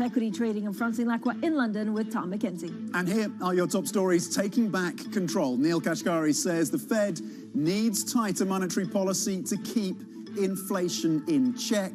Equity trading in Francine Lacroix in London with Tom McKenzie. And here are your top stories taking back control. Neil Kashkari says the Fed needs tighter monetary policy to keep inflation in check.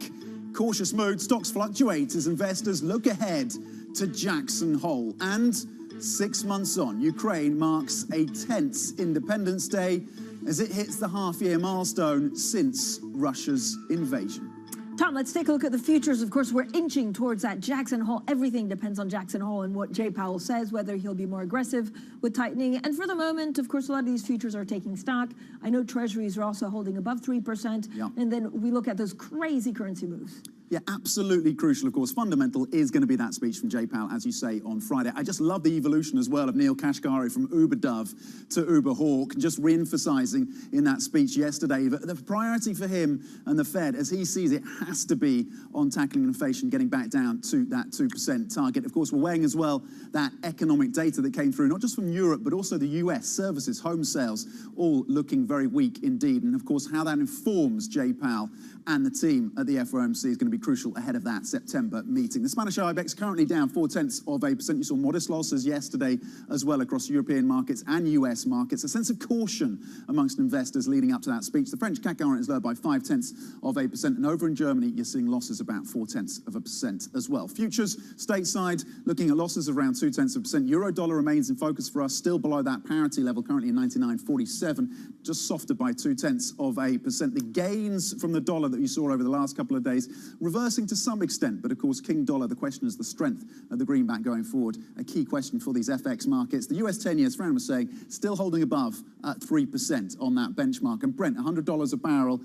Cautious mood, stocks fluctuate as investors look ahead to Jackson Hole. And 6 months on, Ukraine marks a tense Independence Day as it hits the half-year milestone since Russia's invasion. Tom, let's take a look at the futures. Of course, we're inching towards that Jackson Hole. Everything depends on Jackson Hole and what Jay Powell says, whether he'll be more aggressive with tightening. And for the moment, of course, a lot of these futures are taking stock. I know treasuries are also holding above 3%. Yep. And then we look at those crazy currency moves. Yeah, absolutely crucial, of course. Fundamental is going to be that speech from Jay Powell, as you say, on Friday. I just love the evolution as well of Neil Kashkari from Uber Dove to Uber Hawk, just re-emphasizing in that speech yesterday that the priority for him and the Fed, as he sees it, has to be on tackling inflation, getting back down to that 2% target. Of course, we're weighing as well that economic data that came through, not just from Europe, but also the US, services, home sales, all looking very weak indeed. And of course, how that informs Jay Powell and the team at the FOMC is going to be crucial ahead of that September meeting. The Spanish IBEX currently down 0.4%. You saw modest losses yesterday as well across European markets and US markets. A sense of caution amongst investors leading up to that speech. The French CAC 40 is lower by 0.5%. And over in Germany, you're seeing losses about 0.4% as well. Futures stateside looking at losses around 0.2%. Euro dollar remains in focus for us, still below that parity level, currently at 99.47, just softer by 0.2%. The gains from the dollar that you saw over the last couple of days reversing to some extent, but of course, King Dollar, the question is the strength of the greenback going forward. A key question for these FX markets. The US 10 years, Fran was saying, still holding above at 3% on that benchmark. And Brent, $100 a barrel,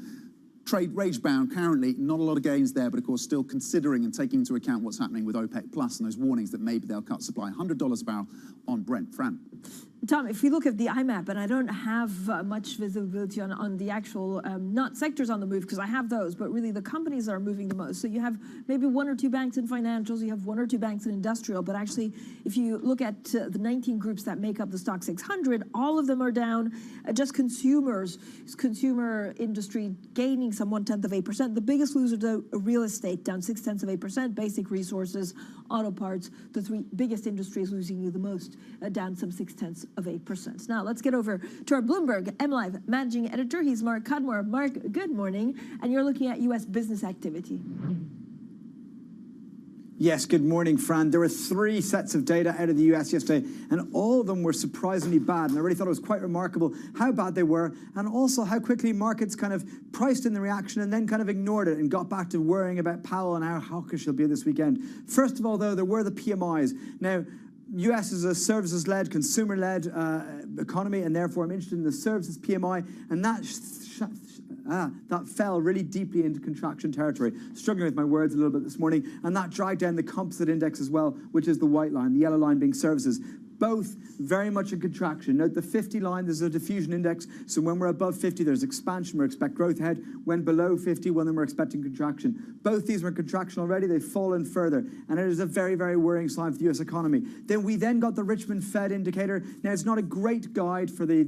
trade rage bound currently, not a lot of gains there, but of course still considering and taking into account what's happening with OPEC Plus and those warnings that maybe they'll cut supply. $100 a barrel on Brent. Fran. Tom, if we look at the IMAP, and I don't have much visibility on the actual, not sectors on the move, because I have those, but really the companies that are moving the most. So you have maybe one or two banks in financials, you have one or two banks in industrial, but actually, if you look at the 19 groups that make up the Stock 600, all of them are down. Just consumers, consumer industry gaining some 0.1%. The biggest loser, though, real estate, down 0.6%. Basic resources, auto parts, the three biggest industries losing you the most, down some 0.6%. Now, let's get over to our Bloomberg MLive managing editor. He's Mark Cudmore. Mark, good morning. And you're looking at U.S. business activity. Yes, good morning, Fran. There were 3 sets of data out of the US yesterday, and all of them were surprisingly bad. And I really thought it was quite remarkable how bad they were, and also how quickly markets kind of priced in the reaction and then kind of ignored it and got back to worrying about Powell and how hawkish he'll be this weekend. First of all, though, there were the PMIs. Now, US is a services-led, consumer-led economy, and therefore I'm interested in the services PMI, and that fell really deeply into contraction territory. Struggling with my words a little bit this morning, and that dragged down the composite index as well, which is the white line, the yellow line being services. Both very much in contraction. Note the 50 line, there's a diffusion index, so when we're above 50, there's expansion, we expect growth ahead. When below 50, well, then we're expecting contraction. Both these were in contraction already, they've fallen further, and it is a very, very worrying sign for the US economy. Then we got the Richmond Fed indicator. Now, it's not a great guide for the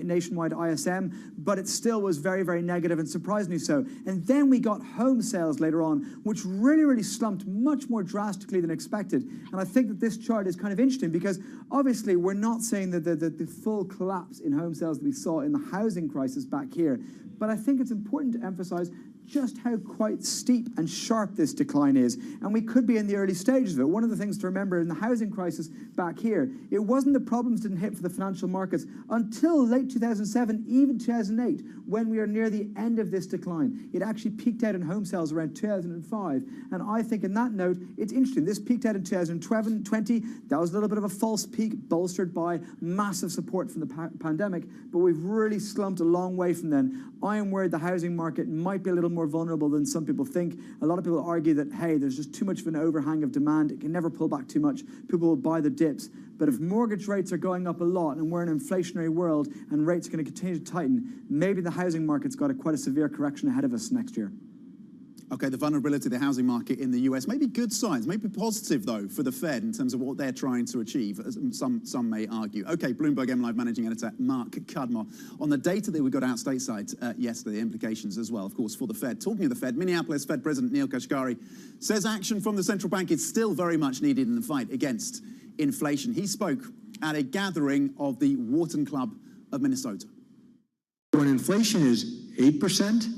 nationwide ISM, but it still was very, very negative, and surprisingly so. And then we got home sales later on, which really, really slumped much more drastically than expected. And I think that this chart is kind of interesting because obviously, we're not saying that the full collapse in home sales that we saw in the housing crisis back here, but I think it's important to emphasize just how quite steep and sharp this decline is. And we could be in the early stages of it. One of the things to remember in the housing crisis back here, it wasn't the problems didn't hit for the financial markets until late 2007, even 2008, when we are near the end of this decline. It actually peaked out in home sales around 2005. And I think in that note, it's interesting. This peaked out in 2020. That was a little bit of a false peak, bolstered by massive support from the pandemic. But we've really slumped a long way from then. I am worried the housing market might be a little more vulnerable than some people think. A lot of people argue that, hey, there's just too much of an overhang of demand. It can never pull back too much. People will buy the dips. But if mortgage rates are going up a lot and we're in an inflationary world and rates are going to continue to tighten, maybe the housing market's got quite a severe correction ahead of us next year. Okay, the vulnerability of the housing market in the US, maybe good signs, maybe positive, though, for the Fed in terms of what they're trying to achieve, as some may argue. Okay, Bloomberg M Live Managing Editor Mark Cudmore. On the data that we got out stateside yesterday, the implications as well, of course, for the Fed. Talking of the Fed, Minneapolis Fed President Neil Kashkari says action from the central bank is still very much needed in the fight against inflation. He spoke at a gathering of the Wharton Club of Minnesota. When inflation is 8%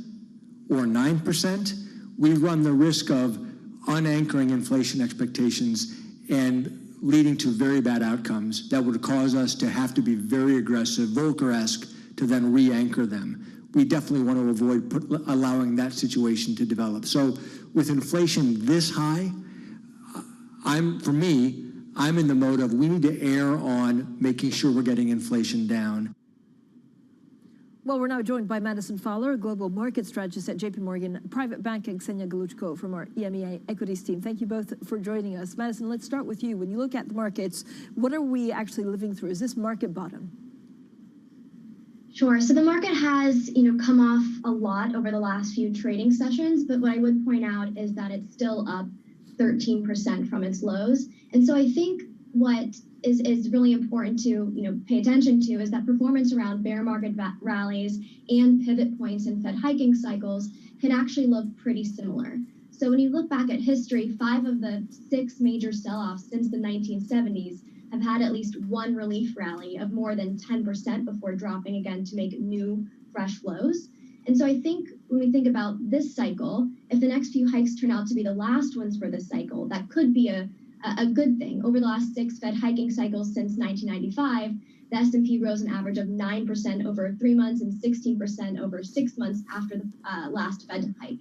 or 9%, we run the risk of unanchoring inflation expectations and leading to very bad outcomes that would cause us to have to be very aggressive, Volcker-esque, to then re-anchor them. We definitely want to avoid allowing that situation to develop. So with inflation this high, I'm in the mode of we need to err on making sure we're getting inflation down. Well, we're now joined by Madison Fowler, global market strategist at JP Morgan Private Banking, Ksenia Galuchko from our EMEA equities team. Thank you both for joining us. Madison, let's start with you. When you look at the markets, what are we actually living through? Is this market bottom? Sure. So the market has, come off a lot over the last few trading sessions, but what I would point out is that it's still up 13% from its lows. And so I think what is really important to pay attention to is that performance around bear market rallies and pivot points in Fed hiking cycles can actually look pretty similar. So when you look back at history, 5 of the 6 major sell-offs since the 1970s have had at least one relief rally of more than 10% before dropping again to make new fresh lows. And so I think when we think about this cycle, if the next few hikes turn out to be the last ones for this cycle, that could be a good thing. Over the last 6 Fed hiking cycles since 1995, the S&P rose an average of 9% over 3 months and 16% over 6 months after the last Fed hike.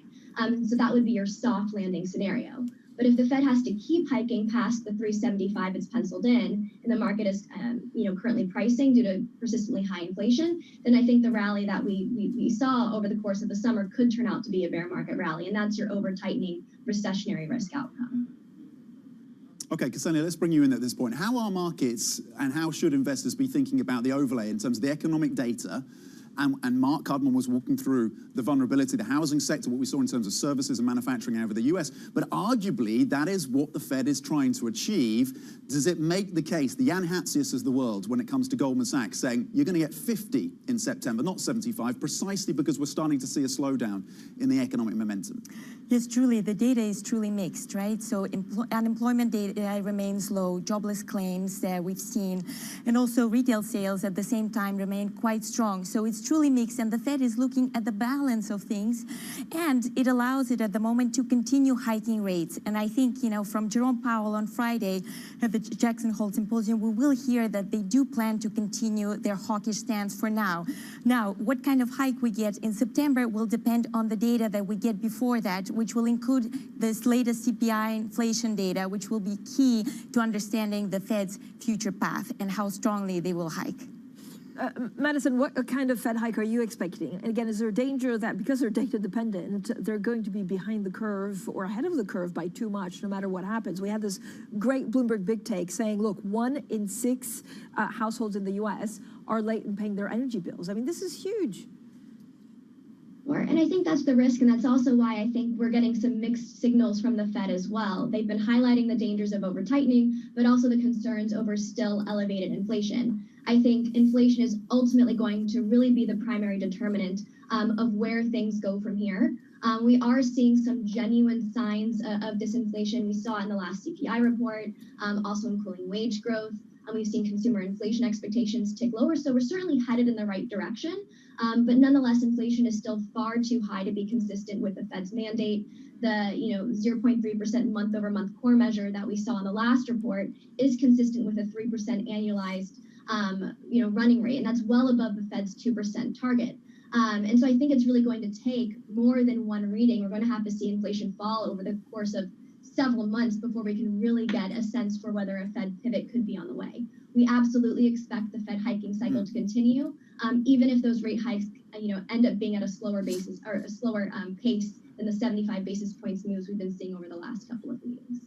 So that would be your soft landing scenario. But if the Fed has to keep hiking past the 375 it's penciled in, and the market is currently pricing due to persistently high inflation, then I think the rally that we saw over the course of the summer could turn out to be a bear market rally, and that's your over-tightening recessionary risk outcome. Okay, Ksenia, let's bring you in at this point. How are markets and how should investors be thinking about the overlay in terms of the economic data? And Mark Cudmore was walking through the vulnerability of the housing sector, what we saw in terms of services and manufacturing over the US. But arguably, that is what the Fed is trying to achieve. Does it make the case, the Jan Hatzius of the world, when it comes to Goldman Sachs, saying you're going to get 50 in September, not 75, precisely because we're starting to see a slowdown in the economic momentum? Yes, truly, the data is truly mixed, right? So unemployment data remains low, jobless claims we've seen, and also retail sales at the same time remain quite strong. So it's truly mixed, and the Fed is looking at the balance of things, and it allows it at the moment to continue hiking rates. And I think, from Jerome Powell on Friday at the Jackson Hole Symposium, we will hear that they do plan to continue their hawkish stance for now. Now, what kind of hike we get in September will depend on the data that we get before that, which will include this latest CPI inflation data, which will be key to understanding the Fed's future path and how strongly they will hike. Madison, what kind of Fed hike are you expecting? And again, is there a danger that because they're data dependent, they're going to be behind the curve or ahead of the curve by too much, no matter what happens? We had this great Bloomberg Big Take saying, look, 1 in 6 households in the US are late in paying their energy bills. I mean, this is huge. And I think that's the risk, and that's also why I think we're getting some mixed signals from the Fed as well. They've been highlighting the dangers of over-tightening, but also the concerns over still elevated inflation. I think inflation is ultimately going to really be the primary determinant of where things go from here. We are seeing some genuine signs of disinflation. We saw it in the last CPI report, also in cooling wage growth. and we've seen consumer inflation expectations tick lower. So we're certainly headed in the right direction. But nonetheless, inflation is still far too high to be consistent with the Fed's mandate. The 0.3% month-over-month core measure that we saw in the last report is consistent with a 3% annualized running rate, and that's well above the Fed's 2% target. And so I think it's really going to take more than one reading. We're going to have to see inflation fall over the course of several months before we can really get a sense for whether a Fed pivot could be on the way. We absolutely expect the Fed hiking cycle to continue, even if those rate hikes, end up being at a slower basis or a slower pace than the 75 basis points moves we've been seeing over the last couple of meetings.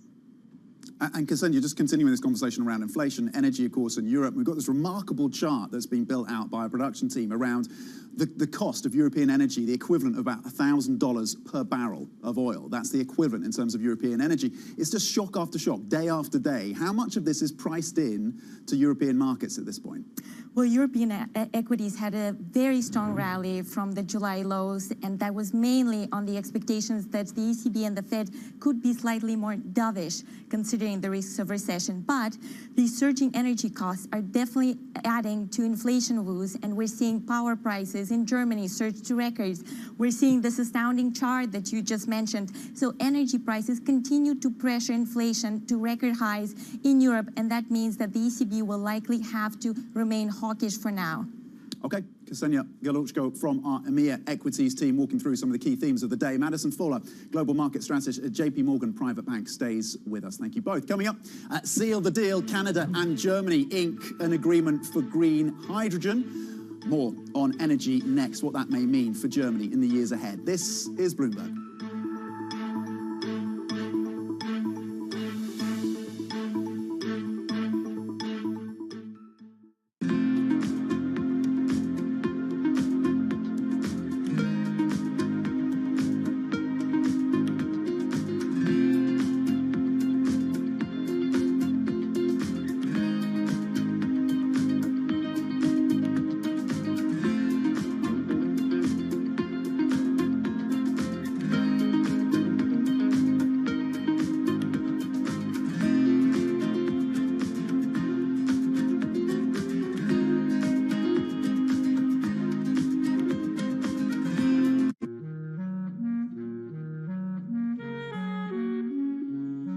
And Ksenia, just continuing this conversation around inflation, energy, of course, in Europe, we've got this remarkable chart that's been built out by a production team around the cost of European energy, the equivalent of about $1,000 per barrel of oil. That's the equivalent in terms of European energy. It's just shock after shock, day after day. How much of this is priced in to European markets at this point? Well, European equities had a very strong rally from the July lows, and that was mainly on the expectations that the ECB and the Fed could be slightly more dovish, considering the risks of recession. But the surging energy costs are definitely adding to inflation woes, and we're seeing power prices in Germany surge to records. We're seeing this astounding chart that you just mentioned. So energy prices continue to pressure inflation to record highs in Europe, and that means that the ECB will likely have to remain hawkish for now. Okay, Ksenia Galushko from our EMEA equities team walking through some of the key themes of the day. Madison Fuller, global market strategist at JP Morgan Private Bank, stays with us. Thank you both. Coming up, seal the deal. Canada and Germany ink an agreement for green hydrogen. More on energy next, what that may mean for Germany in the years ahead. This is Bloomberg.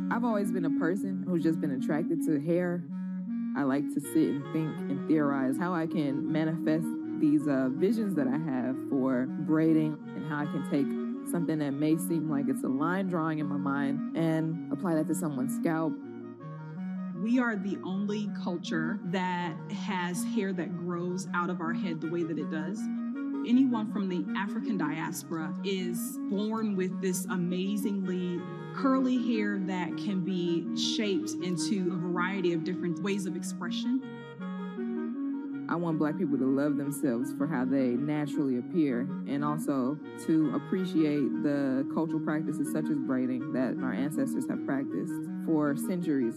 I've always been a person who's just been attracted to hair. I like to sit and think and theorize how I can manifest these visions that I have for braiding, and how I can take something that may seem like it's a line drawing in my mind and apply that to someone's scalp. We are the only culture that has hair that grows out of our head the way that it does. Anyone from the African diaspora is born with this amazingly curly hair that can be shaped into a variety of different ways of expression. I want Black people to love themselves for how they naturally appear, and also to appreciate the cultural practices such as braiding that our ancestors have practiced for centuries.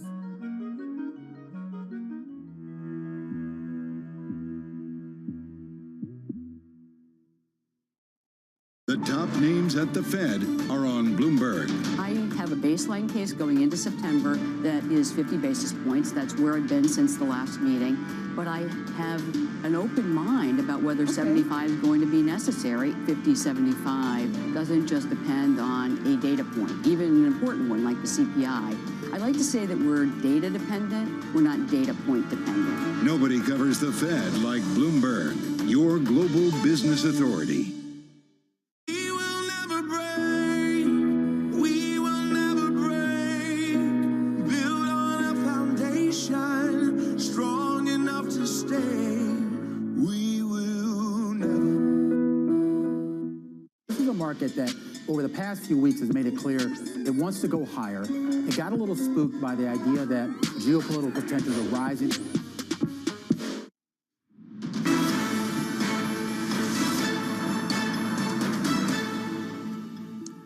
The top names at the Fed are on Bloomberg. I have a baseline case going into September that is 50 basis points. That's where I've been since the last meeting. But I have an open mind about whether 75 is going to be necessary. 50, 75 doesn't just depend on a data point, even an important one like the CPI. I like to say that we're data dependent, we're not data point dependent. Nobody covers the Fed like Bloomberg, your global business authority. Market that over the past few weeks has made it clear it wants to go higher. It got a little spooked by the idea that geopolitical tensions are rising.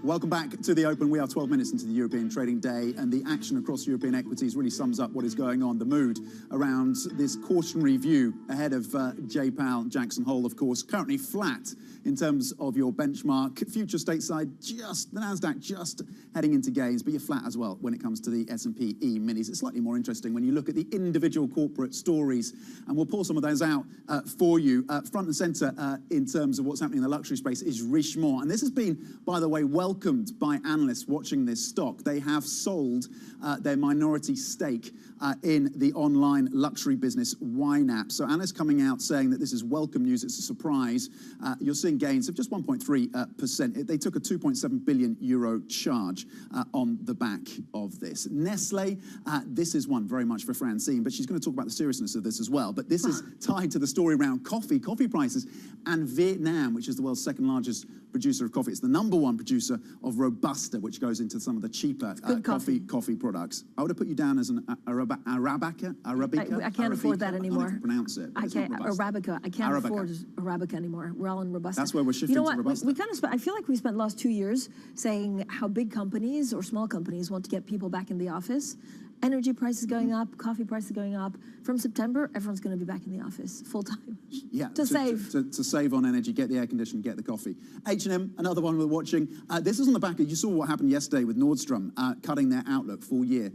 Welcome back to the Open. We are 12 minutes into the European trading day, and the action across European equities really sums up what is going on. The mood around this cautionary view ahead of Jay Powell, Jackson Hole, of course, currently flat in terms of your benchmark. Future stateside, the Nasdaq just heading into gains, but you're flat as well when it comes to the S&P E-minis. It's slightly more interesting when you look at the individual corporate stories, and we'll pull some of those out for you. Front and center in terms of what's happening in the luxury space is Richemont, and this has been, by the way, welcomed by analysts watching this stock. They have sold their minority stake in the online luxury business YNAP. So analysts coming out saying that this is welcome news, it's a surprise. You're seeing gains of just 1.3%. They took a 2.7 billion euro charge on the back of this. Nestle, this is one very much for Francine, but she's going to talk about the seriousness of this as well. But this is tied to the story around coffee prices, and Vietnam, which is the world's second largest producer of coffee. It's the #1 producer of Robusta, which goes into some of the cheaper coffee products. I would have put you down as an Arabica. I can't afford that anymore. I don't pronounce it. I can't Arabica. I can't afford Arabica anymore. We're all in Robusta. That's where we're shifting to Robusta. We kind of I feel like we spent the last 2 years saying how big companies or small companies want to get people back in the office. Energy prices going up, coffee prices going up. From September, everyone's going to be back in the office full time. Yeah, to save. To save on energy, get the air conditioning, get the coffee. H&M, another one we're watching. This is on the back of, you saw what happened yesterday with Nordstrom cutting their outlook full year.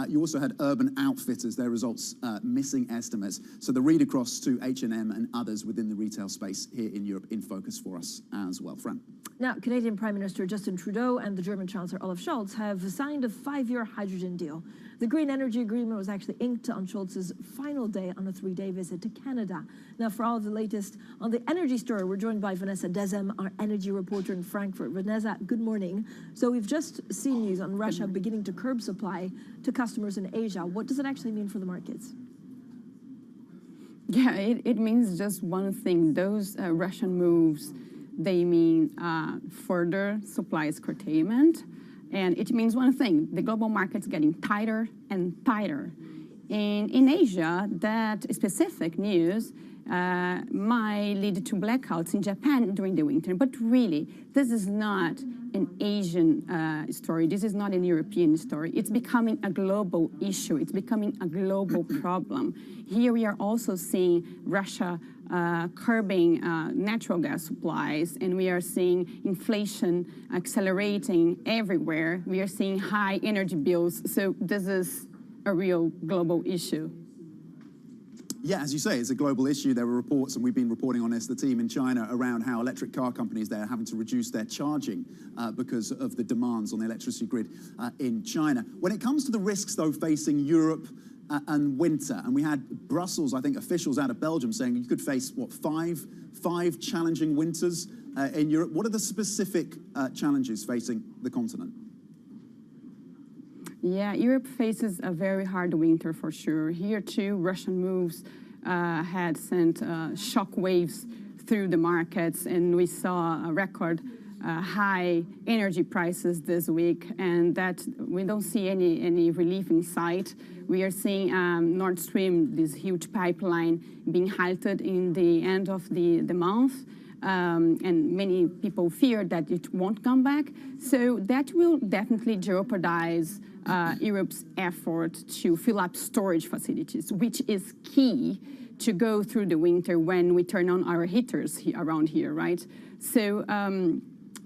You also had Urban Outfitters, their results missing estimates. So the read across to H&M and others within the retail space here in Europe in focus for us as well. Fran. Now, Canadian Prime Minister Justin Trudeau and the German Chancellor Olaf Scholz have signed a 5-year hydrogen deal. The Green Energy Agreement was actually inked on Scholz's final day on a 3-day visit to Canada. Now, for all of the latest on the energy story, we're joined by Vanessa Dezem, our energy reporter in Frankfurt. Vanessa, good morning. So we've just seen news on Russia beginning to curb supply to customers in Asia. What does it actually mean for the markets? Yeah, it means just one thing. Those Russian moves, they mean further supplies curtailment. And it means one thing, the global market's getting tighter and tighter. And in Asia, that specific news might lead to blackouts in Japan during the winter. But really, this is not an Asian story. This is not an European story. It's becoming a global issue. It's becoming a global problem. Here we are also seeing Russia curbing natural gas supplies, and we are seeing inflation accelerating everywhere. We are seeing high energy bills. So this is a real global issue. Yeah, as you say, it's a global issue. There were reports, and we've been reporting on this, the team in China, around how electric car companies there are having to reduce their charging because of the demands on the electricity grid in China. When it comes to the risks, though, facing Europe and winter, and we had Brussels, I think, officials out of Belgium saying you could face, what, five challenging winters in Europe. What are the specific challenges facing the continent? Yeah, Europe faces a very hard winter for sure. Here too, Russian moves had sent shock waves through the markets, and we saw a record high energy prices this week, and that we don't see any relief in sight. We are seeing Nord Stream, this huge pipeline, being halted in the end of the month. And many people fear that it won't come back. So that will definitely jeopardize Europe's effort to fill up storage facilities, which is key to go through the winter when we turn on our heaters around here, right? So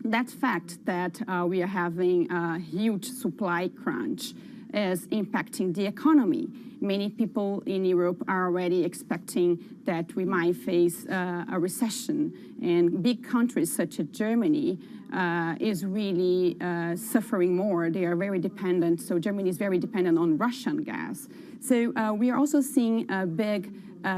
that fact that we are having a huge supply crunch is impacting the economy. Many people in Europe are already expecting that we might face a recession, and big countries such as Germany is really suffering more. They are very dependent, so Germany is very dependent on Russian gas. So we are also seeing a big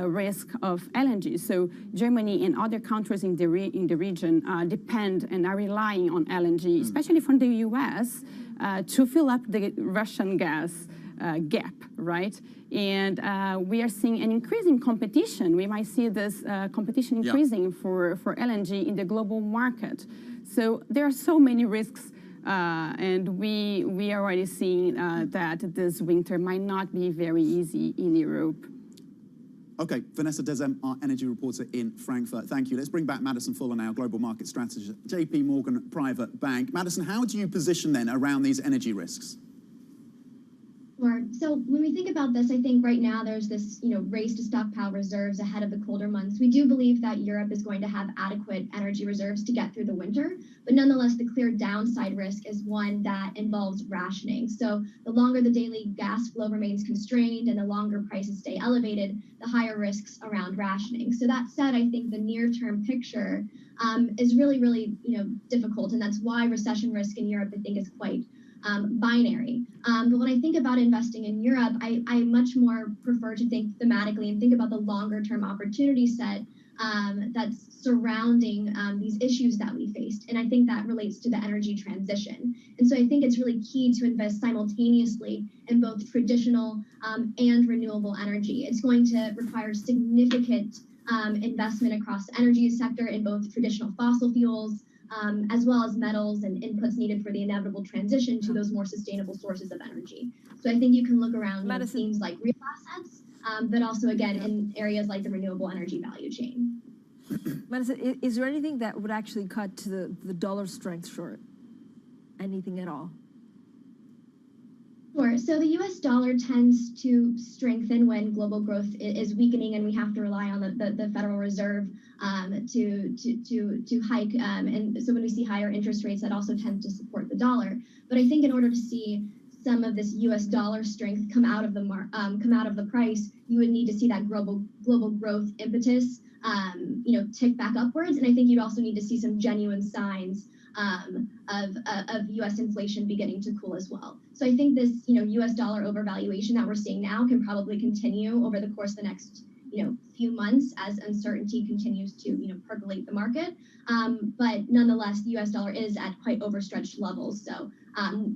risk of LNG. So Germany and other countries in the region depend and are relying on LNG, especially from the US, to fill up the Russian gas gap, right? And we are seeing an increasing competition. We might see this competition increasing for LNG in the global market. So there are so many risks, and we are already seeing that this winter might not be very easy in Europe. Okay, Vanessa Dezem, our energy reporter in Frankfurt. Thank you. Let's bring back Madison Fuller now, global market strategist, JP Morgan Private Bank. Madison, how do you position then around these energy risks? Sure. So when we think about this, I think right now there's this, race to stockpile reserves ahead of the colder months. We do believe that Europe is going to have adequate energy reserves to get through the winter, but nonetheless, the clear downside risk is one that involves rationing. So the longer the daily gas flow remains constrained and the longer prices stay elevated, the higher risks around rationing. So that said, I think the near-term picture is really, really, difficult, and that's why recession risk in Europe, I think, is quite binary. But when I think about investing in Europe, I much more prefer to think thematically and think about the longer term opportunity set that's surrounding these issues that we faced. And I think that relates to the energy transition. And so I think it's really key to invest simultaneously in both traditional and renewable energy. It's going to require significant investment across the energy sector in both traditional fossil fuels, as well as metals and inputs needed for the inevitable transition to those more sustainable sources of energy. So I think you can look around themes like real assets, but also, again, in areas like the renewable energy value chain. Madison, is there anything that would actually cut to the dollar strength short? Anything at all? Sure. So the U.S. dollar tends to strengthen when global growth is weakening, and we have to rely on the Federal Reserve to hike. And so when we see higher interest rates, that also tends to support the dollar. But I think in order to see some of this U.S. dollar strength come out of the price, you would need to see that global growth impetus, tick back upwards. And I think you'd also need to see some genuine signs of U.S. inflation beginning to cool as well. So I think this, U.S. dollar overvaluation that we're seeing now can probably continue over the course of the next, few months as uncertainty continues to, percolate the market. But nonetheless, the U.S. dollar is at quite overstretched levels. So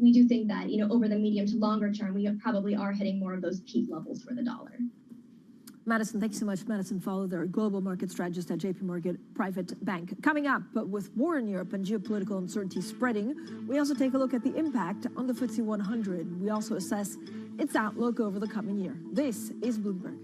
we do think that, over the medium to longer term, we probably are hitting more of those peak levels for the dollar. Madison, thanks so much. Madison Fuller, their global market strategist at JP Morgan Private Bank. Coming up, but with war in Europe and geopolitical uncertainty spreading, we also take a look at the impact on the FTSE 100. We also assess its outlook over the coming year. This is Bloomberg.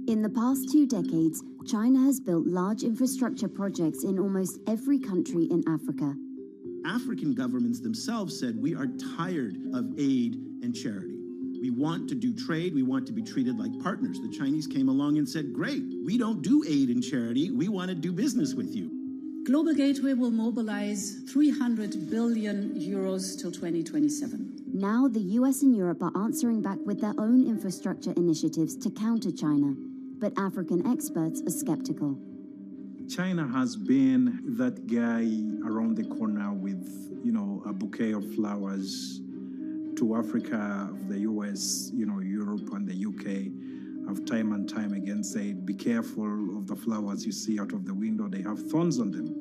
In the past 2 decades, China has built large infrastructure projects in almost every country in Africa. African governments themselves said, we are tired of aid and charity. We want to do trade. We want to be treated like partners. The Chinese came along and said, great, we don't do aid and charity. We want to do business with you. Global Gateway will mobilize 300 billion euros till 2027. Now the US and Europe are answering back with their own infrastructure initiatives to counter China. But African experts are skeptical. China has been that guy around the corner with, a bouquet of flowers to Africa, the US, Europe and the UK have time and time again said, be careful of the flowers you see out of the window. They have thorns on them.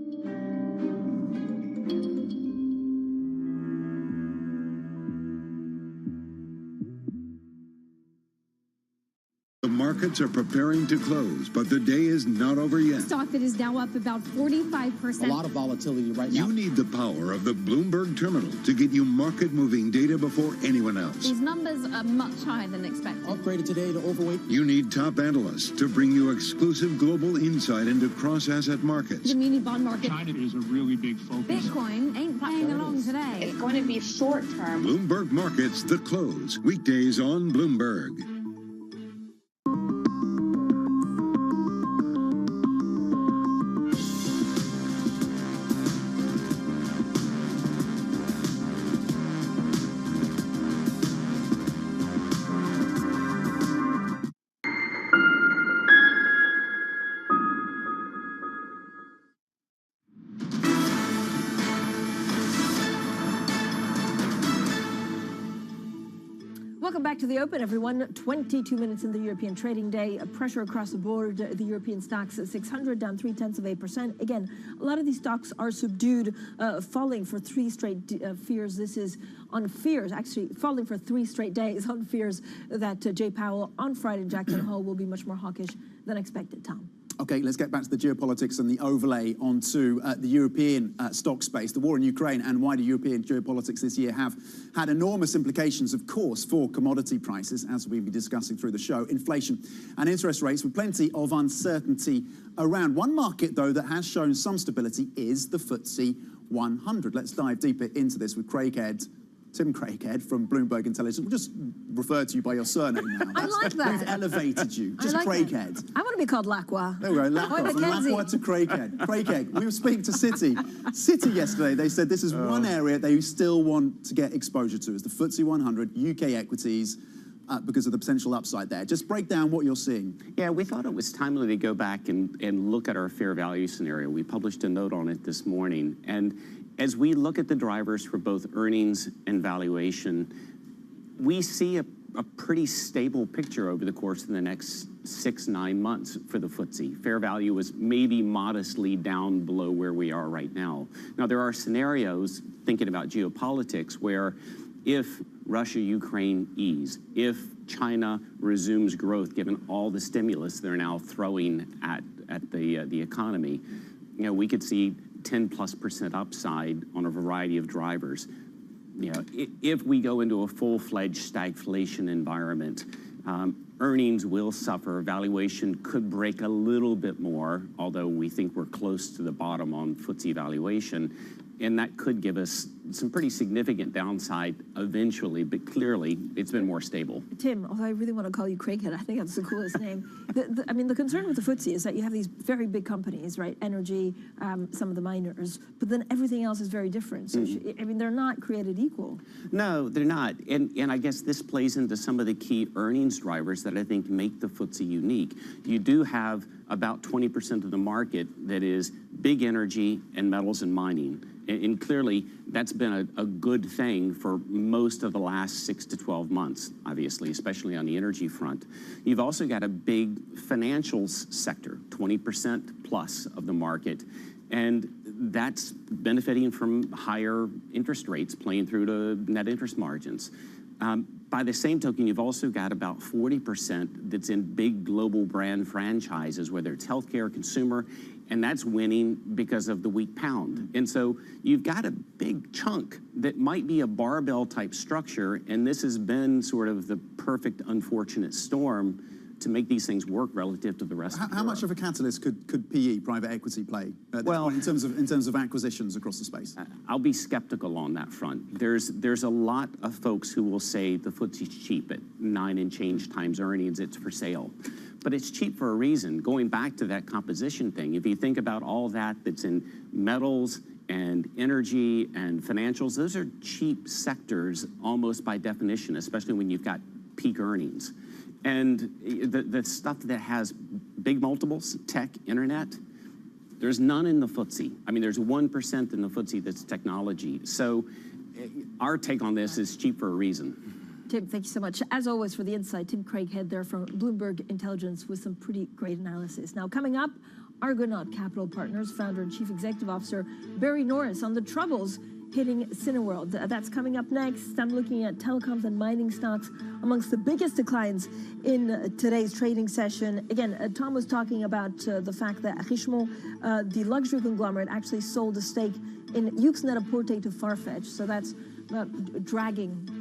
The markets are preparing to close, but the day is not over yet. Stock that is now up about 45%. A lot of volatility right now. You need the power of the Bloomberg terminal to get you market-moving data before anyone else. These numbers are much higher than expected. Upgraded today to overweight. You need top analysts to bring you exclusive global insight into cross-asset markets. The muni bond market. China is a really big focus. Bitcoin ain't playing along today. It's going to be short-term. Bloomberg Markets, The Close. Weekdays on Bloomberg. Welcome back to the Open, everyone. 22 minutes in the European trading day. Pressure across the board. The European stocks at 600, down 0.3%. Again, a lot of these stocks are subdued, falling for three straight fears. This is on fears, actually falling for 3 straight days on fears that Jay Powell on Friday in Jackson Hole will be much more hawkish than expected. Tom. Okay, let's get back to the geopolitics and the overlay onto the European stock space. The war in Ukraine and wider European geopolitics this year have had enormous implications, of course, for commodity prices, as we'll be discussing through the show, inflation and interest rates, with plenty of uncertainty around. One market, though, that has shown some stability is the FTSE 100. Let's dive deeper into this with Tim Craighead from Bloomberg Intelligence. We'll just refer to you by your surname now. I like that. We've elevated you. Just like Craighead. That. I want to be called Lacroix. There we go, Lacroix. From Lacroix to Craighead. Craighead, we were speaking to Citi. Citi yesterday, they said this is one area they still want to get exposure to, is the FTSE 100, UK equities, because of the potential upside there. Just break down what you're seeing. Yeah, we thought it was timely to go back and look at our fair value scenario. We published a note on it this morning. And as we look at the drivers for both earnings and valuation, we see a pretty stable picture over the course of the next 6-9 months for the FTSE. Fair value is maybe modestly down below where we are right now. Now, there are scenarios, thinking about geopolitics, where if Russia-Ukraine ease, if China resumes growth, given all the stimulus they're now throwing at the economy, we could see 10+% upside on a variety of drivers. If we go into a full-fledged stagflation environment, earnings will suffer. Valuation could break a little bit more, although we think we're close to the bottom on FTSE valuation. And that could give us some pretty significant downside eventually, but clearly it's been more stable. Tim, although I really want to call you Craighead, I think that's the coolest name. I mean, the concern with the FTSE is that you have these very big companies, right? Energy, some of the miners, but then everything else is very different. So, I mean, they're not created equal. No, they're not. And I guess this plays into some of the key earnings drivers that I think make the FTSE unique. You do have about 20% of the market that is big energy and metals and mining. And clearly, that's been a good thing for most of the last 6 to 12 months, obviously, especially on the energy front. You've also got a big financials sector, 20% plus of the market. And that's benefiting from higher interest rates playing through to net interest margins. By the same token, you've also got about 40% that's in big global brand franchises, whether it's healthcare, consumer, and that's winning because of the weak pound. And so you've got a big chunk that might be a barbell type structure, and this has been sort of the perfect unfortunate storm to make these things work relative to the rest of Europe. How much of a catalyst could PE, private equity, play at this point in terms of acquisitions across the space? I'll be skeptical on that front. There's a lot of folks who will say the FTSE's cheap at 9 and change times earnings, it's for sale. But it's cheap for a reason. Going back to that composition thing, if you think about all that's in metals and energy and financials, those are cheap sectors almost by definition, especially when you've got peak earnings. And the stuff that has big multiples, tech, internet, there's none in the FTSE. I mean, there's 1% in the FTSE that's technology. So our take on this is cheap for a reason. Tim, thank you so much. As always, for the insight, Tim Craighead there from Bloomberg Intelligence with some pretty great analysis. Now, coming up, Argonaut Capital Partners founder and chief executive officer Barry Norris on the troubles hitting Cineworld. That's coming up next. I'm looking at telecoms and mining stocks amongst the biggest declines in today's trading session. Again, Tom was talking about the fact that Richemont, the luxury conglomerate, actually sold a stake in Yoox Net-a-Porter to Farfetch. So that's dragging.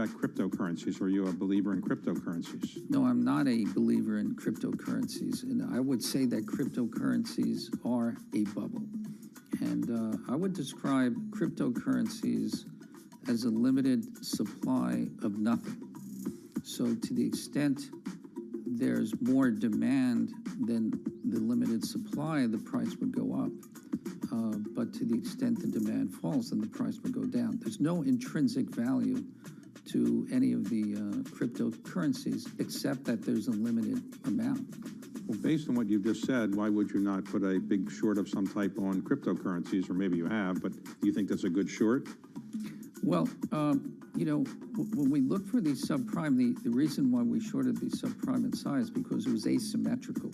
about cryptocurrencies? Are you a believer in cryptocurrencies? No, I'm not a believer in cryptocurrencies. And I would say that cryptocurrencies are a bubble. And I would describe cryptocurrencies as a limited supply of nothing. So to the extent there's more demand than the limited supply, the price would go up. But to the extent the demand falls, then the price would go down. There's no intrinsic value to any of the cryptocurrencies, except that there's a limited amount. Well, based on what you've just said, why would you not put a big short of some type on cryptocurrencies? Or maybe you have, but do you think that's a good short? Well, you know, when we look for these subprime, the reason why we shorted the subprime in size because it was asymmetrical.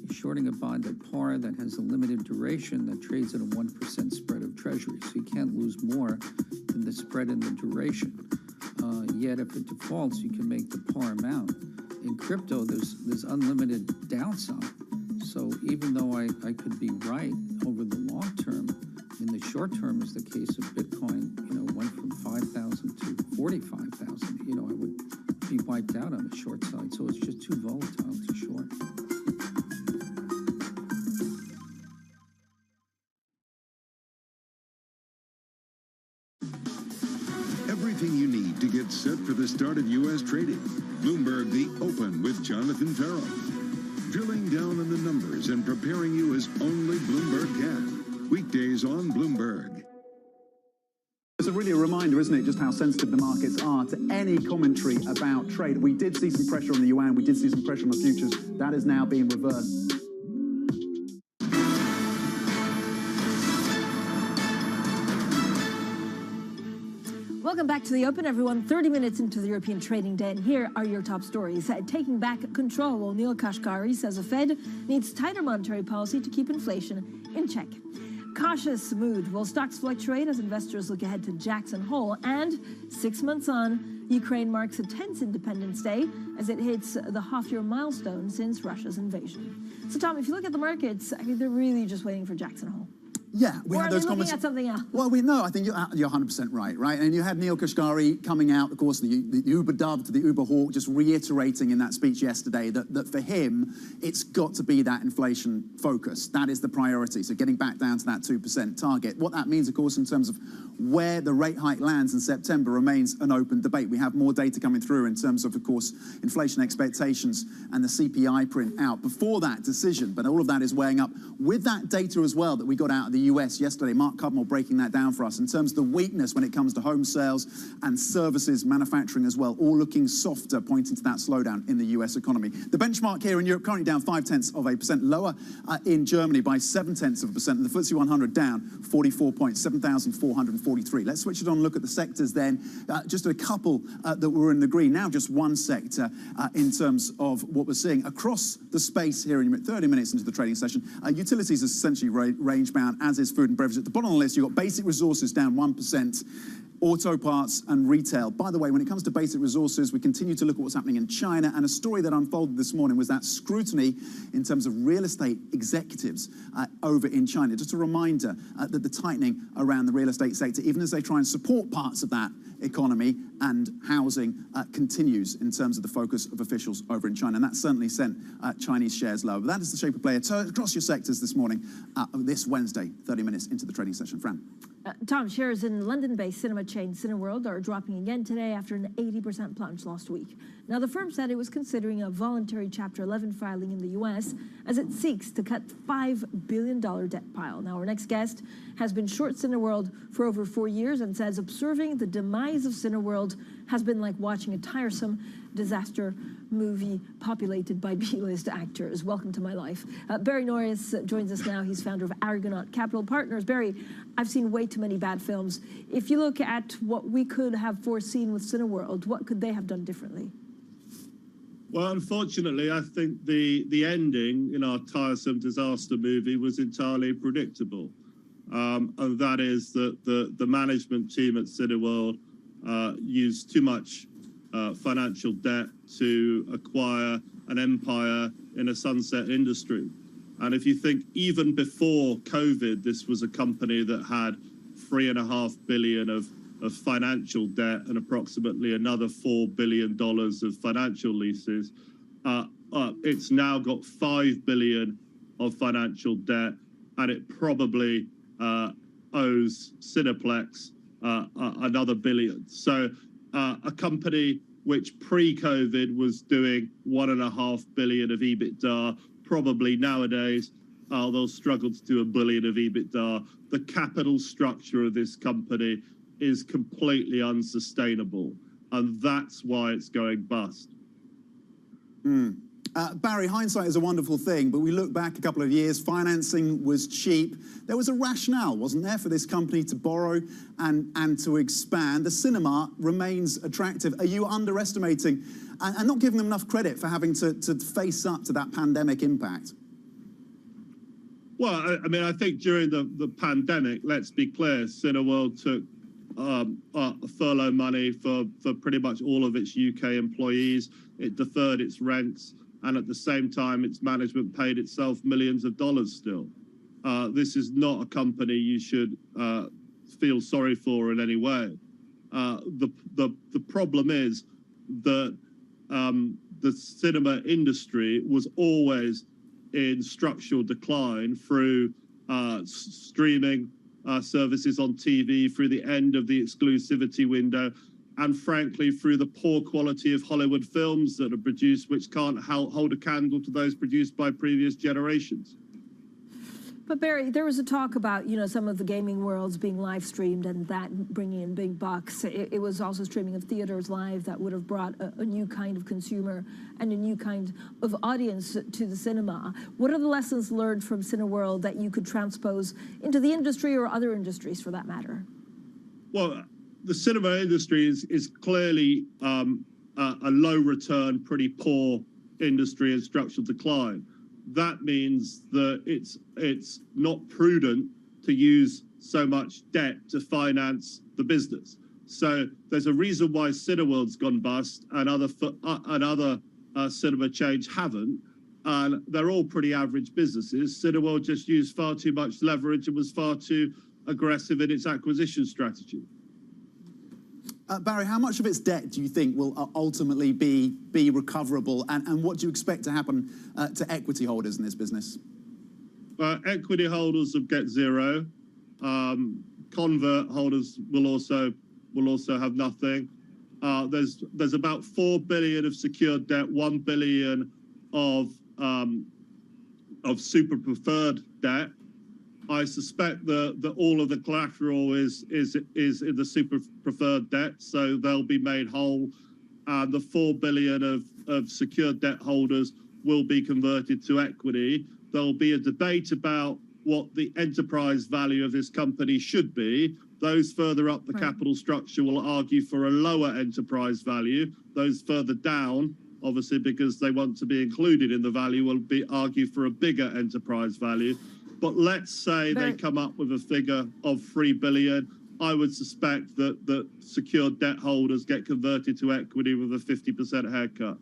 You're shorting a bond at par that has a limited duration that trades at a 1% spread of treasury, so you can't lose more than the spread in the duration. Yet if it defaults, you can make the par amount. In crypto, there's unlimited downside. So even though I could be right over the long term, in the short term, as the case of Bitcoin, you know, went from 5,000 to 45,000, you know, I would be wiped out on the short side. So it's just too volatile to short. Everything you need to get set for the start of U.S. trading. Bloomberg The Open with Jonathan Farrell. Drilling down on the numbers and preparing you as only Bloomberg can. Weekdays on Bloomberg. It's really a reminder, isn't it, just how sensitive the markets are to any commentary about trade. We did see some pressure on the yuan, we did see some pressure on the futures. That is now being reversed. Welcome back to The Open, everyone. 30 minutes into the European trading day, and here are your top stories. Taking back control, Neil Kashkari says the Fed needs tighter monetary policy to keep inflation in check. Cautious mood will stocks fluctuate as investors look ahead to Jackson Hole. And 6 months on, Ukraine marks a tense Independence Day as it hits the half-year milestone since Russia's invasion. So, Tom, if you look at the markets, I mean, they're really just waiting for Jackson Hole. Yeah, we had those looking at something else? Well, I think you're 100% right? And you had Neil Kashkari coming out, of course, the Uber dove to the Uber hawk, just reiterating in that speech yesterday that for him, it's got to be that inflation focus. That is the priority. So getting back down to that 2% target. What that means, of course, in terms of where the rate hike lands in September remains an open debate. We have more data coming through in terms of course, inflation expectations and the CPI print out before that decision. But all of that is weighing up with that data as well that we got out of the US yesterday. Mark Cudmore breaking that down for us in terms of the weakness when it comes to home sales and services, manufacturing as well, all looking softer, pointing to that slowdown in the US economy. The benchmark here in Europe currently down 0.5%, lower in Germany by 0.7%, and the FTSE 100 down 44 points, 7,443. Let's switch it on and look at the sectors then. Just a couple that were in the green, now just one sector in terms of what we're seeing across the space here in 30 minutes into the trading session. Utilities is essentially range bound, as is food and beverage. At the bottom of the list, you've got basic resources down 1%, auto parts and retail. By the way, when it comes to basic resources, we continue to look at what's happening in China, and a story that unfolded this morning was that scrutiny in terms of real estate executives over in China. Just a reminder that the tightening around the real estate sector, even as they try and support parts of that economy and housing, continues in terms of the focus of officials over in China, and that certainly sent Chinese shares lower. But that is the shape of play across your sectors this morning, this Wednesday, 30 minutes into the trading session. Fran. Tom, shares in London-based cinema chain Cineworld are dropping again today after an 80% plunge last week. Now, the firm said it was considering a voluntary Chapter 11 filing in the U.S. as it seeks to cut $5 billion debt pile. Now, our next guest has been short Cineworld for over 4 years and says observing the demise of Cineworld has been like watching a tiresome disaster movie populated by B-list actors. Welcome to my life. Barry Norris joins us now. He's founder of Argonaut Capital Partners. Barry, I've seen way too many bad films. If you look at what we could have foreseen with Cineworld, what could they have done differently? Well, unfortunately, I think the ending in our tiresome disaster movie was entirely predictable. And that is that the management team at Cineworld used too much financial debt to acquire an empire in a sunset industry. And if you think even before COVID, this was a company that had $3.5 billion of of financial debt and approximately another $4 billion of financial leases. It's now got $5 billion of financial debt, and it probably owes Cineplex another billion. So a company which pre-COVID was doing $1.5 billion of EBITDA, probably nowadays they'll struggle to do $1 billion of EBITDA. The capital structure of this company is completely unsustainable, and that's why it's going bust. Barry, hindsight is a wonderful thing, but we look back a couple of years, financing was cheap. There was a rationale, wasn't there, for this company to borrow and to expand. The cinema remains attractive. Are you underestimating and not giving them enough credit for having to face up to that pandemic impact? Well, I mean, I think during the pandemic, let's be clear, Cineworld took furlough money for pretty much all of its UK employees. It deferred its rents, and at the same time, its management paid itself millions of dollars still. This is not a company you should feel sorry for in any way. The problem is that the cinema industry was always in structural decline through streaming services on TV, through the end of the exclusivity window, and frankly through the poor quality of Hollywood films that are produced, which can't hold a candle to those produced by previous generations. But Barry, there was a talk about, you know, some of the gaming worlds being live streamed and that bringing in big bucks. It was also streaming of theaters live that would have brought a new kind of consumer and a new kind of audience to the cinema. What are the lessons learned from Cineworld that you could transpose into the industry or other industries for that matter? Well, the cinema industry is clearly a low return, pretty poor industry in structural decline. That means that it's not prudent to use so much debt to finance the business. So there's a reason why Cineworld's gone bust and other cinema chains haven't. And they're all pretty average businesses. Cineworld just used far too much leverage and was far too aggressive in its acquisition strategy. Barry, how much of its debt do you think will ultimately be recoverable, and what do you expect to happen to equity holders in this business? Equity holders will get zero. Convert holders will also have nothing. There's about $4 billion of secured debt, $1 billion of super preferred debt. I suspect that all of the collateral is in the super preferred debt, so they'll be made whole. The $4 billion of secured debt holders will be converted to equity. There'll be a debate about what the enterprise value of this company should be. Those further up the capital structure will argue for a lower enterprise value. Those further down, obviously because they want to be included in the value, will argue for a bigger enterprise value. But let's say they come up with a figure of $3 billion. I would suspect that secured debt holders get converted to equity with a 50% haircut.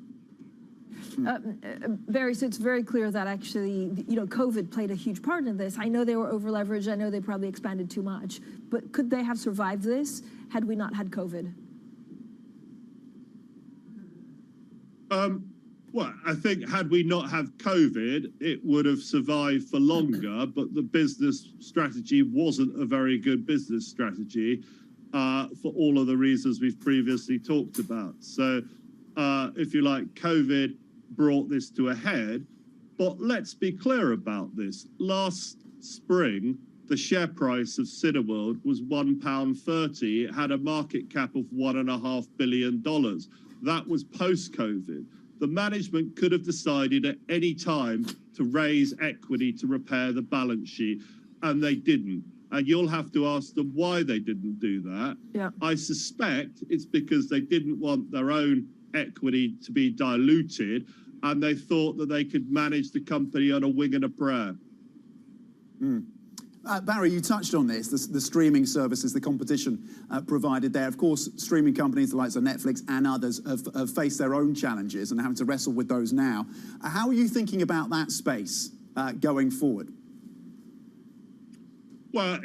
Barry, so it's very clear that actually, you know, COVID played a huge part in this. I know they were over-leveraged. I know they probably expanded too much. But could they have survived this had we not had COVID? Well, I think had we not have COVID, it would have survived for longer, but the business strategy wasn't a very good business strategy for all of the reasons we've previously talked about. So, if you like, COVID brought this to a head, but let's be clear about this. Last spring, the share price of Cineworld was £1.30. It had a market cap of $1.5 billion. That was post-COVID. The management could have decided at any time to raise equity to repair the balance sheet, and they didn't. And you'll have to ask them why they didn't do that. Yeah. I suspect it's because they didn't want their own equity to be diluted, and they thought that they could manage the company on a wing and a prayer. Barry, you touched on this, the streaming services, the competition provided there. Of course, streaming companies, the likes of Netflix and others, have faced their own challenges and having to wrestle with those now. How are you thinking about that space going forward? Well,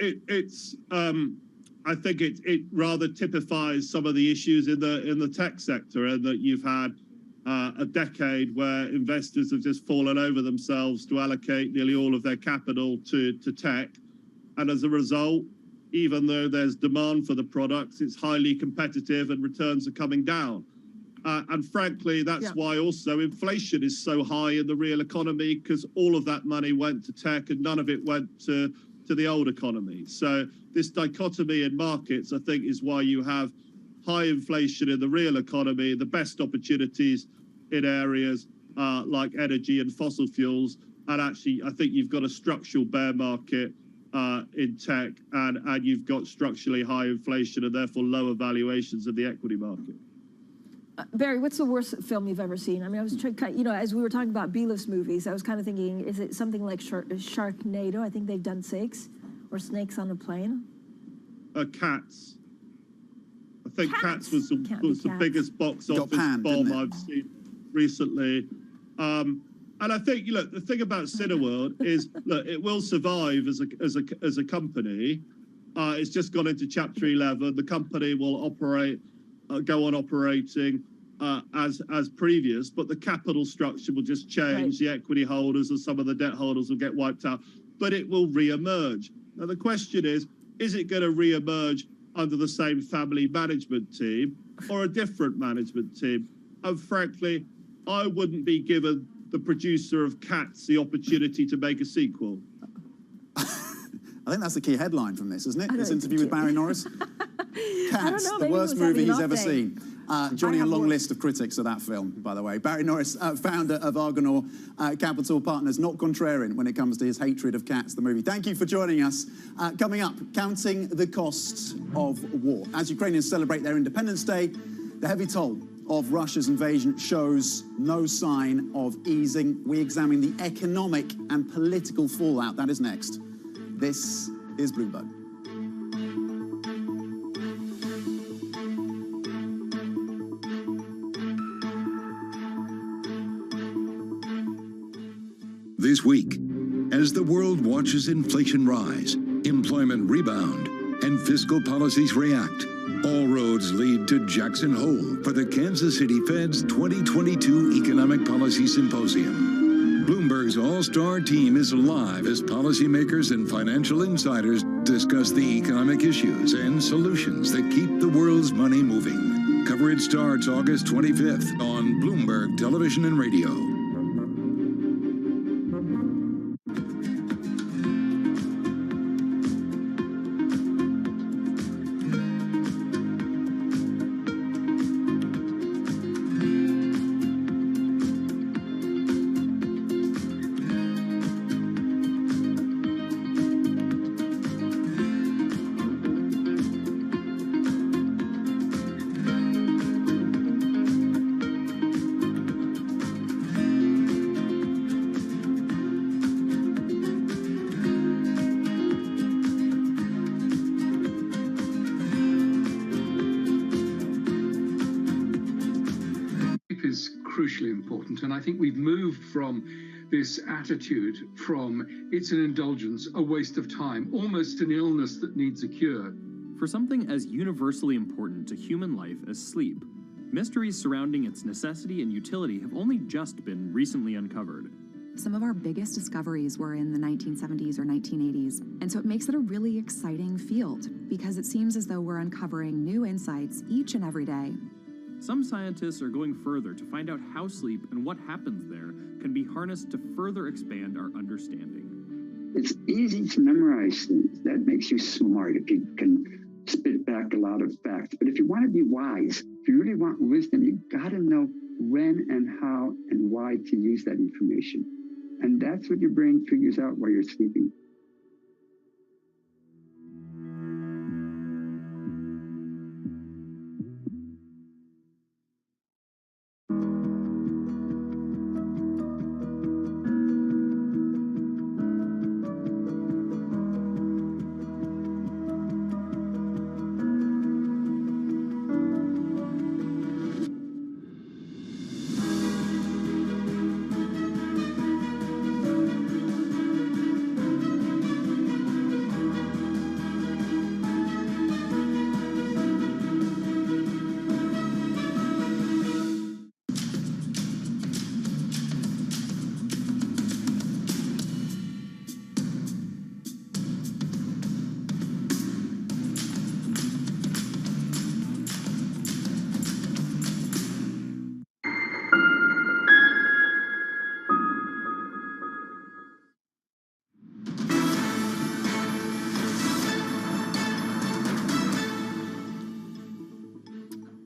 I think it rather typifies some of the issues in the tech sector, and that you've had a decade where investors have just fallen over themselves to allocate nearly all of their capital to tech. And as a result, even though there's demand for the products, it's highly competitive and returns are coming down. And frankly, that's why also inflation is so high in the real economy, because all of that money went to tech and none of it went to the old economy. So this dichotomy in markets, I think, is why you have high inflation in the real economy, the best opportunities in areas like energy and fossil fuels. And actually, I think you've got a structural bear market in tech, and you've got structurally high inflation and therefore lower valuations of the equity market. Barry, what's the worst film you've ever seen? I mean, I was trying, as we were talking about B-list movies, I was kind of thinking, is it something like Sharknado? I think they've done 6, or Snakes on a Plane. Cats. I think Cats was the biggest box office bomb I've seen recently. And I think, look, the thing about Cineworld is, look, it will survive as a company. It's just gone into Chapter 11. The company will go on operating as previous, but the capital structure will just change. Right. The equity holders and some of the debt holders will get wiped out, but it will re-emerge. Now the question is it going to re-emerge under the same family management team or a different management team? And frankly, I wouldn't be given the producer of Cats the opportunity to make a sequel. I think that's the key headline from this, isn't it? This interview with Barry Norris. Cats, the worst movie he's ever seen. Joining a long list of critics of that film, by the way. Barry Norris, founder of Argonaut Capital Partners, not contrarian when it comes to his hatred of Cats, the movie. Thank you for joining us. Coming up, counting the costs of war. As Ukrainians celebrate their Independence Day, the heavy toll of Russia's invasion shows no sign of easing. We examine the economic and political fallout. That is next. This is Bloomberg. This week, as the world watches inflation rise, employment rebound, and fiscal policies react, all roads lead to Jackson Hole for the Kansas City Fed's 2022 Economic Policy Symposium. Bloomberg's all-star team is live as policymakers and financial insiders discuss the economic issues and solutions that keep the world's money moving. Coverage starts August 25th on Bloomberg Television and Radio. Crucially important, and I think we've moved from this attitude from it's an indulgence, a waste of time, almost an illness that needs a cure. For something as universally important to human life as sleep, mysteries surrounding its necessity and utility have only just been recently uncovered. Some of our biggest discoveries were in the 1970s or 1980s, and so it makes it a really exciting field because it seems as though we're uncovering new insights each and every day. Some scientists are going further to find out how sleep and what happens there can be harnessed to further expand our understanding. It's easy to memorize things. That makes you smart if you can spit back a lot of facts. But if you want to be wise, if you really want wisdom, you've got to know when and how and why to use that information. And that's what your brain figures out while you're sleeping.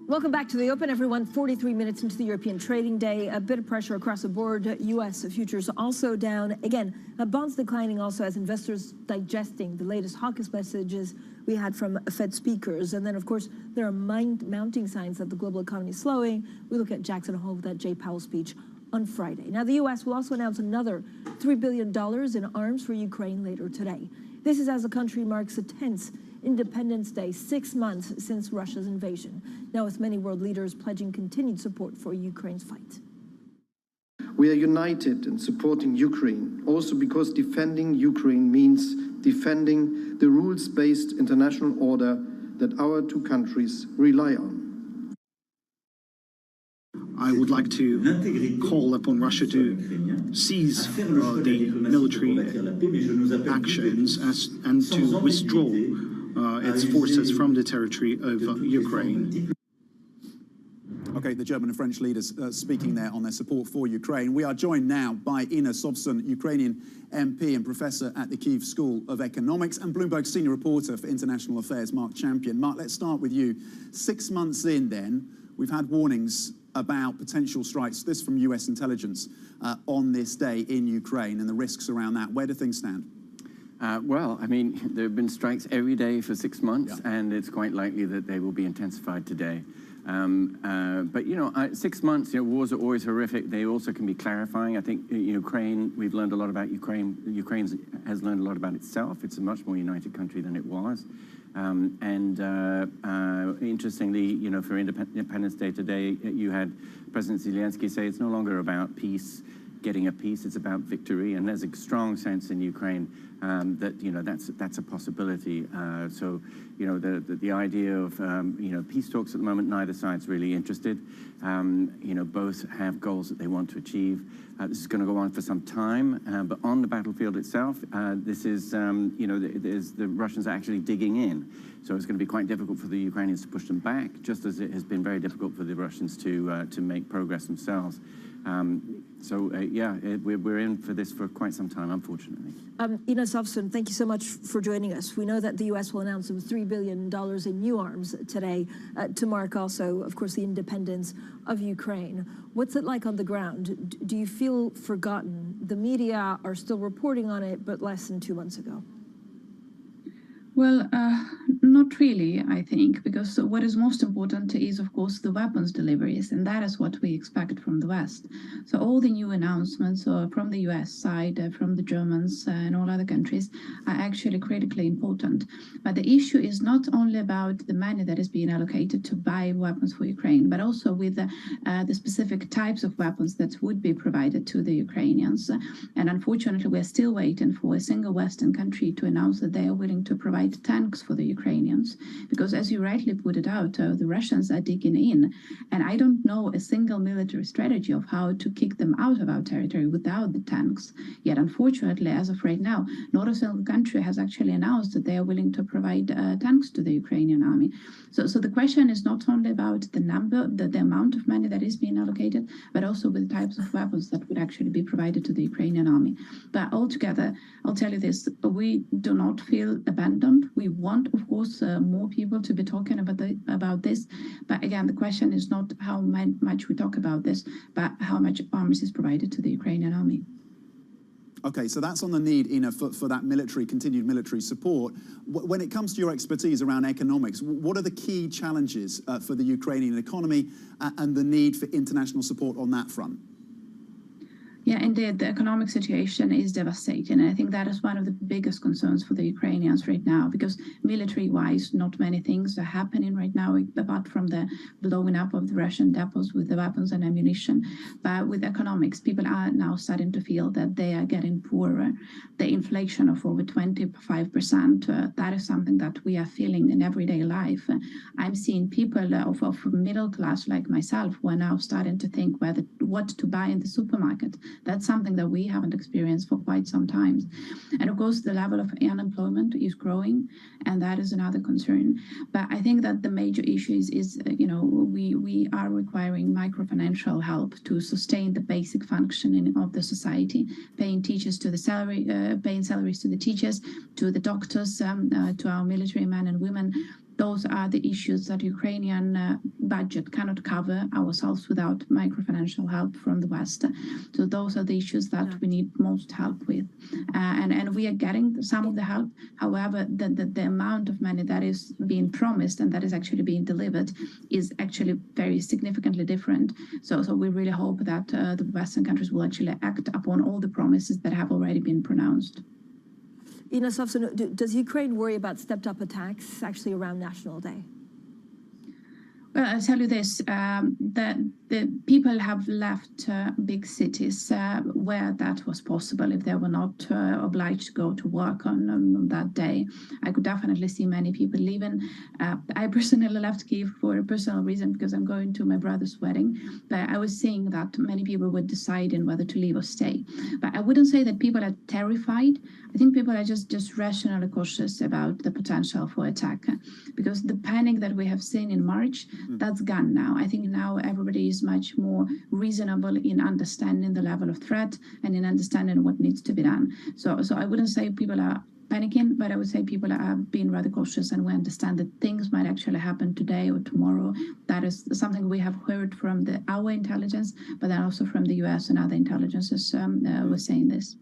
Welcome back to the Open, everyone. 43 minutes into the European trading day. A bit of pressure across the board. U.S. futures also down. Again, bonds declining also as investors digesting the latest hawkish messages we had from Fed speakers. And then, of course, there are mounting signs that the global economy is slowing. We look at Jackson Hole with that Jay Powell speech on Friday. Now, the U.S. will also announce another $3 billion in arms for Ukraine later today. This is as the country marks a tense Independence Day, 6 months since Russia's invasion. Now, with many world leaders pledging continued support for Ukraine's fight. We are united in supporting Ukraine, also because defending Ukraine means defending the rules-based international order that our two countries rely on. I would like to call upon Russia to cease the military actions and to withdraw its forces from the territory of Ukraine. Okay, the German and French leaders speaking there on their support for Ukraine. We are joined now by Inna Sobson, Ukrainian MP and professor at the Kyiv School of Economics, and Bloomberg senior reporter for international affairs, Mark Champion. Mark, let's start with you. 6 months in then, we've had warnings about potential strikes, this from US intelligence, on this day in Ukraine and the risks around that. Where do things stand? Well, I mean, there have been strikes every day for 6 months, and it's quite likely that they will be intensified today. But, 6 months, wars are always horrific. They also can be clarifying. I think Ukraine, we've learned a lot about Ukraine. Ukraine has learned a lot about itself. It's a much more united country than it was. Interestingly, for Independence Day today, you had President Zelensky say it's no longer about peace, getting a peace, it's about victory. And there's a strong sense in Ukraine that, that's a possibility. So, the idea of, peace talks at the moment, neither side's really interested. Both have goals that they want to achieve. This is going to go on for some time, but on the battlefield itself, this is, the Russians are actually digging in. So it's going to be quite difficult for the Ukrainians to push them back, just as it has been very difficult for the Russians to make progress themselves. We're in for this for quite some time, unfortunately. Inna Sobson, thank you so much for joining us. We know that the U.S. will announce some $3 billion in new arms today to mark also, of course, the independence of Ukraine. What's it like on the ground? Do you feel forgotten? The media are still reporting on it, but less than 2 months ago. Well, not really, I think, because what is most important is, of course, the weapons deliveries, and that is what we expect from the West. So all the new announcements from the US side, from the Germans and all other countries are actually critically important. But the issue is not only about the money that is being allocated to buy weapons for Ukraine, but also with the specific types of weapons that would be provided to the Ukrainians. And unfortunately, we're still waiting for a single Western country to announce that they are willing to provide tanks for the Ukrainians, because as you rightly put it out, the Russians are digging in, and I don't know a single military strategy of how to kick them out of our territory without the tanks. Yet unfortunately, as of right now, not a single country has actually announced that they are willing to provide tanks to the Ukrainian army. So the question is not only about the number, the amount of money that is being allocated, but also with the types of weapons that would actually be provided to the Ukrainian army. But altogether, I'll tell you this, we do not feel abandoned. We want, of course, more people to be talking about this. But again, the question is not how much we talk about this, but how much arms is provided to the Ukrainian army. Okay, so that's on the need, for that continued military support. When it comes to your expertise around economics, what are the key challenges for the Ukrainian economy and the need for international support on that front? Yeah, indeed, the economic situation is devastating. And I think that is one of the biggest concerns for the Ukrainians right now, because military-wise, not many things are happening right now, apart from the blowing up of the Russian depots with the weapons and ammunition. But with economics, people are now starting to feel that they are getting poorer. The inflation of over 25%, that is something that we are feeling in everyday life. I'm seeing people of middle class like myself who are now starting to think what to buy in the supermarket. That's something that we haven't experienced for quite some time. And of course, the level of unemployment is growing, and that is another concern. But I think that the major issue is we are requiring microfinancial help to sustain the basic functioning of the society, paying teachers to the paying salaries to the teachers, to the doctors, to our military men and women, those are the issues that Ukrainian budget cannot cover ourselves without microfinancial help from the West. So those are the issues that we need most help with. And we are getting some of the help. However, the amount of money that is being promised and that is actually being delivered is actually very significantly different. So we really hope that the Western countries will actually act upon all the promises that have already been pronounced. Ina Sovsun, does Ukraine worry about stepped-up attacks actually around National Day? Well, I'll tell you this, the people have left big cities where that was possible if they were not obliged to go to work on that day. I could definitely see many people leaving. I personally left Kyiv for a personal reason because I'm going to my brother's wedding. But I was seeing that many people were deciding whether to leave or stay. But I wouldn't say that people are terrified. I think people are just rationally cautious about the potential for attack because the panic that we have seen in March, that's gone now. I think now everybody is much more reasonable in understanding the level of threat and in understanding what needs to be done. So I wouldn't say people are panicking, but I would say people are being rather cautious, and we understand that things might actually happen today or tomorrow. That is something we have heard from our intelligence, but then also from the US and other intelligences were saying this.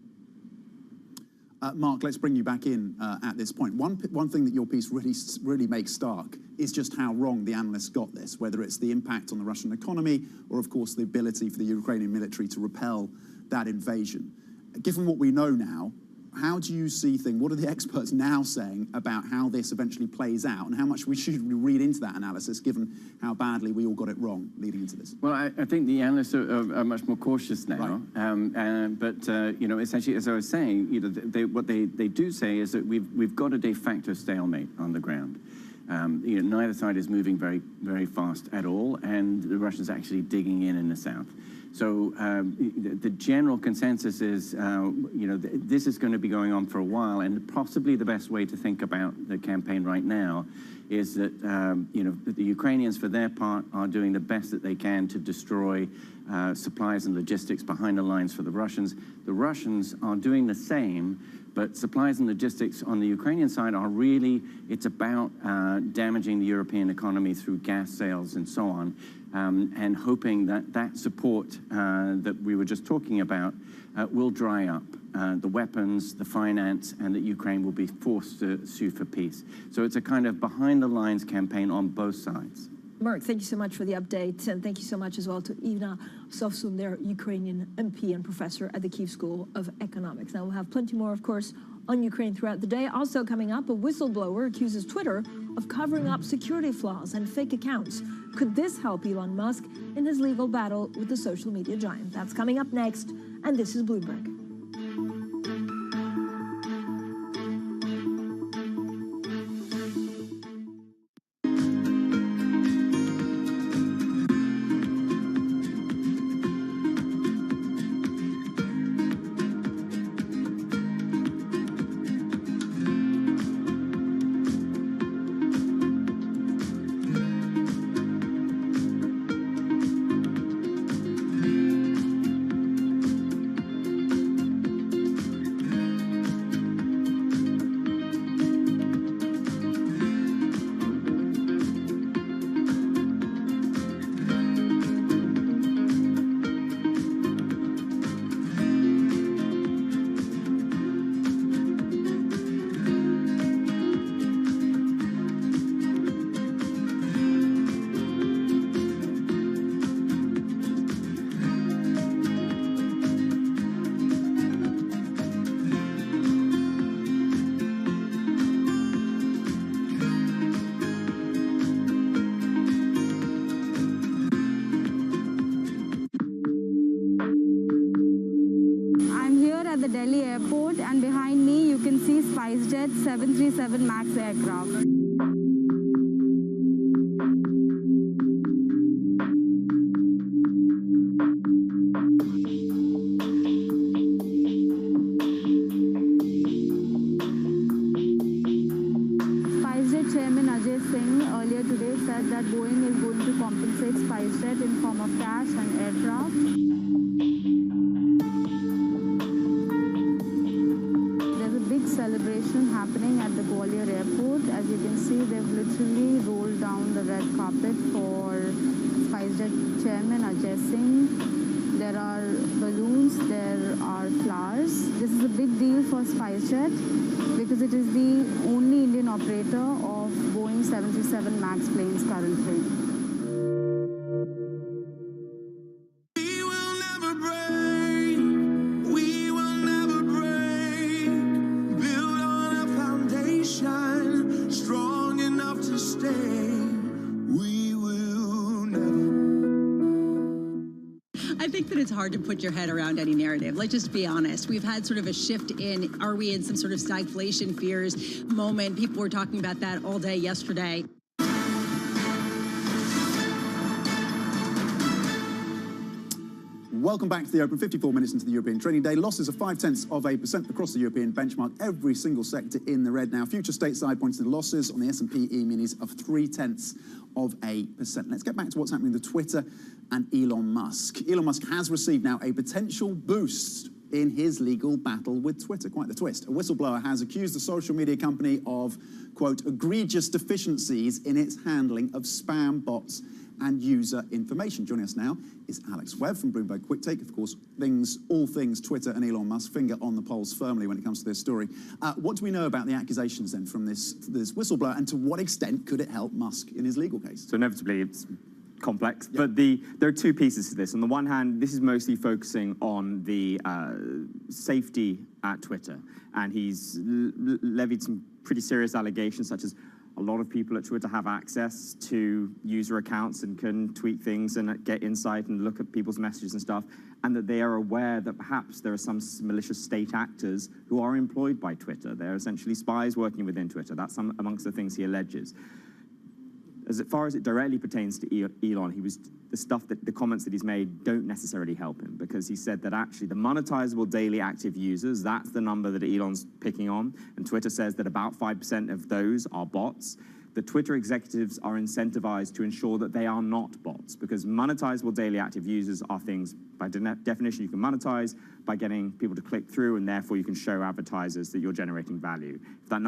Mark, let's bring you back in at this point. One thing that your piece really makes stark is just how wrong the analysts got this, whether it's the impact on the Russian economy or, of course, the ability for the Ukrainian military to repel that invasion. Given what we know now, how do you see things? What are the experts now saying about how this eventually plays out and how much we should read into that analysis, given how badly we all got it wrong leading into this? Well, I think the analysts are much more cautious now. Right. But essentially, as I was saying, what they do say is that we've got a de facto stalemate on the ground. Neither side is moving very, very fast at all, and the Russians are actually digging in the south. So the general consensus is, this is going to be going on for a while, and possibly the best way to think about the campaign right now is that, the Ukrainians, for their part, are doing the best that they can to destroy supplies and logistics behind the lines for the Russians. The Russians are doing the same, but supplies and logistics on the Ukrainian side are really, it's about damaging the European economy through gas sales and so on. And hoping that support that we were just talking about will dry up the weapons, the finance, and that Ukraine will be forced to sue for peace. So it's a kind of behind-the-lines campaign on both sides. Mark, thank you so much for the update, and thank you so much as well to Ina Sovsun, their Ukrainian MP and professor at the Kyiv School of Economics. Now, we'll have plenty more, of course, on Ukraine throughout the day. Also coming up, a whistleblower accuses Twitter of covering up security flaws and fake accounts. Could this help Elon Musk in his legal battle with the social media giant? That's coming up next, and this is Bloomberg. Delhi airport, and behind me you can see SpiceJet 737 MAX aircraft. SpiceJet Chairman Ajay Singh earlier today said that Boeing is going to compensate SpiceJet in form of cash and aircraft. celebration happening at the Gwalior airport. As you can see, they've literally rolled down the red carpet for SpiceJet Chairman Ajay Singh. There are balloons, there are flowers. This is a big deal for SpiceJet because it is the only Indian operator of Boeing 737 MAX planes currently. I think that it's hard to put your head around any narrative. Let's just be honest. We've had sort of a shift in, are we in some sort of stagflation fears moment? People were talking about that all day yesterday. Welcome back to the Open. 54 minutes into the European trading day. Losses of 0.5% across the European benchmark. Every single sector in the red now. Future stateside points to the losses on the S&P E-minis of 0.3%. Let's get back to what's happening with Twitter and Elon Musk. Elon Musk has received now a potential boost in his legal battle with Twitter. Quite the twist. A whistleblower has accused the social media company of, quote, egregious deficiencies in its handling of spam bots and user information. Joining us now is Alex Webb from Bloomberg Quick Take. Of course, all things Twitter and Elon Musk, finger on the pulse firmly when it comes to this story. What do we know about the accusations then from this whistleblower, and to what extent could it help Musk in his legal case? So inevitably it's complex, but there are two pieces to this. On the one hand, this is mostly focusing on the safety at Twitter, and he's levied some pretty serious allegations, such as a lot of people at Twitter have access to user accounts and can tweet things and get insight and look at people's messages and stuff, and that they are aware that perhaps there are some malicious state actors who are employed by Twitter. They're essentially spies working within Twitter. That's amongst the things he alleges. As far as it directly pertains to Elon, the comments that he's made don't necessarily help him, because he said that actually the monetizable daily active users, that's the number that Elon's picking on, and Twitter says that about 5% of those are bots. The Twitter executives are incentivized to ensure that they are not bots, because monetizable daily active users are things, by definition, you can monetize by getting people to click through, and therefore you can show advertisers that you're generating value. If there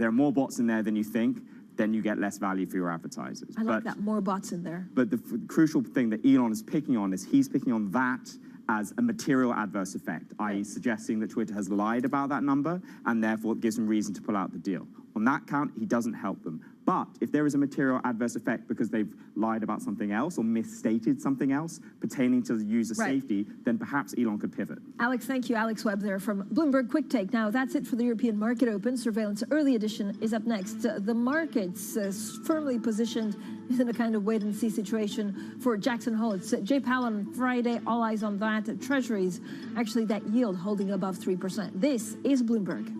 are more bots in there than you think, then you get less value for your advertisers. I like that, more bots in there. But the crucial thing that Elon is picking on is he's picking on that as a material adverse effect, i.e. suggesting that Twitter has lied about that number, and therefore it gives them reason to pull out the deal. On that count, he doesn't help them. But if there is a material adverse effect because they've lied about something else or misstated something else pertaining to user safety, then perhaps Elon could pivot. Alex, thank you. Alex Webb there from Bloomberg Quick Take. Now, that's it for the European Market Open. Surveillance Early Edition is up next. The market's firmly positioned in a kind of wait-and-see situation for Jackson Hole. It's Jay Powell on Friday. All eyes on that. Treasuries, actually, that yield holding above 3%. This is Bloomberg.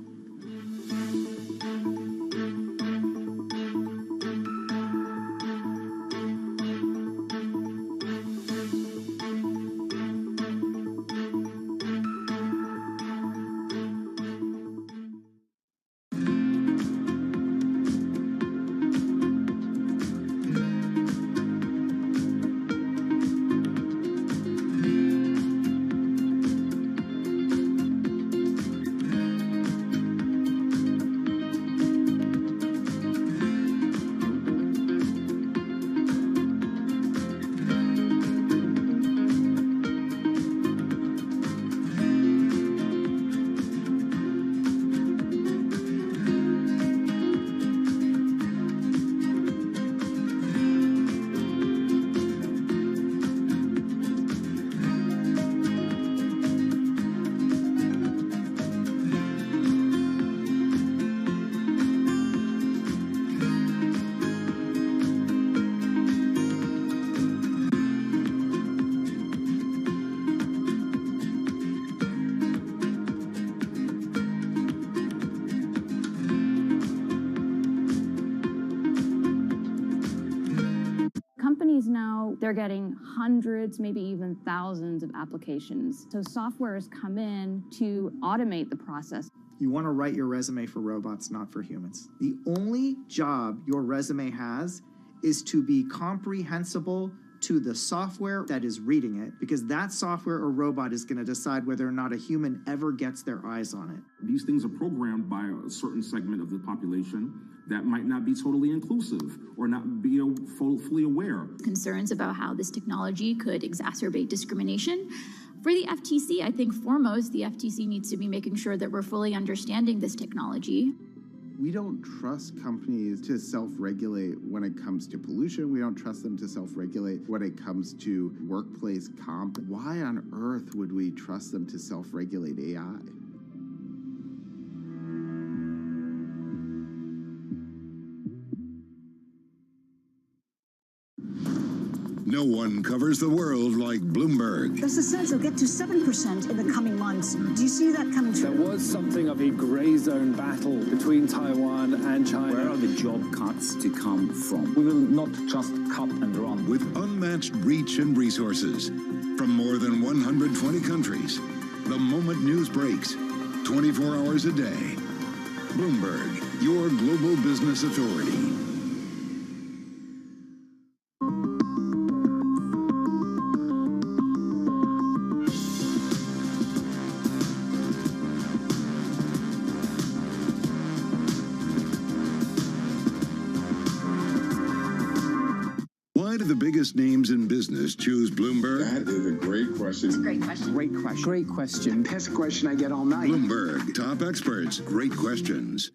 Companies now, they're getting hundreds, maybe even thousands of applications. So software has come in to automate the process. You want to write your resume for robots, not for humans. The only job your resume has is to be comprehensible to the software that is reading it, because that software or robot is going to decide whether or not a human ever gets their eyes on it. These things are programmed by a certain segment of the population that might not be totally inclusive or not be fully aware. Concerns about how this technology could exacerbate discrimination. For the FTC, I think foremost, the FTC needs to be making sure that we're fully understanding this technology. We don't trust companies to self-regulate when it comes to pollution. We don't trust them to self-regulate when it comes to workplace comp. Why on earth would we trust them to self-regulate AI? No one covers the world like Bloomberg. There's a sense it'll get to 7% in the coming months. Do you see that coming true? There was something of a grey zone battle between Taiwan and China. Where are the job cuts to come from? We will not just cut and run. With unmatched reach and resources from more than 120 countries, the moment news breaks, 24 hours a day. Bloomberg, your global business authority. Why do the biggest names in business choose Bloomberg? That is a great question. It's a great question. Great question. Great question. Best question I get all night. Bloomberg, top experts, great questions.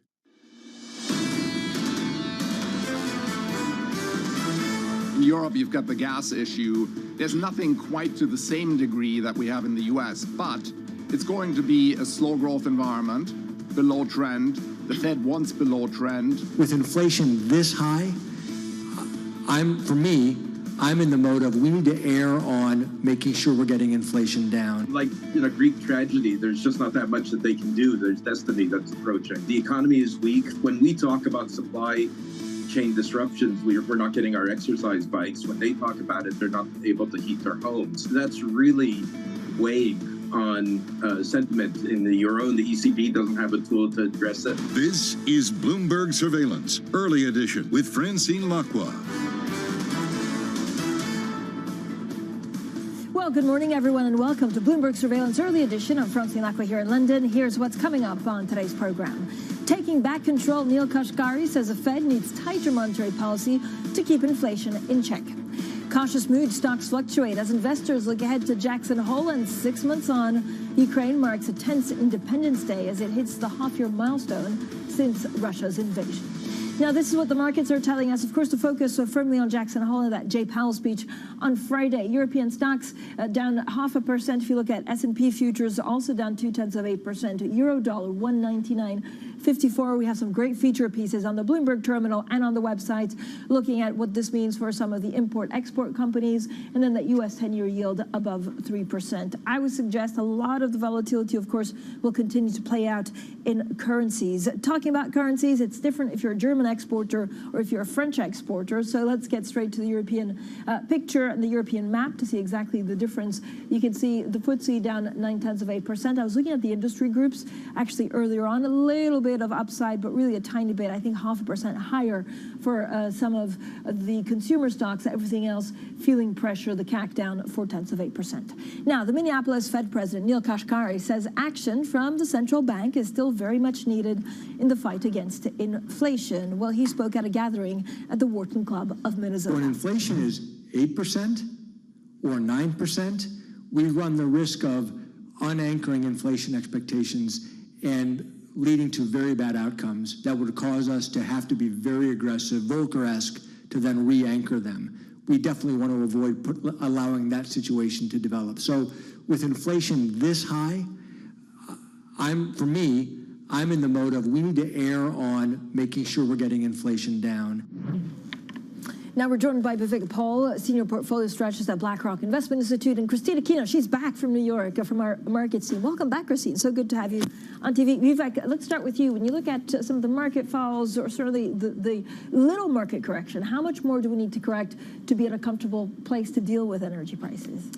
In Europe, you've got the gas issue. There's nothing quite to the same degree that we have in the US, but it's going to be a slow growth environment, below trend. The Fed wants below trend. With inflation this high, I'm in the mode of we need to err on making sure we're getting inflation down. Like in a Greek tragedy, there's just not that much that they can do. There's destiny that's approaching. The economy is weak. When we talk about supply chain disruptions, we're not getting our exercise bikes. When they talk about it, they're not able to heat their homes. That's really weighing on sentiment in the euro, and the ECB doesn't have a tool to address it. This is Bloomberg Surveillance, early edition with Francine Lacqua. Well, good morning, everyone, and welcome to Bloomberg Surveillance Early Edition. I'm Francine Lacqua here in London. Here's what's coming up on today's program. Taking back control, Neil Kashkari says the Fed needs tighter monetary policy to keep inflation in check. Cautious mood, stocks fluctuate as investors look ahead to Jackson Hole, and 6 months on, Ukraine marks a tense Independence Day as it hits the half-year milestone since Russia's invasion. Now, this is what the markets are telling us. Of course, to focus firmly on Jackson Hole and that Jay Powell speech on Friday. European stocks down 0.5%. If you look at S&P futures, also down 0.2%. Euro dollar 1.9954. We have some great feature pieces on the Bloomberg terminal and on the website looking at what this means for some of the import-export companies, and then that U.S. 10-year yield above 3%. I would suggest a lot of the volatility, of course, will continue to play out in currencies. Talking about currencies, it's different if you're a German exporter or if you're a French exporter. So let's get straight to the European picture and the European map to see exactly the difference. You can see the FTSE down 0.9%. I was looking at the industry groups actually earlier on, a little bit of upside, but really a tiny bit. I think 0.5% higher for some of the consumer stocks. Everything else feeling pressure. The CAC down 0.4%. Now, the Minneapolis Fed President Neil Kashkari says action from the central bank is still very much needed in the fight against inflation. Well, he spoke at a gathering at the Wharton Club of Minnesota. When inflation is 8% or 9%, we run the risk of unanchoring inflation expectations and leading to very bad outcomes that would cause us to have to be very aggressive, Volcker-esque, to then re-anchor them. We definitely want to avoid allowing that situation to develop. So with inflation this high, I'm in the mode of we need to err on making sure we're getting inflation down. Now we're joined by Vivek Paul, Senior Portfolio Strategist at BlackRock Investment Institute, and Christina Kino. She's back from New York, from our markets team. Welcome back, Christine. So good to have you on TV. Vivek, let's start with you. When you look at some of the market falls or sort of the little market correction, how much more do we need to correct to be in a comfortable place to deal with energy prices?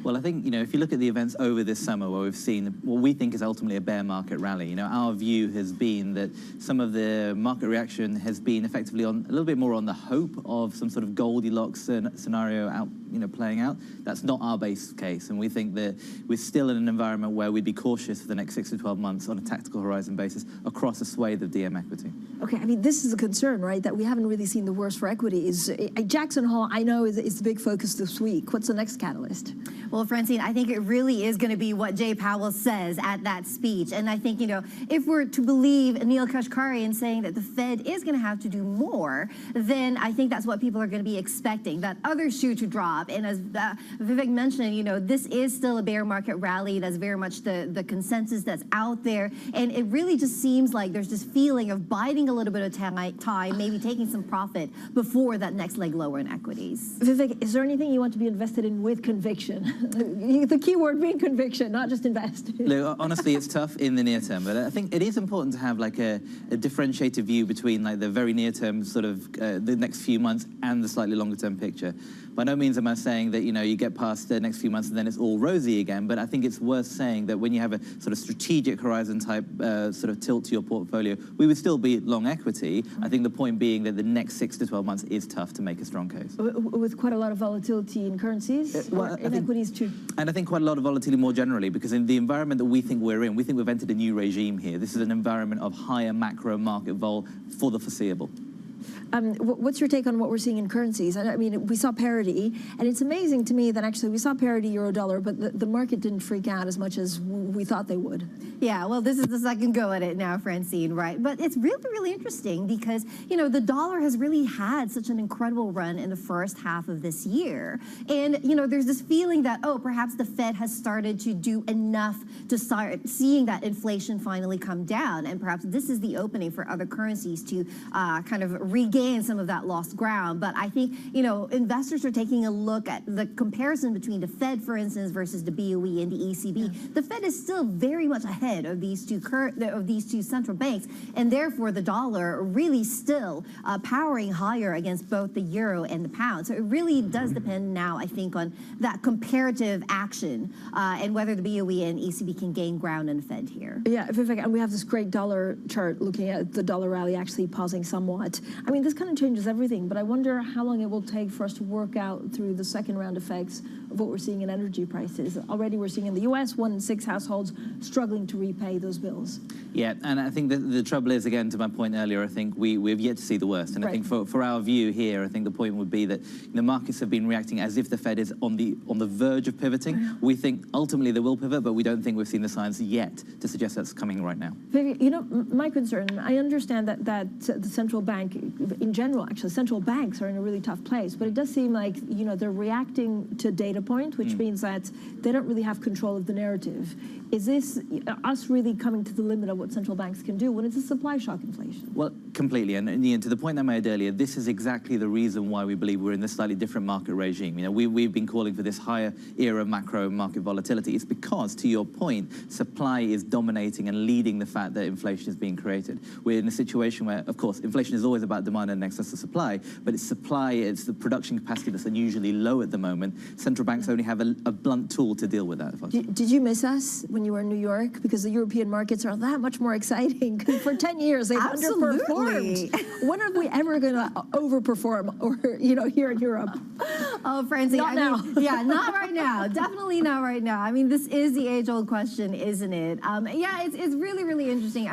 Well, I think, if you look at the events over this summer where we've seen what we think is ultimately a bear market rally, our view has been that some of the market reaction has been effectively a little bit more on the hope of some sort of Goldilocks scenario out, playing out. That's not our base case, and we think that we're still in an environment where we'd be cautious for the next 6 to 12 months on a tactical horizon basis across a swathe of DM equity. Okay, this is a concern, right, that we haven't really seen the worst for equities. Jackson Hole, I know, is the big focus this week. What's the next catalyst? Well, Francine, I think it really is going to be what Jay Powell says at that speech. And I think, if we're to believe Neil Kashkari in saying that the Fed is going to have to do more, then I think that's what people are going to be expecting, that other shoe to drop. And as Vivek mentioned, this is still a bear market rally. That's very much the consensus that's out there. And it really just seems like there's this feeling of biding a little bit of time, maybe taking some profit before that next leg lower in equities. Vivek, is there anything you want to be invested in with conviction? The key word being conviction, not just invest. Look, honestly, it's tough in the near term, but I think it is important to have a differentiated view between the very near term, sort of the next few months, and the slightly longer term picture. By no means am I saying that you get past the next few months and then it's all rosy again, but I think it's worth saying that when you have a sort of strategic horizon type sort of tilt to your portfolio, we would still be long equity. I think the point being that the next 6 to 12 months is tough to make a strong case. With quite a lot of volatility in currencies, in equities too. And I think quite a lot of volatility more generally, because in the environment that we think we're in, we think we've entered a new regime here. This is an environment of higher macro market vol for the foreseeable. What's your take on what we're seeing in currencies? We saw parity, and it's amazing to me that actually we saw parity euro-dollar, but the market didn't freak out as much as we thought they would. Yeah, well, this is the second go at it now, Francine, right? But it's really, really interesting because, the dollar has really had such an incredible run in the first half of this year. And, there's this feeling that, perhaps the Fed has started to do enough to start seeing that inflation finally come down. And perhaps this is the opening for other currencies to kind of regain some of that lost ground. But I think, investors are taking a look at the comparison between the Fed, for instance, versus the BOE and the ECB. Yeah. The Fed is still very much ahead of these two central banks, and therefore the dollar really still powering higher against both the euro and the pound. So it really does depend now, I think, on that comparative action and whether the BOE and ECB can gain ground in the Fed here. Yeah, Vivek, and we have this great dollar chart looking at the dollar rally actually pausing somewhat. This kind of changes everything, but I wonder how long it will take for us to work out through the second round effects of what we're seeing in energy prices. Already we're seeing in the US, 1 in 6 households struggling to repay those bills. Yeah, and I think the trouble is, again, to my point earlier, I think we've yet to see the worst. And right. I think for our view here, I think the point would be that the markets have been reacting as if the Fed is on the verge of pivoting. We think ultimately they will pivot, but we don't think we've seen the signs yet to suggest that's coming right now. My concern, I understand that the central bank, in general, actually, central banks are in a really tough place, but it does seem like, they're reacting to data point, which means that they don't really have control of the narrative. Is this us really coming to the limit of what central banks can do when it's a supply shock inflation? Well, completely. And to the point I made earlier, this is exactly the reason why we believe we're in this slightly different market regime. We've been calling for this higher era of macro market volatility. It's because, to your point, supply is dominating and leading the fact that inflation is being created. We're in a situation where, of course, inflation is always about demand and excess of supply, but it's supply, it's the production capacity that's unusually low at the moment. Central banks only have a blunt tool to deal with that. Did you miss us when you were in New York? Because the European markets are that much more exciting. For 10 years, they've underperformed. When are we ever going to overperform, or here in Europe? Oh, Francine, not now. Yeah, not right now. Definitely not right now. This is the age-old question, isn't it? Yeah, it's really, really interesting.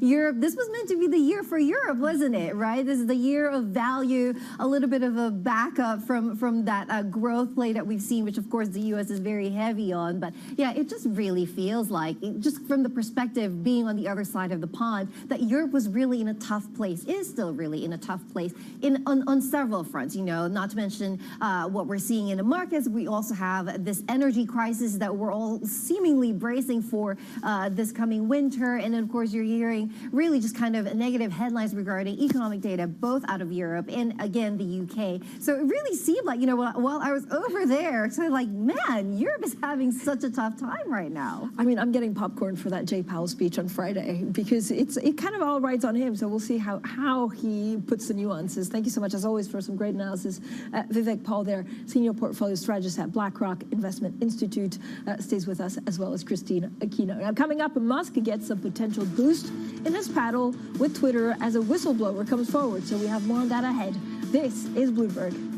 Europe, this was meant to be the year for Europe, wasn't it, right? This is the year of value, a little bit of a backup from that growth play that we've seen, which, of course, the U.S. is very heavy on. But, yeah, it just really feels like, just from the perspective being on the other side of the pond, that Europe was really in a tough place, is still really in a tough place on several fronts, not to mention what we're seeing in the markets. We also have this energy crisis that we're all seemingly bracing for this coming winter. And then, of course, you're hearing really just kind of negative headlines regarding economic data, both out of Europe and, again, the UK. So it really seemed like, while I was over there, so like, man, Europe is having such a tough time right now. I'm getting popcorn for that Jay Powell speech on Friday, because it kind of all rides on him. So we'll see how he puts the nuances. Thank you so much, as always, for some great analysis. Vivek Paul there. there, Senior Portfolio Strategist at BlackRock Investment Institute, stays with us, as well as Christina Aquino. Now, coming up, Musk gets a potential boost in his battle with Twitter as a whistleblower comes forward. So we have more on that ahead. This is Bloomberg.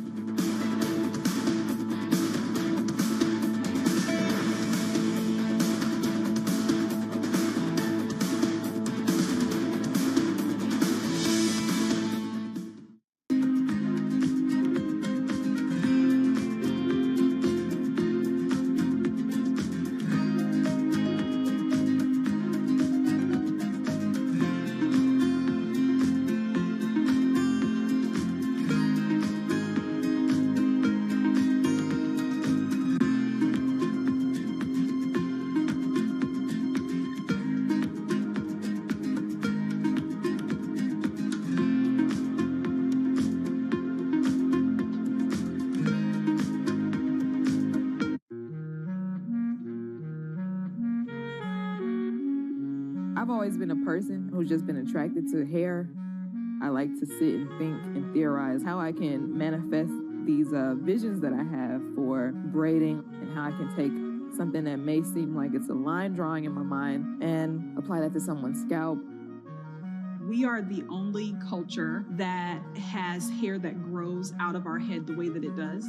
I've always been a person who's just been attracted to hair. I like to sit and think and theorize how I can manifest these visions that I have for braiding and how I can take something that may seem like it's a line drawing in my mind and apply that to someone's scalp. We are the only culture that has hair that grows out of our head the way that it does.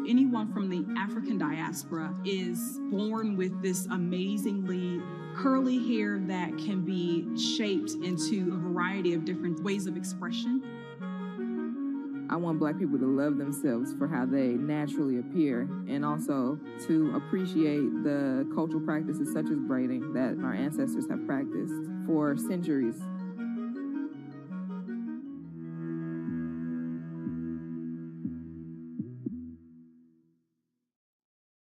Anyone from the African diaspora is born with this amazingly curly hair that can be shaped into a variety of different ways of expression. I want Black people to love themselves for how they naturally appear, and also to appreciate the cultural practices such as braiding that our ancestors have practiced for centuries.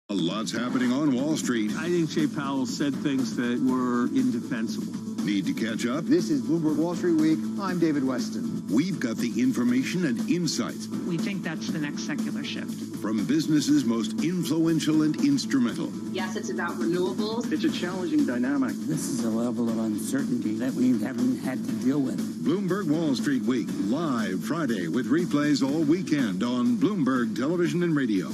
A lot's happening on Wall Street. I think Jay Powell said things that were indefensible. Need to catch up? This is Bloomberg Wall Street Week. I'm David Weston. We've got the information and insights We think that's the next secular shift. from businesses most influential and instrumental. Yes, it's about renewables. It's a challenging dynamic. This is a level of uncertainty that we haven't had to deal with. Bloomberg Wall Street Week, live Friday with replays all weekend on Bloomberg Television and Radio.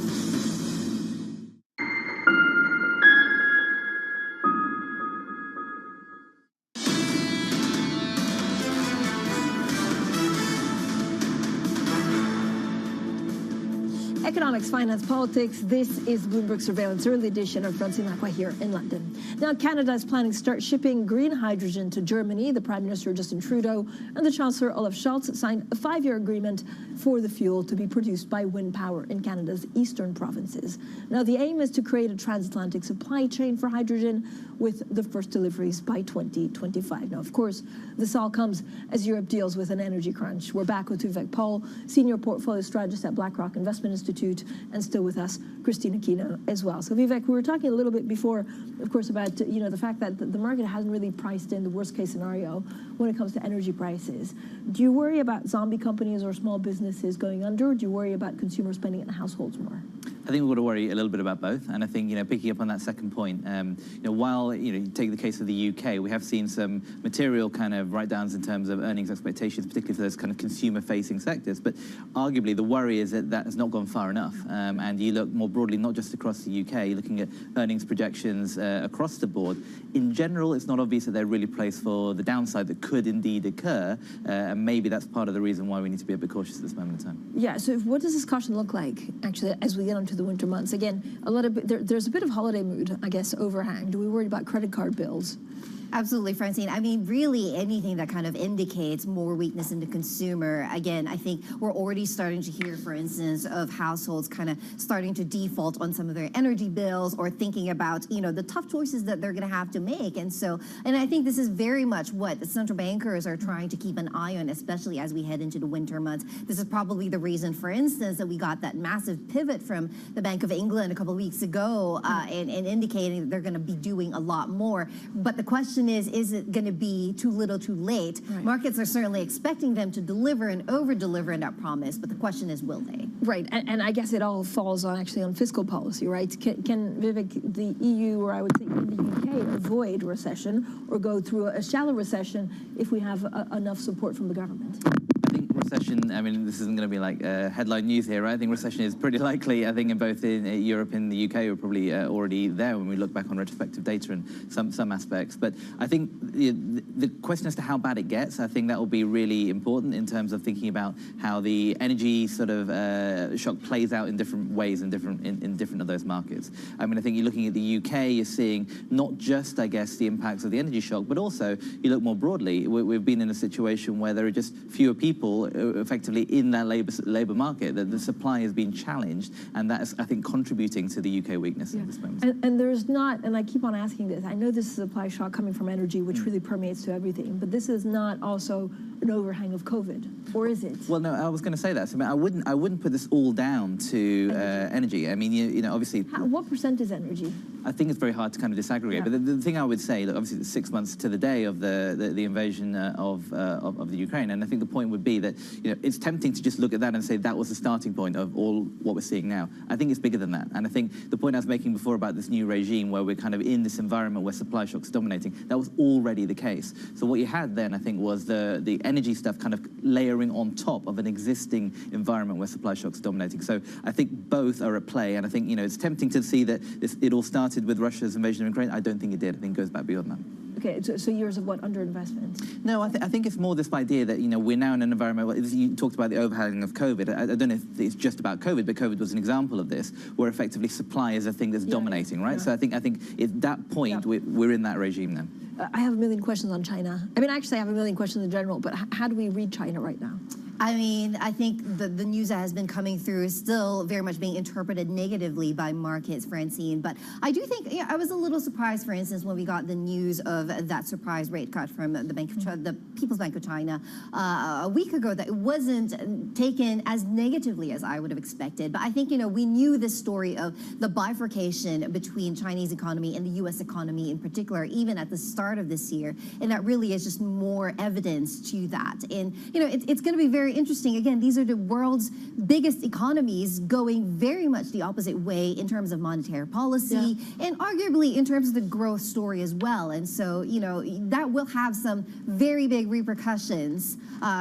Economics, finance, politics. This is Bloomberg Surveillance, early edition of Francine Lacroix here in London. Now, Canada is planning to start shipping green hydrogen to Germany. The Prime Minister, Justin Trudeau, and the Chancellor, Olaf Scholz, signed a 5-year agreement for the fuel to be produced by wind power in Canada's eastern provinces. Now, the aim is to create a transatlantic supply chain for hydrogen with the first deliveries by 2025. Now, of course, this all comes as Europe deals with an energy crunch. We're back with Vivek Paul, Senior Portfolio Strategist at BlackRock Investment Institute, and still with us, Christina Aquino as well. So Vivek, we were talking a little bit before, of course, about the fact that the market hasn't really priced in the worst case scenario when it comes to energy prices. Do you worry about zombie companies or small businesses going under, or do you worry about consumer spending and households more? I think we've got to worry a little bit about both. And I think, picking up on that second point, while, you take the case of the UK, we have seen some material kind of write-downs in terms of earnings expectations, particularly for those kind of consumer-facing sectors. But arguably, the worry is that that has not gone far enough. And you look more broadly, not just across the UK, you're looking at earnings projections across the board. In general, it's not obvious that they're really placed for the downside that could indeed occur. And maybe that's part of the reason why we need to be a bit cautious at this moment in time. Yeah, so what does this caution look like, actually, as we get onto the winter months? Again, there's a bit of holiday mood, I guess, overhang. Do we worry about credit card bills? Absolutely, Francine. I mean, really anything that kind of indicates more weakness in the consumer. Again, I think we're already starting to hear, for instance, of households kind of starting to default on some of their energy bills or thinking about, the tough choices that they're going to have to make. And I think this is very much what the central bankers are trying to keep an eye on, especially as we head into the winter months. This is probably the reason, for instance, that we got that massive pivot from the Bank of England a couple of weeks ago and indicating that they're going to be doing a lot more. But the question is it going to be too little too late? Right. Markets are certainly expecting them to deliver and over-deliver in that promise, but the question is, will they? Right, and I guess it all falls on fiscal policy, right? Can Vivek, the EU, or I would say in the UK, avoid recession or go through a shallow recession if we have enough support from the government? I think recession, I mean, this isn't going to be like headline news here, right? I think recession is pretty likely, I think, in both in Europe and the UK. We're probably already there when we look back on retrospective data in some aspects. But I think the question as to how bad it gets, I think that will be really important in terms of thinking about how the energy sort of shock plays out in different ways in different of those markets. I mean, I think you're looking at the UK, you're seeing not just, I guess, the impacts of the energy shock, but also you look more broadly. We've been in a situation where there are just fewer people effectively in that labour market, that the supply has been challenged, and that is, I think, contributing to the UK weakness at this moment. And there's not, and I keep on asking this, I know this is a supply shock coming from energy, which really permeates to everything, but this is not also an overhang of COVID, or is it? Well, no, I was going to say that. So, I wouldn't put this all down to energy. I mean, you know, obviously. What percent is energy? I think it's very hard to kind of disaggregate. Yeah. But the thing I would say, that obviously it's 6 months to the day of the invasion of the Ukraine, and I think the point would be that, you know, it's tempting to just look at that and say that was the starting point of all what we're seeing now. I think it's bigger than that, and I think the point I was making before about this new regime where we're kind of in this environment where supply shock's dominating, that was already the case. So what you had then, I think, was the energy stuff kind of layering on top of an existing environment where supply shock's dominating. So I think both are at play, and I think, you know, it's tempting to see that it all started with Russia's invasion of Ukraine. I don't think it did. I think it goes back beyond that. Okay, so years of what, underinvestment? No, I think it's more this idea that, you know, we're now in an environment where you talked about the overhang of COVID. I don't know if it's just about COVID, but COVID was an example of this, where effectively supply is a thing that's dominating, right? Yeah. So I think at that point, we're in that regime now. I have a million questions on China. I mean, actually, I have a million questions in general, but how do we read China right now? I mean, I think the news that has been coming through is still very much being interpreted negatively by markets, Francine. But I do think, yeah, I was a little surprised, for instance, when we got the news of that surprise rate cut from the People's Bank of China a week ago, that it wasn't taken as negatively as I would have expected. But I think, you know, we knew this story of the bifurcation between Chinese economy and the U.S. economy in particular, even at the start of this year. And that really is just more evidence to that. And, you know, it's going to be very interesting. Again, these are the world's biggest economies going very much the opposite way in terms of monetary policy and arguably in terms of the growth story as well. And so, you know, that will have some very big repercussions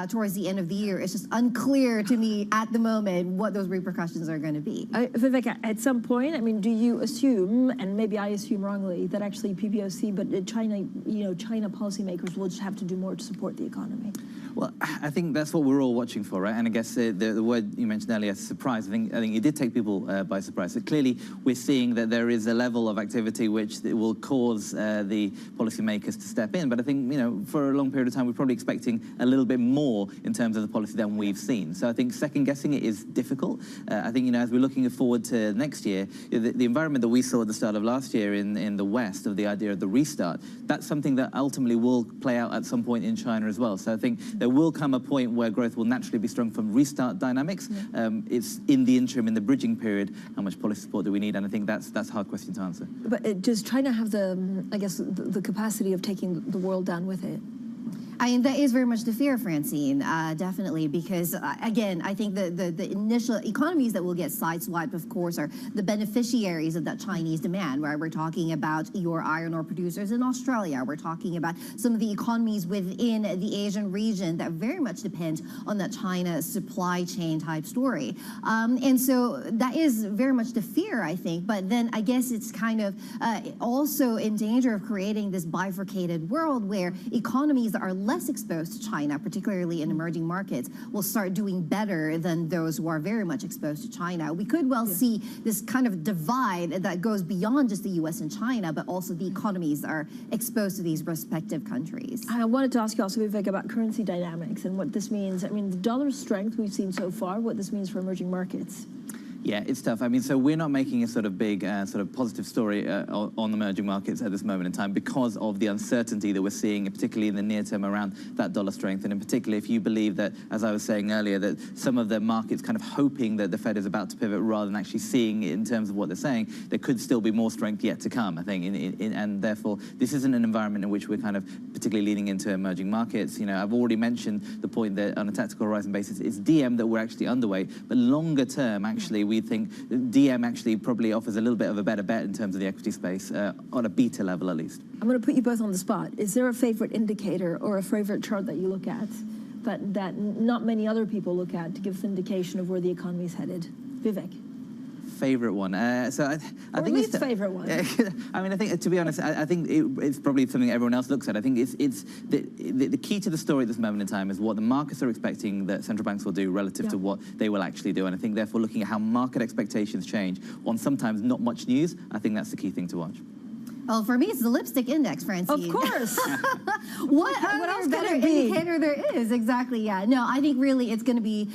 towards the end of the year. It's just unclear to me at the moment what those repercussions are going to be. Vivek, at some point, I mean, do you assume, and maybe I assume wrongly, that actually PBOC, but China, you know, China policymakers will just have to do more to support the economy? Well, I think that's what we're all watching for, right? And I guess the word you mentioned earlier, surprise, I think it did take people by surprise. So clearly, we're seeing that there is a level of activity which will cause the policymakers to step in. But I think, you know, for a long period of time, we're probably expecting a little bit more in terms of the policy than we've seen. So I think second-guessing it is difficult. I think, you know, as we're looking forward to next year, the environment that we saw at the start of last year in the West, of the idea of the restart, that's something that ultimately will play out at some point in China as well. So I think there will come a point where growth will naturally be strong from restart dynamics. It's in the interim, in the bridging period, how much policy support do we need? And I think that's a hard question to answer. But does China have the, I guess, the capacity of taking the world down with it? I mean, that is very much the fear, Francine, definitely, because, again, I think the initial economies that will get sideswiped, of course, are the beneficiaries of that Chinese demand, right? We're talking about your iron ore producers in Australia. We're talking about some of the economies within the Asian region that very much depend on that China supply chain type story. And so that is very much the fear, I think. But then I guess it's kind of also in danger of creating this bifurcated world where economies that are less exposed to China, particularly in emerging markets, will start doing better than those who are very much exposed to China. We could well see this kind of divide that goes beyond just the U.S. and China, but also the economies that are exposed to these respective countries. I wanted to ask you also, Vivek, about currency dynamics and what this means. I mean, the dollar's strength we've seen so far, what this means for emerging markets. Yeah, it's tough. I mean, so we're not making a sort of big sort of positive story on the emerging markets at this moment in time because of the uncertainty that we're seeing, particularly in the near term around that dollar strength. And in particular, if you believe that, as I was saying earlier, that some of the markets kind of hoping that the Fed is about to pivot rather than actually seeing it in terms of what they're saying, there could still be more strength yet to come, I think. And therefore, this isn't an environment in which we're kind of particularly leaning into emerging markets. You know, I've already mentioned the point that on a tactical horizon basis, it's DM that we're actually underweight. But longer term, actually, we think DM actually probably offers a little bit of a better bet in terms of the equity space, on a beta level at least. I'm going to put you both on the spot. Is there a favorite indicator or a favorite chart that you look at that not many other people look at to give us an indication of where the economy is headed? Vivek. Favorite one. I think least favorite one. I mean, I think, to be honest, I think it's probably something everyone else looks at. I think it's the key to the story at this moment in time is what the markets are expecting that central banks will do relative to what they will actually do. And I think, therefore, looking at how market expectations change on sometimes not much news, I think that's the key thing to watch. Well, for me, it's the lipstick index, Francine. Of course. what else better could it be? indicator there is? Exactly, yeah. No, I think really it's going to be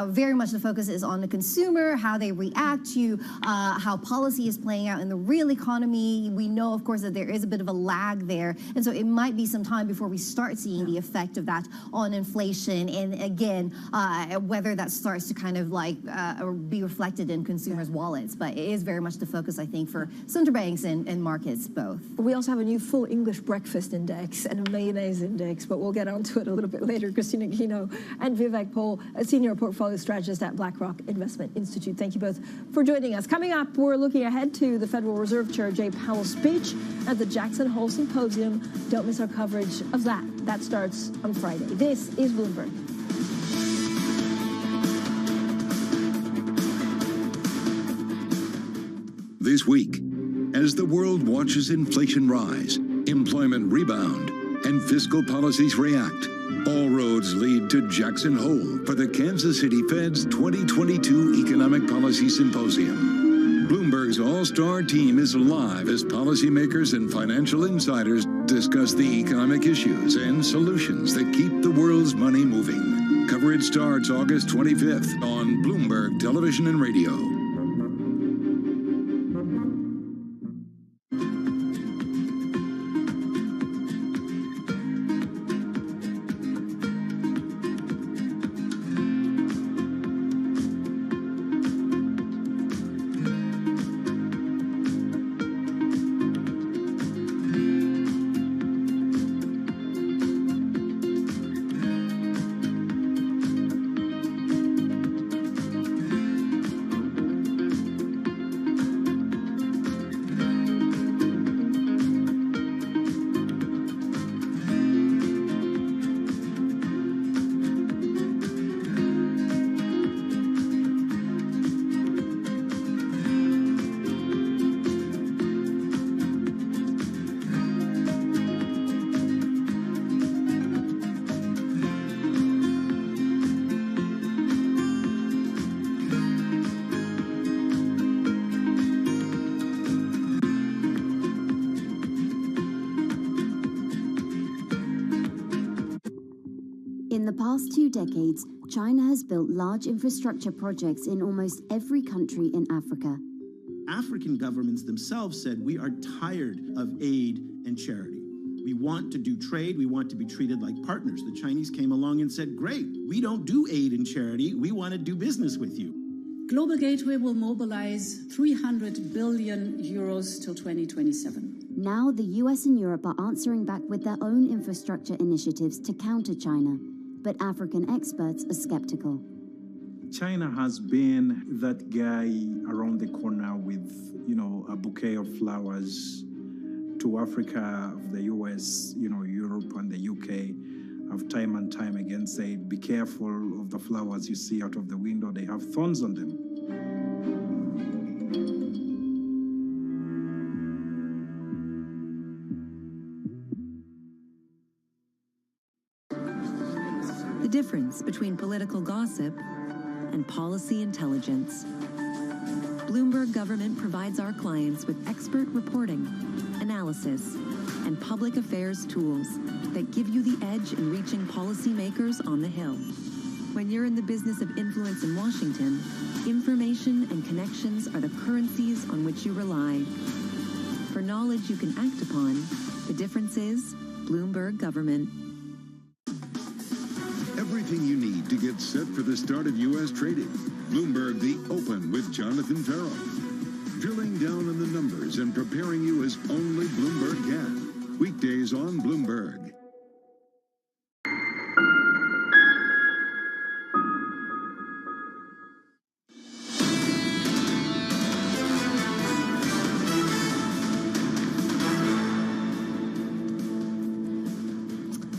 very much the focus is on the consumer, how they react to how policy is playing out in the real economy. We know, of course, that there is a bit of a lag there. And so it might be some time before we start seeing the effect of that on inflation. And again, whether that starts to kind of like be reflected in consumers' wallets. But it is very much the focus, I think, for central banks and markets both. We also have a new full English breakfast index and a mayonnaise index, but we'll get onto it a little bit later. Christina Guino and Vivek Paul, a senior portfolio strategist at BlackRock Investment Institute. Thank you both for joining us. Coming up, we're looking ahead to the Federal Reserve Chair Jay Powell's speech at the Jackson Hole Symposium. Don't miss our coverage of that. That starts on Friday. This is Bloomberg. This week, as the world watches inflation rise, employment rebound, and fiscal policies react, all roads lead to Jackson Hole for the Kansas City Fed's 2022 Economic Policy Symposium. Bloomberg's all-star team is live as policymakers and financial insiders discuss the economic issues and solutions that keep the world's money moving. Coverage starts August 25th on Bloomberg Television and Radio. In the past 2 decades, China has built large infrastructure projects in almost every country in Africa. African governments themselves said, we are tired of aid and charity. We want to do trade. We want to be treated like partners. The Chinese came along and said, great, we don't do aid and charity. We want to do business with you. Global Gateway will mobilize 300 billion euros till 2027. Now the US and Europe are answering back with their own infrastructure initiatives to counter China. But African experts are skeptical. China has been that guy around the corner with, a bouquet of flowers to Africa, of the US, Europe and the UK have time and time again said, be careful of the flowers you see out of the window, they have thorns on them. The difference between political gossip and policy intelligence. Bloomberg Government provides our clients with expert reporting, analysis, and public affairs tools that give you the edge in reaching policymakers on the Hill. When you're in the business of influence in Washington, information and connections are the currencies on which you rely. For knowledge you can act upon, the difference is Bloomberg Government. Everything you need to get set for the start of U.S. trading. Bloomberg The Open with Jonathan Farrell. Drilling down on the numbers and preparing you as only Bloomberg can. Weekdays on Bloomberg.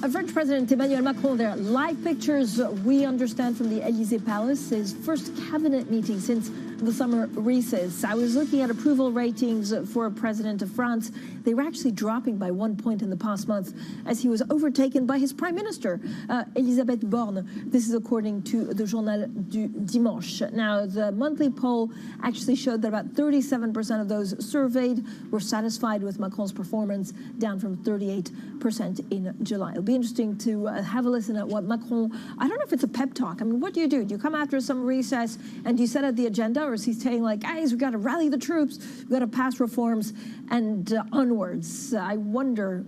French President Emmanuel Macron there. Live pictures we understand from the Élysée Palace, his first cabinet meeting since the summer recess. I was looking at approval ratings for President of France. They were actually dropping by 1 point in the past month as he was overtaken by his prime minister, Elisabeth Borne. This is according to the Journal du Dimanche. Now, the monthly poll actually showed that about 37% of those surveyed were satisfied with Macron's performance, down from 38% in July. It'll be interesting to have a listen at what Macron, I don't know if it's a pep talk. I mean, what do? Do you come after some recess and do you set out the agenda, or is he saying like, guys, we've got to rally the troops, we've got to pass reforms and onwards? I wonder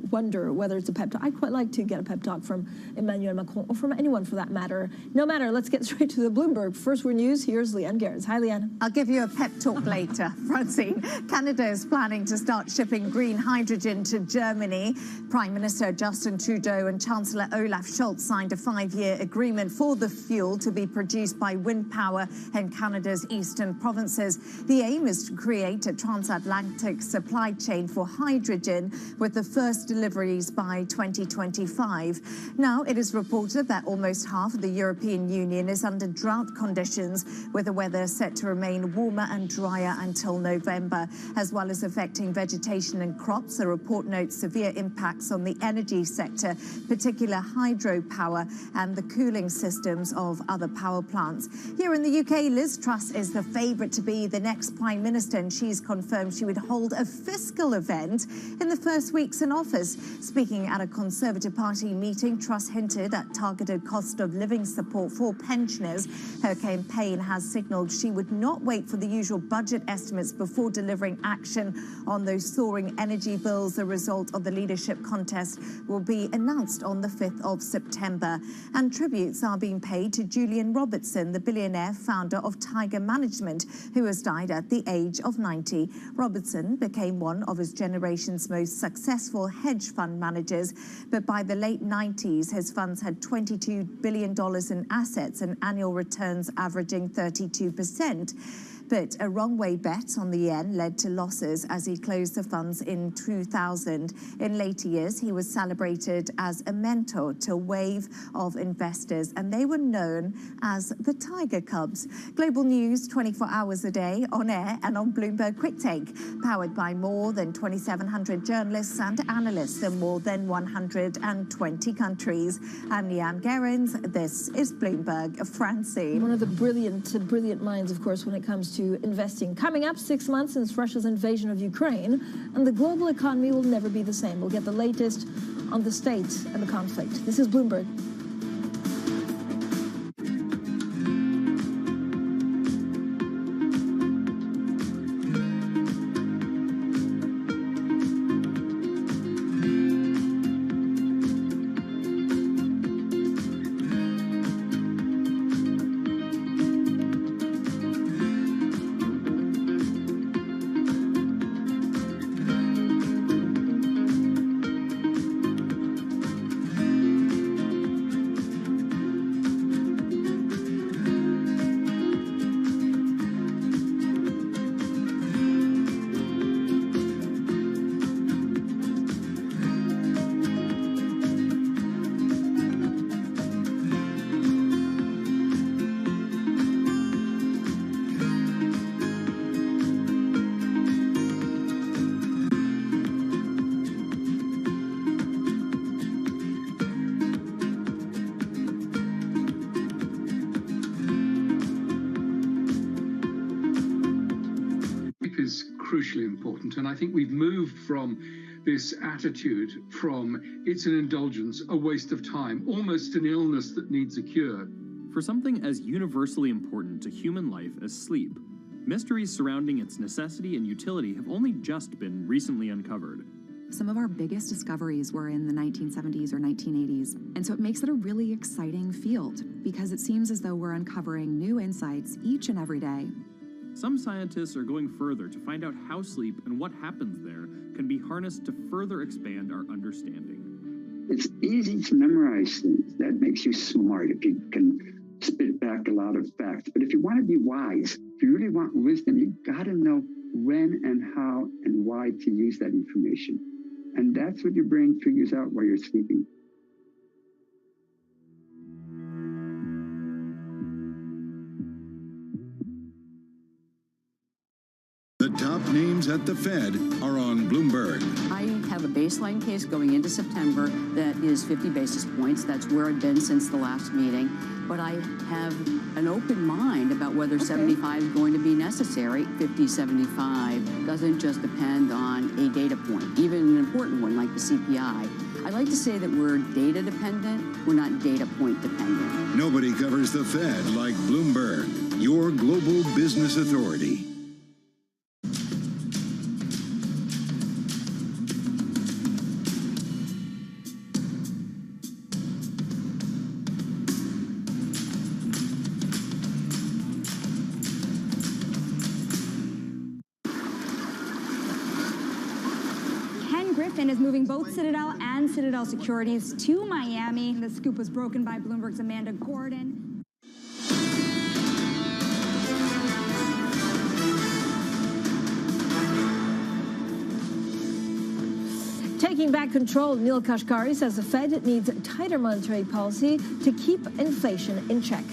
whether it's a pep talk. I'd quite like to get a pep talk from Emmanuel Macron, or from anyone for that matter. No matter, let's get straight to the Bloomberg. First Word News, here's Leanne Garrett. Hi, Leanne. I'll give you a pep talk later, Francine. Canada is planning to start shipping green hydrogen to Germany. Prime Minister Justin Trudeau and Chancellor Olaf Scholz signed a 5-year agreement for the fuel to be produced by wind power in Canada's eastern provinces. The aim is to create a transatlantic supply chain for hydrogen, with the first deliveries by 2025. Now, it is reported that almost half of the European Union is under drought conditions, with the weather set to remain warmer and drier until November, as well as affecting vegetation and crops. The report notes severe impacts on the energy sector, particular hydropower and the cooling systems of other power plants. Here in the UK, Liz Truss is the favourite to be the next Prime Minister, and she's confirmed she would hold a fiscal event in the first weeks in office. Speaking at a Conservative Party meeting, Truss hinted at targeted cost of living support for pensioners. Her campaign has signalled she would not wait for the usual budget estimates before delivering action on those soaring energy bills. The result of the leadership contest will be announced on the 5th of September. And tributes are being paid to Julian Robertson, the billionaire founder of Tiger Management, who has died at the age of 90. Robertson became one of his generation's most successful hedge fund managers, but by the late 90s, his funds had $22 billion in assets and annual returns averaging 32%. But a wrong-way bet on the yen led to losses as he closed the funds in 2000. In later years, he was celebrated as a mentor to a wave of investors, and they were known as the Tiger Cubs. Global news 24 hours a day, on air and on Bloomberg Quick Take, powered by more than 2,700 journalists and analysts in more than 120 countries. I'm Leanne Gerrans. This is Bloomberg. Francine. One of the brilliant minds, of course, when it comes to investing. Coming up, 6 months since Russia's invasion of Ukraine, and the global economy will never be the same. We'll get the latest on the state and the conflict. This is Bloomberg. Crucially important, and I think we've moved from this attitude from it's an indulgence, a waste of time, almost an illness that needs a cure. For something as universally important to human life as sleep, mysteries surrounding its necessity and utility have only just been recently uncovered. Some of our biggest discoveries were in the 1970s or 1980s, and so it makes it a really exciting field because it seems as though we're uncovering new insights each and every day. Some scientists are going further to find out how sleep and what happens there can be harnessed to further expand our understanding. It's easy to memorize things. That makes you smart if you can spit back a lot of facts. But if you want to be wise, if you really want wisdom, you've got to know when and how and why to use that information. And that's what your brain figures out while you're sleeping. The top names at the Fed are on Bloomberg. I have a baseline case going into September that is 50 basis points. That's where I've been since the last meeting. But I have an open mind about whether 75 is going to be necessary. 50, 75 doesn't just depend on a data point, even an important one like the CPI. I like to say that we're data dependent, we're not data point dependent. Nobody covers the Fed like Bloomberg, your global business authority. Is moving both Citadel and Citadel Securities to Miami. The scoop was broken by Bloomberg's Amanda Gordon. Taking back control, Neil Kashkari says the Fed needs tighter monetary policy to keep inflation in check.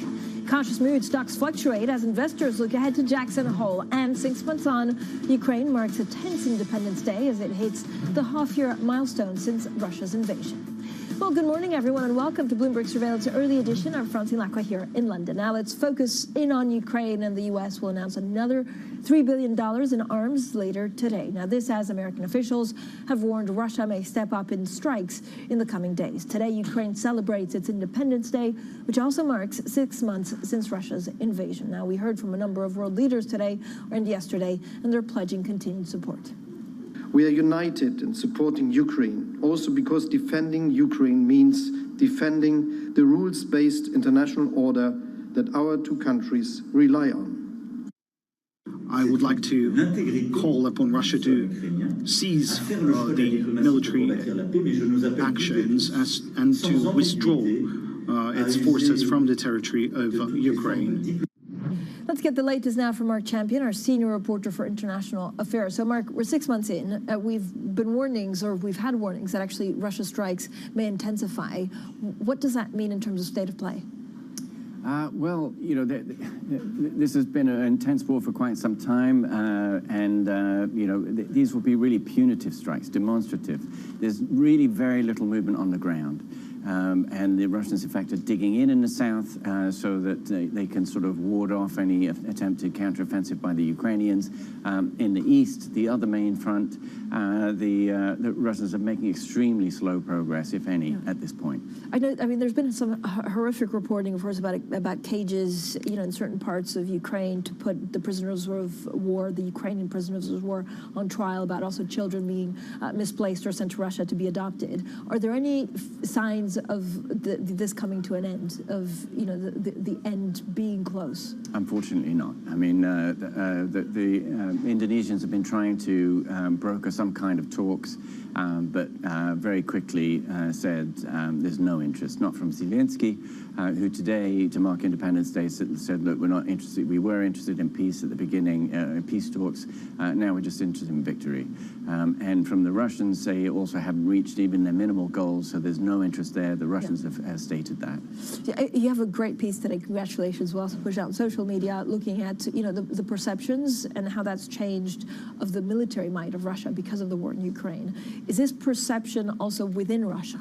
Cautious mood, stocks fluctuate as investors look ahead to Jackson Hole. And 6 months on, Ukraine marks a tense Independence Day as it hits the half-year milestone since Russia's invasion. Well, good morning, everyone, and welcome to Bloomberg Surveillance Early Edition. I'm Francine Lacqua here in London. Now let's focus in on Ukraine, and the U.S. will announce another $3 billion in arms later today. Now, this as American officials have warned Russia may step up in strikes in the coming days. Today, Ukraine celebrates its Independence Day, which also marks 6 months since Russia's invasion. Now, we heard from a number of world leaders today and yesterday, and they're pledging continued support. We are united in supporting Ukraine, also because defending Ukraine means defending the rules-based international order that our two countries rely on. I would like to call upon Russia to cease the military actions and to withdraw its forces from the territory of Ukraine. Let's get the latest now from Mark Champion, our senior reporter for international affairs. So, Mark, we're 6 months in. We've had warnings that actually Russia strikes may intensify. What does that mean in terms of state of play? Well, you know, this has been an intense war for quite some time, you know, these will be really punitive strikes, demonstrative. There's really very little movement on the ground. And the Russians, in fact, are digging in the south so that they can sort of ward off any attempted counteroffensive by the Ukrainians. In the east, the other main front, the Russians are making extremely slow progress, if any, at this point. I mean, there's been some horrific reporting, of course, about cages, you know, in certain parts of Ukraine to put the prisoners of war, the Ukrainian prisoners of war, on trial, about also children being misplaced or sent to Russia to be adopted. Are there any signs of this coming to an end, of, you know, the end being close? Unfortunately not. I mean, the Indonesians have been trying to broker some kind of talks, but very quickly said there's no interest, not from Zelensky, who today, to mark Independence Day, said, look, we're not interested. We were interested in peace at the beginning, peace talks. Now we're just interested in victory. And from the Russians, they also haven't reached even their minimal goals, so there's no interest there. The Russians have stated that. You have a great piece today. Congratulations. We also pushed out on social media looking at, you know, the perceptions and how that's changed of the military might of Russia because of the war in Ukraine. Is this perception also within Russia?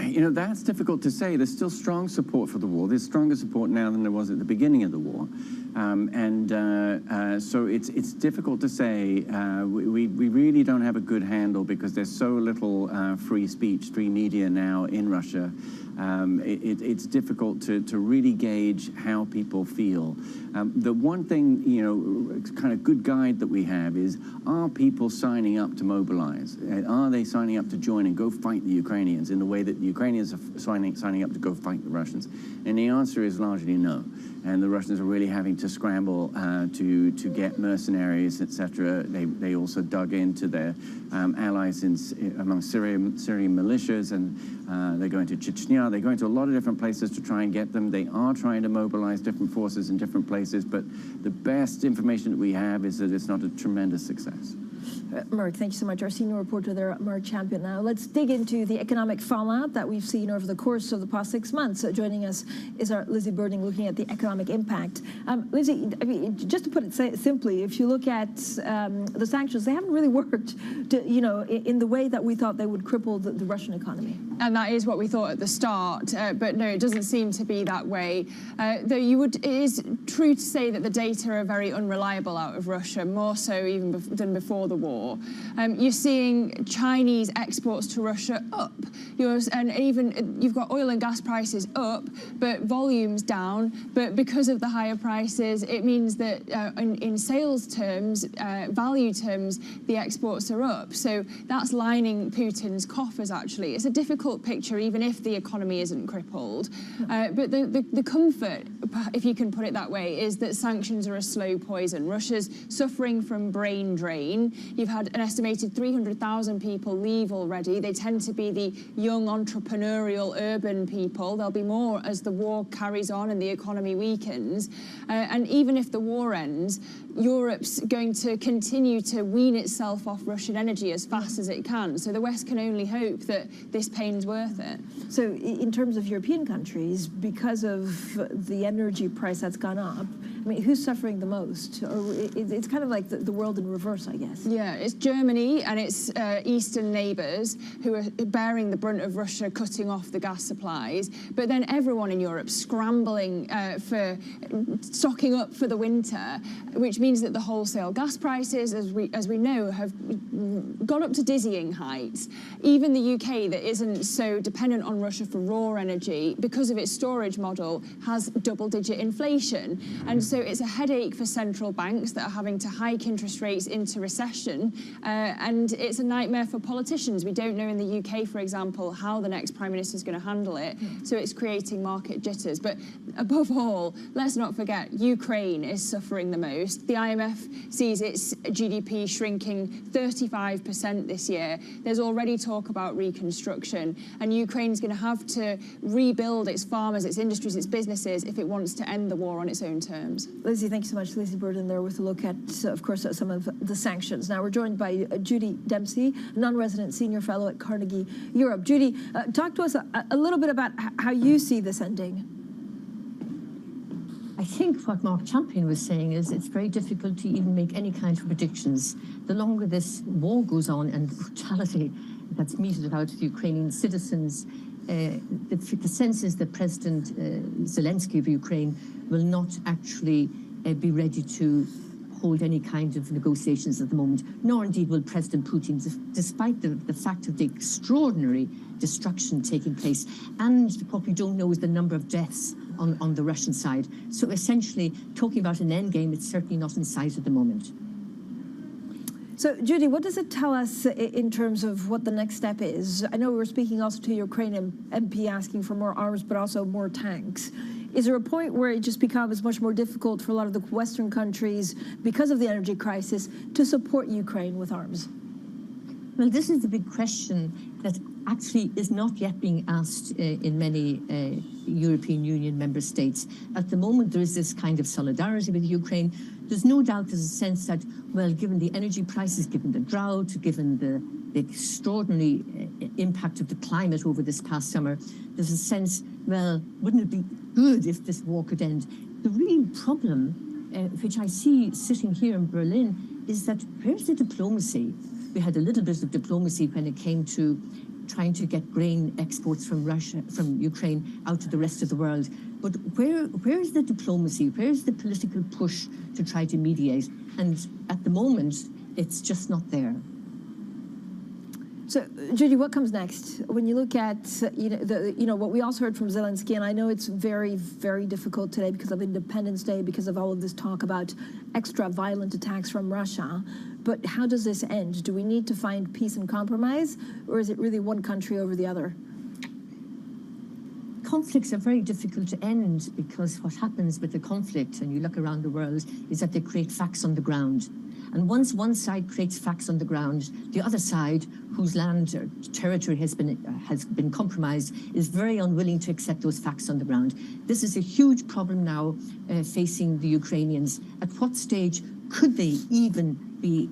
You know, that's difficult to say. There's still strong support for the war. There's stronger support now than there was at the beginning of the war. So it's difficult to say. We really don't have a good handle because there's so little free speech, free media now in Russia. It's difficult to really gauge how people feel. The one thing, you know, kind of good guide that we have is, are people signing up to mobilize? Are they signing up to join and go fight the Ukrainians in the way that the Ukrainians are signing up to go fight the Russians? And the answer is largely no. And the Russians are really having to scramble to get mercenaries, etc. They also dug into their allies among Syrian militias, and they're going to Chechnya. They're going to a lot of different places to try and get them. They are trying to mobilize different forces in different places, but the best information that we have is that it's not a tremendous success. Mark, thank you so much. Our senior reporter there, Mark Champion. Now, let's dig into the economic fallout that we've seen over the course of the past 6 months. Joining us is our Lizzie Birding, looking at the economic impact. Lizzie, I mean, just to put it simply, if you look at the sanctions, they haven't really worked, in the way that we thought they would cripple the Russian economy. And that is what we thought at the start, but no, it doesn't seem to be that way. Though it is true to say that the data are very unreliable out of Russia, more so even than before the war. You're seeing Chinese exports to Russia up, and even you've got oil and gas prices up, but volumes down. But because of the higher prices, it means that in sales terms, value terms, the exports are up. So that's lining Putin's coffers, actually. It's a difficult picture, even if the economy isn't crippled. But the comfort, if you can put it that way, is that sanctions are a slow poison. Russia's suffering from brain drain. You've had an estimated 300,000 people leave already. They tend to be the young, entrepreneurial, urban people. There'll be more as the war carries on and the economy weakens. And even if the war ends, Europe's going to continue to wean itself off Russian energy as fast as it can. So the West can only hope that this pain's worth it. So in terms of European countries, because of the energy price that's gone up, I mean, who's suffering the most? Or it's kind of like the world in reverse, I guess. Yeah, it's Germany and its eastern neighbours who are bearing the brunt of Russia cutting off the gas supplies. But then everyone in Europe scrambling for stocking up for the winter, which means that the wholesale gas prices, as we know, have gone up to dizzying heights. Even the UK, that isn't so dependent on Russia for raw energy, because of its storage model, has double-digit inflation. And so it's a headache for central banks that are having to hike interest rates into recession, and it's a nightmare for politicians. We don't know in the UK, for example, how the next Prime Minister is going to handle it, so it's creating market jitters. But above all, let's not forget, Ukraine is suffering the most. The IMF sees its GDP shrinking 35% this year. There's already talk about reconstruction, and Ukraine's going to have to rebuild its farmers, its industries, its businesses if it wants to end the war on its own terms. Lizzie, thank you so much. Lizzie Burden there with a look at, of course, some of the sanctions. Now we're joined by Judy Dempsey, non-resident senior fellow at Carnegie Europe. Judy, talk to us a little bit about how you see this ending. I think what Mark Champion was saying is it's very difficult to even make any kind of predictions. The longer this war goes on and the brutality that's meted out to the Ukrainian citizens, the sense is that President Zelensky of Ukraine will not actually be ready to hold any kind of negotiations at the moment, nor indeed will President Putin, despite the fact of the extraordinary destruction taking place. And what we don't know is the number of deaths on the Russian side. So essentially, talking about an endgame, it's certainly not in sight at the moment. So, Judy, what does it tell us in terms of what the next step is? I know we were speaking also to Ukrainian MP asking for more arms, but also more tanks. Is there a point where it just becomes much more difficult for a lot of the Western countries, because of the energy crisis, to support Ukraine with arms? Well, this is the big question that actually is not yet being asked in many European Union member states. At the moment, there is this kind of solidarity with Ukraine. There's no doubt there's a sense that, well, given the energy prices, given the drought, given the extraordinary impact of the climate over this past summer, there's a sense, well, wouldn't it be good if this war could end? The real problem, which I see sitting here in Berlin, is that where's the diplomacy? We had a little bit of diplomacy when it came to trying to get grain exports from Ukraine out to the rest of the world. But where is the diplomacy? Where is the political push to try to mediate? And at the moment, it's just not there. So, Judy, what comes next? When you look at what we also heard from Zelensky, and I know it's very, very difficult today because of Independence Day, because of all of this talk about extra violent attacks from Russia. But how does this end? Do we need to find peace and compromise, or is it really one country over the other? Conflicts are very difficult to end because what happens with the conflict, and you look around the world, is that they create facts on the ground. And once one side creates facts on the ground, the other side, whose land or territory has been compromised, is very unwilling to accept those facts on the ground. This is a huge problem now facing the Ukrainians. At what stage could they even be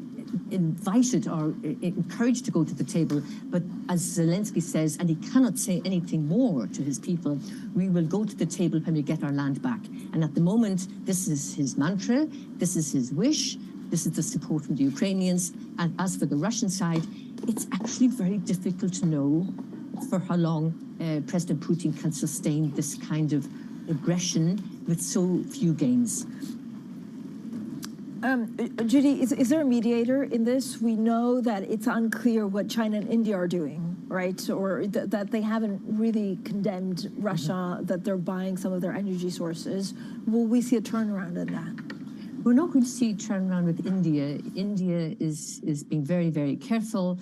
invited or encouraged to go to the table. But as Zelensky says, and he cannot say anything more to his people, we will go to the table when we get our land back. And at the moment, this is his mantra, this is his wish, this is the support from the Ukrainians. And as for the Russian side, it's actually very difficult to know for how long President Putin can sustain this kind of aggression with so few gains. Judy, is there a mediator in this? We know that it's unclear what China and India are doing, right? Or that they haven't really condemned Russia, that they're buying some of their energy sources. Will we see a turnaround in that? We're not going to see a turnaround with India. India is being very, very careful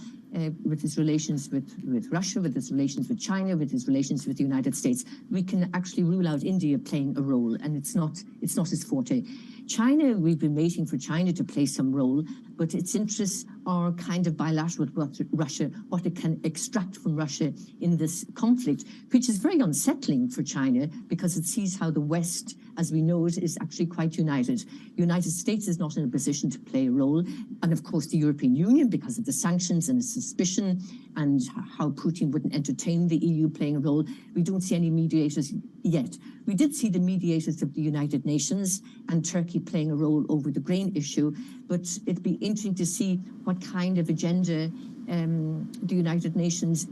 with its relations with Russia, with its relations with China, with its relations with the United States. We can actually rule out India playing a role, and it's not its forte. China, we've been waiting for China to play some role, but its interests are kind of bilateral with Russia, what it can extract from Russia in this conflict, which is very unsettling for China because it sees how the West, as we know it, is actually quite united. The United States is not in a position to play a role, and of course the European Union, because of the sanctions and the suspicion and how Putin wouldn't entertain the EU playing a role. We don't see any mediators yet. We did see the mediators of the United Nations and Turkey playing a role over the grain issue, but it'd be interesting to see what kind of agenda the United Nations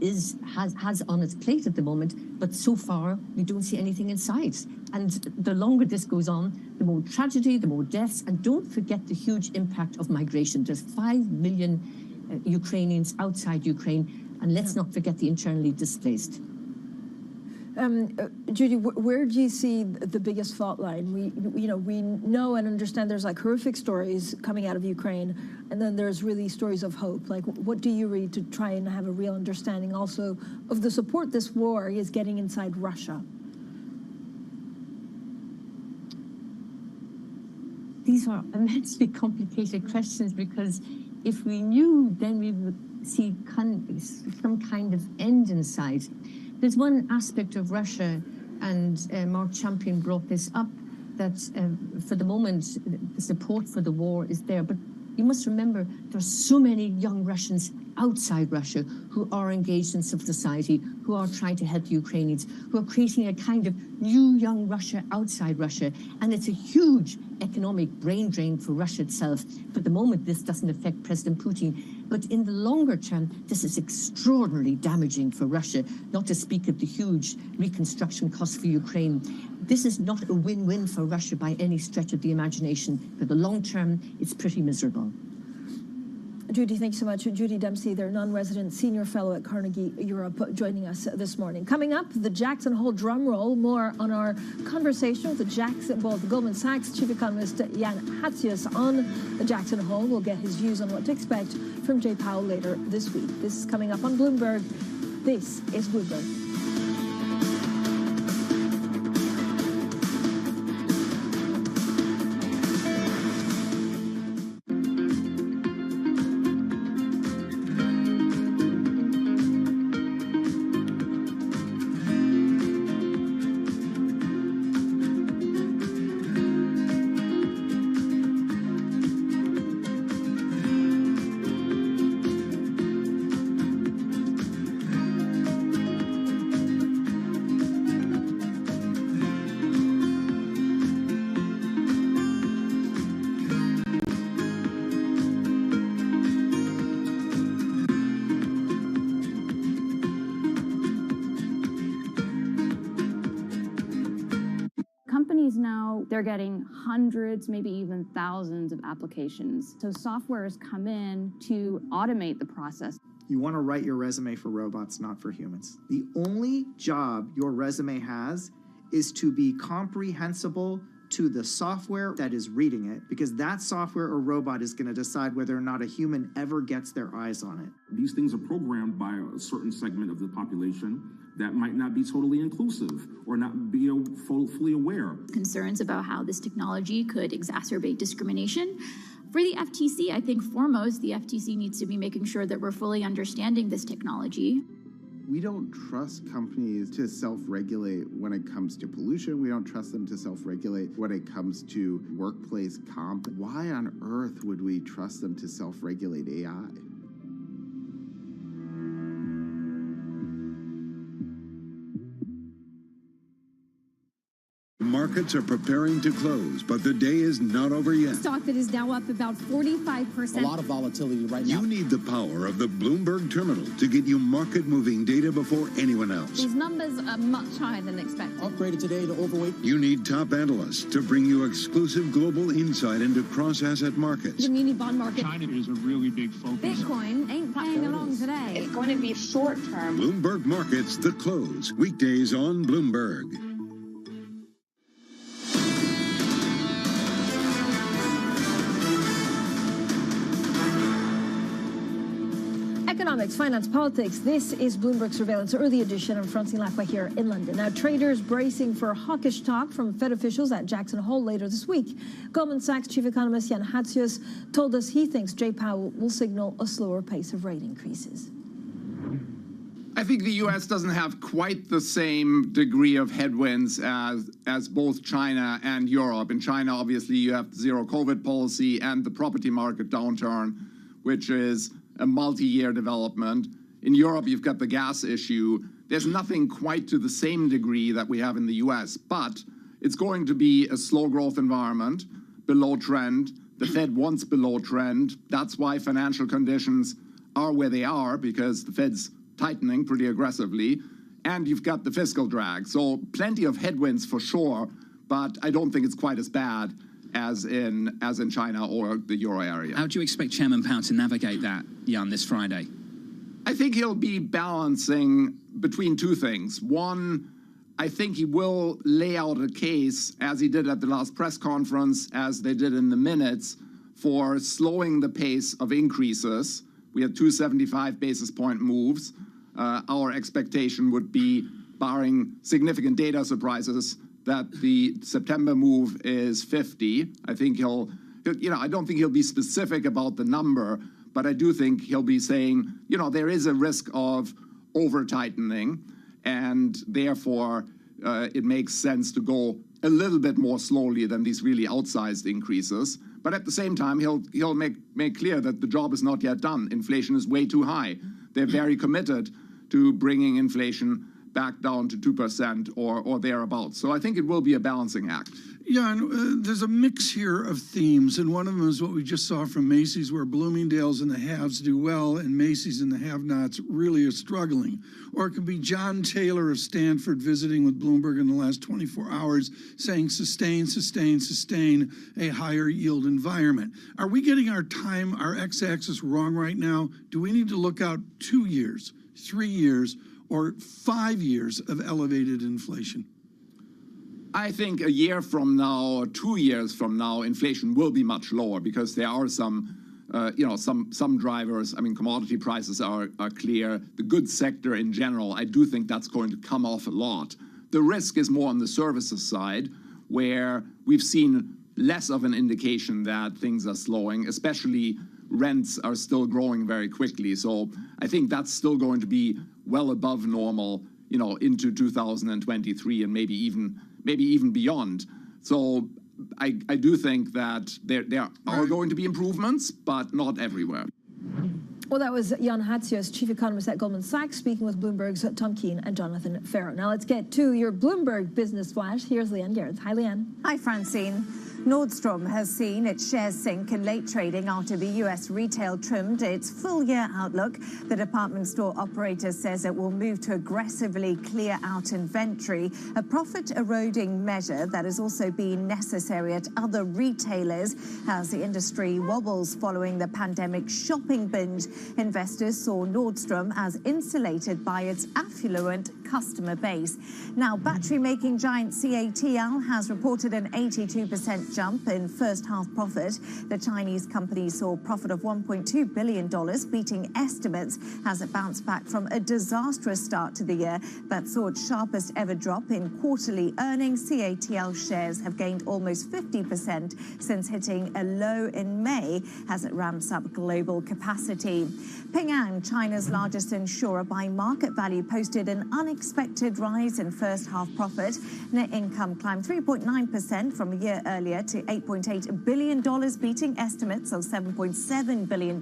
has on its plate at the moment, but so far we don't see anything in sight. And the longer this goes on, the more tragedy, the more deaths, and don't forget the huge impact of migration. There's 5 million Ukrainians outside Ukraine, and let's not forget the internally displaced. Judy, where do you see the biggest fault line? We know and understand there's like horrific stories coming out of Ukraine, and then there's really stories of hope. Like, what do you read to try and have a real understanding also of the support this war is getting inside Russia? These are immensely complicated questions because if we knew, then we would see some kind of end in sight. There's one aspect of Russia, and Mark Champion brought this up, that for the moment, the support for the war is there. But you must remember, there's so many young Russians outside Russia who are engaged in civil society, who are trying to help the Ukrainians, who are creating a kind of new young Russia outside Russia. And it's a huge economic brain drain for Russia itself. For the moment, this doesn't affect President Putin. But in the longer term, this is extraordinarily damaging for Russia, not to speak of the huge reconstruction costs for Ukraine. This is not a win-win for Russia by any stretch of the imagination. For the long term, it's pretty miserable. Judy, thanks so much. Judy Dempsey, their non-resident senior fellow at Carnegie Europe, joining us this morning. Coming up, the Jackson Hole drum roll. More on our conversation with the Goldman Sachs chief economist Jan Hatzius on the Jackson Hole. We'll get his views on what to expect from Jay Powell later this week. This is coming up on Bloomberg. This is Bloomberg. Now they're getting hundreds, maybe even thousands of applications. So software has come in to automate the process. You want to write your resume for robots, not for humans. The only job your resume has is to be comprehensible to the software that is reading it, because that software or robot is going to decide whether or not a human ever gets their eyes on it. These things are programmed by a certain segment of the population that might not be totally inclusive or not be fully aware. Concerns about how this technology could exacerbate discrimination. For the FTC, I think foremost, the FTC needs to be making sure that we're fully understanding this technology. We don't trust companies to self-regulate when it comes to pollution. We don't trust them to self-regulate when it comes to workplace comp. Why on earth would we trust them to self-regulate AI? Markets are preparing to close, but the day is not over yet. Stock that is now up about 45%. A lot of volatility right now. You need the power of the Bloomberg terminal to get you market-moving data before anyone else. These numbers are much higher than expected. Upgraded today to overweight. You need top analysts to bring you exclusive global insight into cross-asset markets. The muni bond market. China is a really big focus. Bitcoin ain't playing along today. It's going to be short-term. Bloomberg Markets, The Close. Weekdays on Bloomberg. Economics, finance, politics. This is Bloomberg Surveillance Early Edition. I'm Francine Lacqua here in London. Now, traders bracing for hawkish talk from Fed officials at Jackson Hole later this week. Goldman Sachs chief economist Jan Hatzius told us he thinks Jay Powell will signal a slower pace of rate increases. I think the U.S. doesn't have quite the same degree of headwinds as both China and Europe. In China, obviously, you have the zero COVID policy and the property market downturn, which is a multi-year development. In Europe, you've got the gas issue. There's nothing quite to the same degree that we have in the US, but it's going to be a slow growth environment, below trend. The Fed wants below trend. That's why financial conditions are where they are, because the Fed's tightening pretty aggressively, and you've got the fiscal drag. So plenty of headwinds for sure, but I don't think it's quite as bad as in China or the euro area. How do you expect Chairman Powell to navigate that, Jan, this Friday? I think he'll be balancing between two things. One, I think he will lay out a case, as he did at the last press conference, as they did in the minutes, for slowing the pace of increases. We had 275 basis point moves. Our expectation would be, barring significant data surprises, that the September move is 50. I think I don't think he'll be specific about the number, but I do think he'll be saying, there is a risk of over-tightening, and therefore it makes sense to go a little bit more slowly than these really outsized increases. But at the same time, he'll make clear that the job is not yet done. Inflation is way too high. They're very committed to bringing inflation back down to 2% or thereabouts. So I think it will be a balancing act. Yeah, and there's a mix here of themes, and one of them is what we just saw from Macy's, where Bloomingdale's and the haves do well, and Macy's and the have-nots really are struggling. Or it could be John Taylor of Stanford visiting with Bloomberg in the last 24 hours, saying sustain, sustain, sustain a higher yield environment. Are we getting our x-axis wrong right now? Do we need to look out 2 years, 3 years, or 5 years of elevated inflation? I think a year from now or 2 years from now, inflation will be much lower because there are some drivers. I mean, commodity prices are clear. The goods sector in general, I do think that's going to come off a lot. The risk is more on the services side, where we've seen less of an indication that things are slowing, especially rents are still growing very quickly. So I think that's still going to be well above normal, into 2023 and maybe even beyond. So I do think that there are going to be improvements, but not everywhere. Well, that was Jan Hatzius, chief economist at Goldman Sachs, speaking with Bloomberg's Tom Keene and Jonathan Farrow. Now let's get to your Bloomberg Business Flash. Here's Leanne Garrett. Hi, Leanne. Hi, Francine. Nordstrom has seen its shares sink in late trading after the U.S. retail trimmed its full-year outlook. The department store operator says it will move to aggressively clear out inventory, a profit-eroding measure that has also been necessary at other retailers as the industry wobbles following the pandemic shopping binge. Investors saw Nordstrom as insulated by its affluent customer base. Now, battery-making giant CATL has reported an 82% jump in first-half profit. The Chinese company saw a profit of $1.2 billion, beating estimates as it bounced back from a disastrous start to the year that saw its sharpest ever drop in quarterly earnings. CATL shares have gained almost 50% since hitting a low in May as it ramps up global capacity. Ping An, China's largest insurer by market value, posted an unexpected rise in first-half profit. Net income climbed 3.9% from a year earlier to $8.8 billion, beating estimates of $7.7 billion.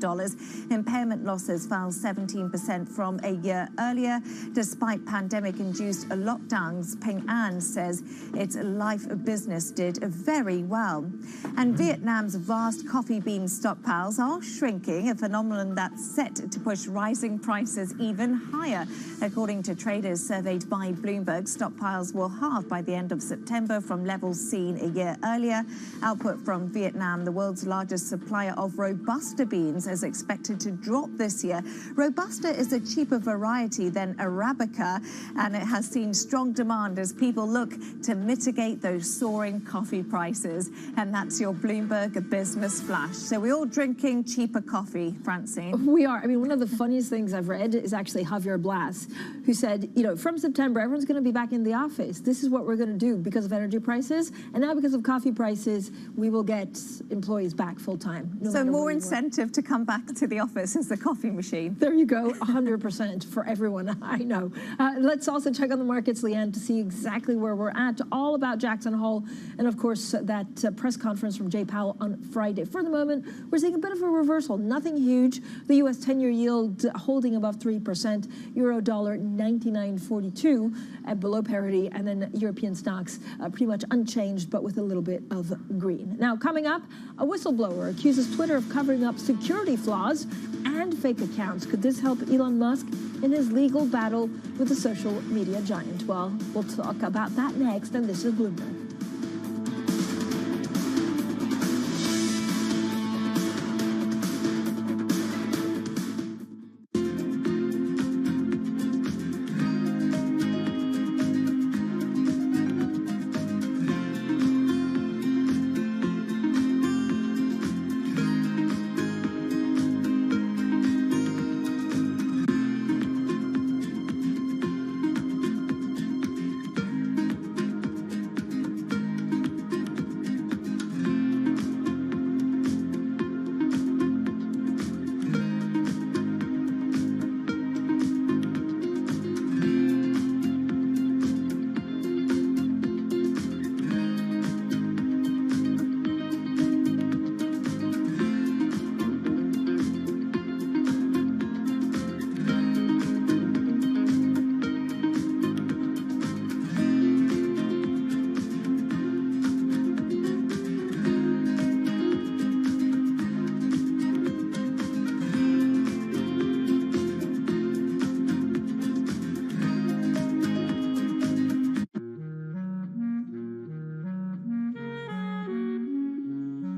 Impairment losses fell 17% from a year earlier. Despite pandemic-induced lockdowns, Ping An says its life business did very well. And Vietnam's vast coffee bean stockpiles are shrinking, a phenomenon that's set to push rising prices even higher. According to traders surveyed by Bloomberg, stockpiles will halve by the end of September from levels seen a year earlier. Output from Vietnam, the world's largest supplier of Robusta beans, is expected to drop this year. Robusta is a cheaper variety than Arabica, and it has seen strong demand as people look to mitigate those soaring coffee prices. And that's your Bloomberg Business Flash. So we're all drinking cheaper coffee, Francine. We are. I mean, one of the funniest things I've read is actually Javier Blas, who said, you know, from September, everyone's going to be back in the office. This is what we're going to do because of energy prices. And now because of coffee prices, we will get employees back full time. So more incentive to come back to the office is the coffee machine. There you go, 100% for everyone. I know. Let's also check on the markets, Leanne, to see exactly where we're at. All about Jackson Hole and, of course, that press conference from Jay Powell on Friday. For the moment, we're seeing a bit of a reversal. Nothing huge. The U.S. 10-year yield holding above 3%. Euro dollar 99.42 at below parity. And then European stocks pretty much unchanged, but with a little bit of green. Now, coming up, a whistleblower accuses Twitter of covering up security flaws and fake accounts. Could this help Elon Musk in his legal battle with the social media giant? Well, we'll talk about that next, and this is Bloomberg.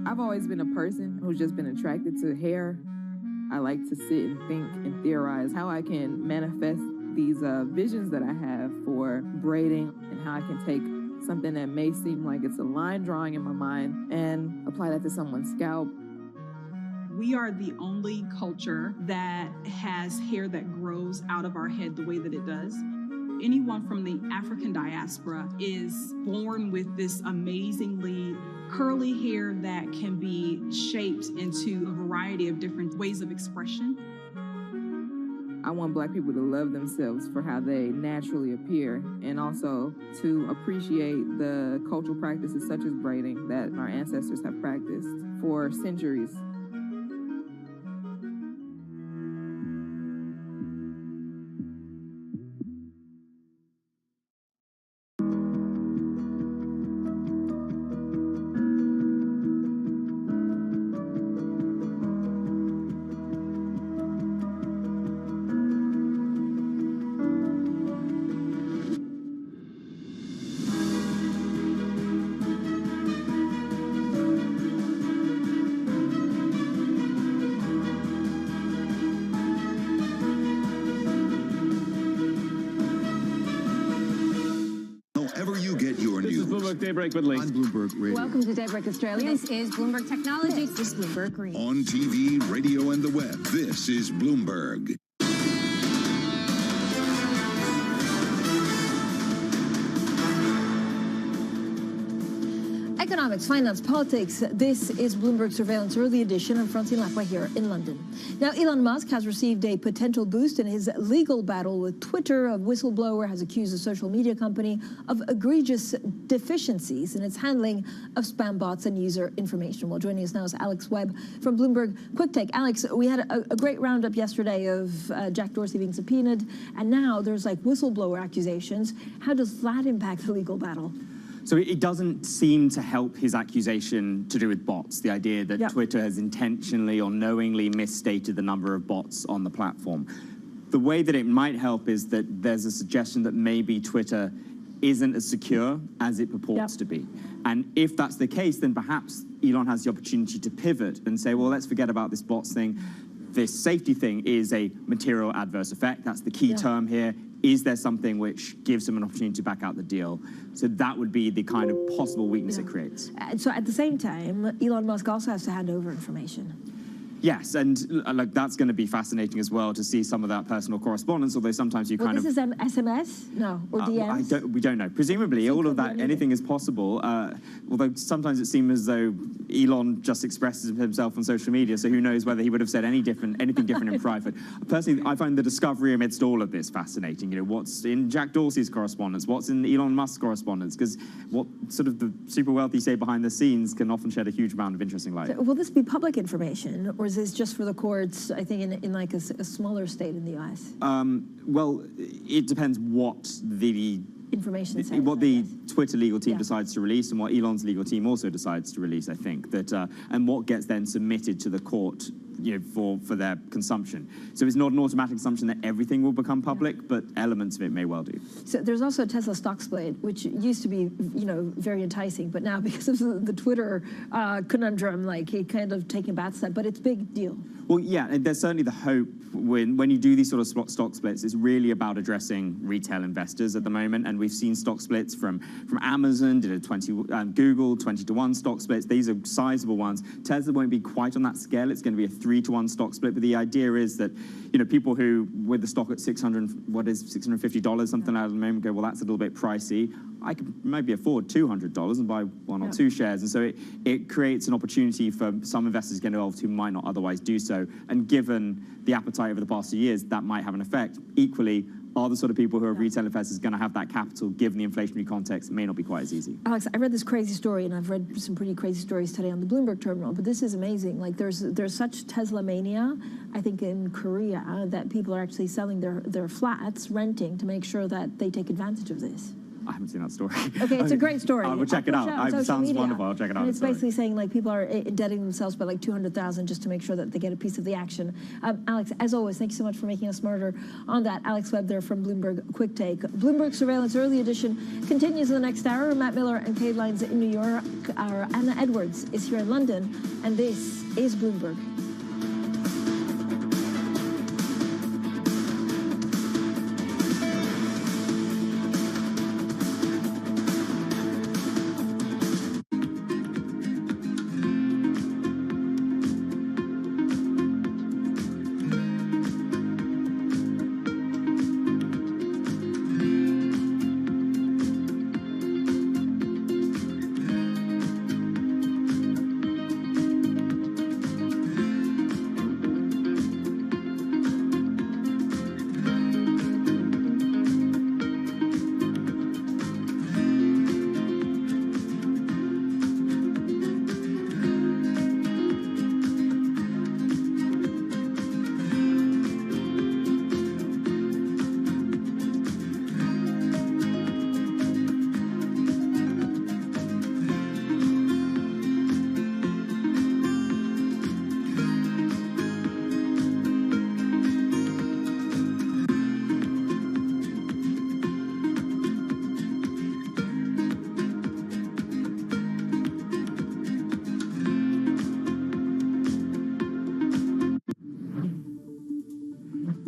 I've always been a person who's just been attracted to hair. I like to sit and think and theorize how I can manifest these visions that I have for braiding and how I can take something that may seem like it's a line drawing in my mind and apply that to someone's scalp. We are the only culture that has hair that grows out of our head the way that it does. Anyone from the African diaspora is born with this amazingly curly hair that can be shaped into a variety of different ways of expression. I want Black people to love themselves for how they naturally appear, and also to appreciate the cultural practices such as braiding that our ancestors have practiced for centuries. look, Daybreak with Lee. On Bloomberg Radio. Welcome to Daybreak Australia. This is Bloomberg Technology. This is Bloomberg Green. On TV, radio, and the web, this is Bloomberg. Economics, finance, politics. This is Bloomberg Surveillance Early Edition. I'm Francine Lacqua here in London. Now, Elon Musk has received a potential boost in his legal battle with Twitter. A whistleblower has accused the social media company of egregious deficiencies in its handling of spam bots and user information. Well, joining us now is Alex Webb from Bloomberg Quick Take. Alex, we had a great roundup yesterday of Jack Dorsey being subpoenaed, and now there's like whistleblower accusations. How does that impact the legal battle? So it doesn't seem to help his accusation to do with bots, the idea that Twitter has intentionally or knowingly misstated the number of bots on the platform. The way that it might help is that there's a suggestion that maybe Twitter isn't as secure as it purports to be. And if that's the case, then perhaps Elon has the opportunity to pivot and say, well, let's forget about this bots thing. This safety thing is a material adverse effect. That's the key term here. Is there something which gives him an opportunity to back out the deal? So that would be the kind of possible weakness it creates. So at the same time, Elon Musk also has to hand over information. Yes, and like that's going to be fascinating as well to see some of that personal correspondence, although sometimes you kind of... This is SMS? No, or DMs? We don't know. Presumably, all of that, anything is possible, although sometimes it seems as though Elon just expresses himself on social media, so who knows whether he would have said anything different in private. Personally, I find the discovery amidst all of this fascinating. You know, what's in Jack Dorsey's correspondence, what's in Elon Musk's correspondence, because what sort of the super wealthy say behind the scenes can often shed a huge amount of interesting light. So will this be public information, or is this just for the courts, I think, in like a smaller state in the U.S.? Well, it depends what the information says, what the Twitter legal team decides to release and what Elon's legal team also decides to release, I think, that and what gets then submitted to the court, you know, for their consumption. So it's not an automatic assumption that everything will become public, but elements of it may well do. So there's also a Tesla stock split, which used to be, you know, very enticing, but now because of the Twitter conundrum, like it kind of taking a bad step, but it's a big deal. Well, yeah, and there's certainly the hope when you do these sort of stock splits, it's really about addressing retail investors at the moment, and we've seen stock splits from Amazon, did a Google 20-to-1 stock splits. These are sizable ones. Tesla won't be quite on that scale. It's going to be a 3-to-1 stock split, but the idea is that, you know, people who with the stock at $650, something like that at the moment, go, well, that's a little bit pricey. I could maybe afford $200 and buy one or two shares, and so it creates an opportunity for some investors to get involved who might not otherwise do so. And given the appetite over the past few years, that might have an effect. Equally, are the sort of people who are retail investors going to have that capital given the inflationary context? It may not be quite as easy. Alex, I read this crazy story, and I've read some pretty crazy stories today on the Bloomberg terminal, but this is amazing. Like there's such Tesla mania, I think, in Korea, that people are actually selling their flats, renting, to make sure that they take advantage of this. I haven't seen that story. Okay, it's a great story. I will check it out. It sounds wonderful. I'll check it out. And it's basically saying like people are indebting themselves by like $200,000 just to make sure that they get a piece of the action. Alex, as always, thank you so much for making us smarter on that. Alex Webb there from Bloomberg Quick Take. Bloomberg Surveillance Early Edition continues in the next hour. Matt Miller and Kate Lyons in New York. Our Anna Edwards is here in London, and this is Bloomberg.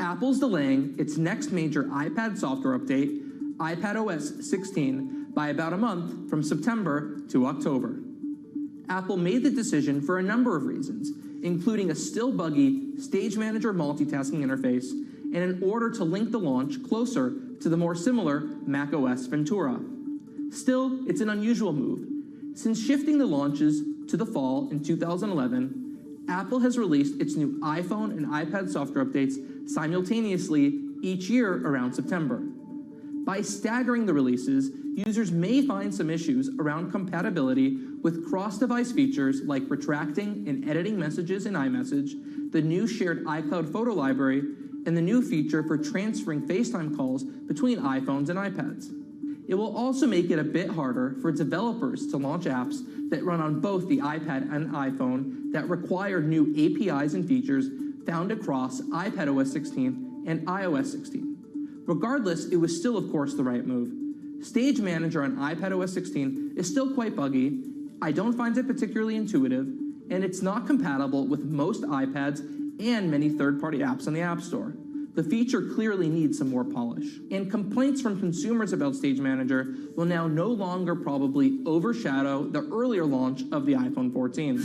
Apple's delaying its next major iPad software update, iPadOS 16, by about a month from September to October. Apple made the decision for a number of reasons, including a still buggy Stage Manager multitasking interface and in order to link the launch closer to the more similar macOS Ventura. Still, it's an unusual move. Since shifting the launches to the fall in 2011, Apple has released its new iPhone and iPad software updates simultaneously each year around September. By staggering the releases, users may find some issues around compatibility with cross-device features like retracting and editing messages in iMessage, the new shared iCloud photo library, and the new feature for transferring FaceTime calls between iPhones and iPads. It will also make it a bit harder for developers to launch apps that run on both the iPad and iPhone that require new APIs and features found across iPadOS 16 and iOS 16. Regardless, it was still, of course, the right move. Stage Manager on iPadOS 16 is still quite buggy, I don't find it particularly intuitive, and it's not compatible with most iPads and many third-party apps on the App Store. The feature clearly needs some more polish. And complaints from consumers about Stage Manager will now no longer probably overshadow the earlier launch of the iPhone 14.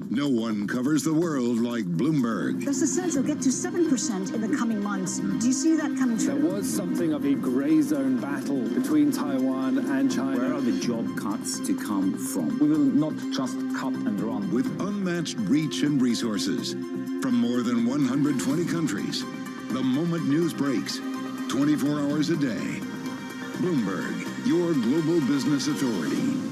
No one covers the world like Bloomberg. There's a sense it'll get to 7% in the coming months. Do you see that coming true? There was something of a grey zone battle between Taiwan and China. Where are the job cuts to come from? We will not just cut and run. With unmatched reach and resources from more than 120 countries, the moment news breaks, 24 hours a day. Bloomberg, your global business authority.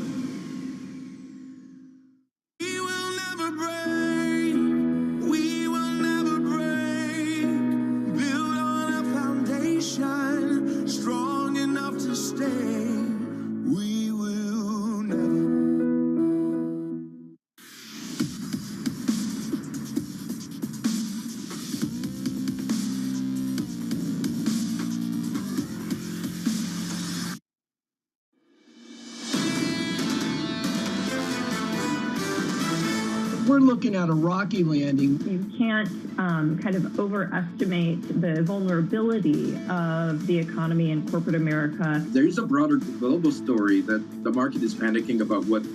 We're looking at a rocky landing. You can't kind of overestimate the vulnerability of the economy in corporate America. There is a broader global story that the market is panicking about what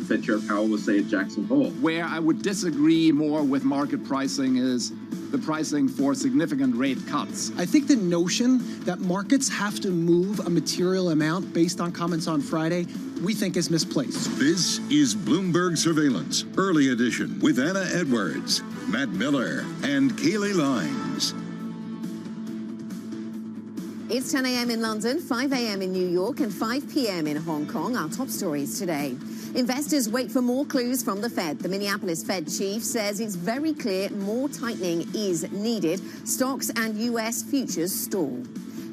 Fed Chair Powell will say at Jackson Hole. Where I would disagree more with market pricing is the pricing for significant rate cuts. I think the notion that markets have to move a material amount based on comments on Friday, we think is misplaced. This is Bloomberg Surveillance, early edition, with Anna Edwards, Matt Miller, and Kaylee Lines. It's 10 a.m. in London, 5 a.m. in New York, and 5 p.m. in Hong Kong. Our top stories today. Investors wait for more clues from the Fed. The Minneapolis Fed chief says it's very clear more tightening is needed. Stocks and U.S. futures stall.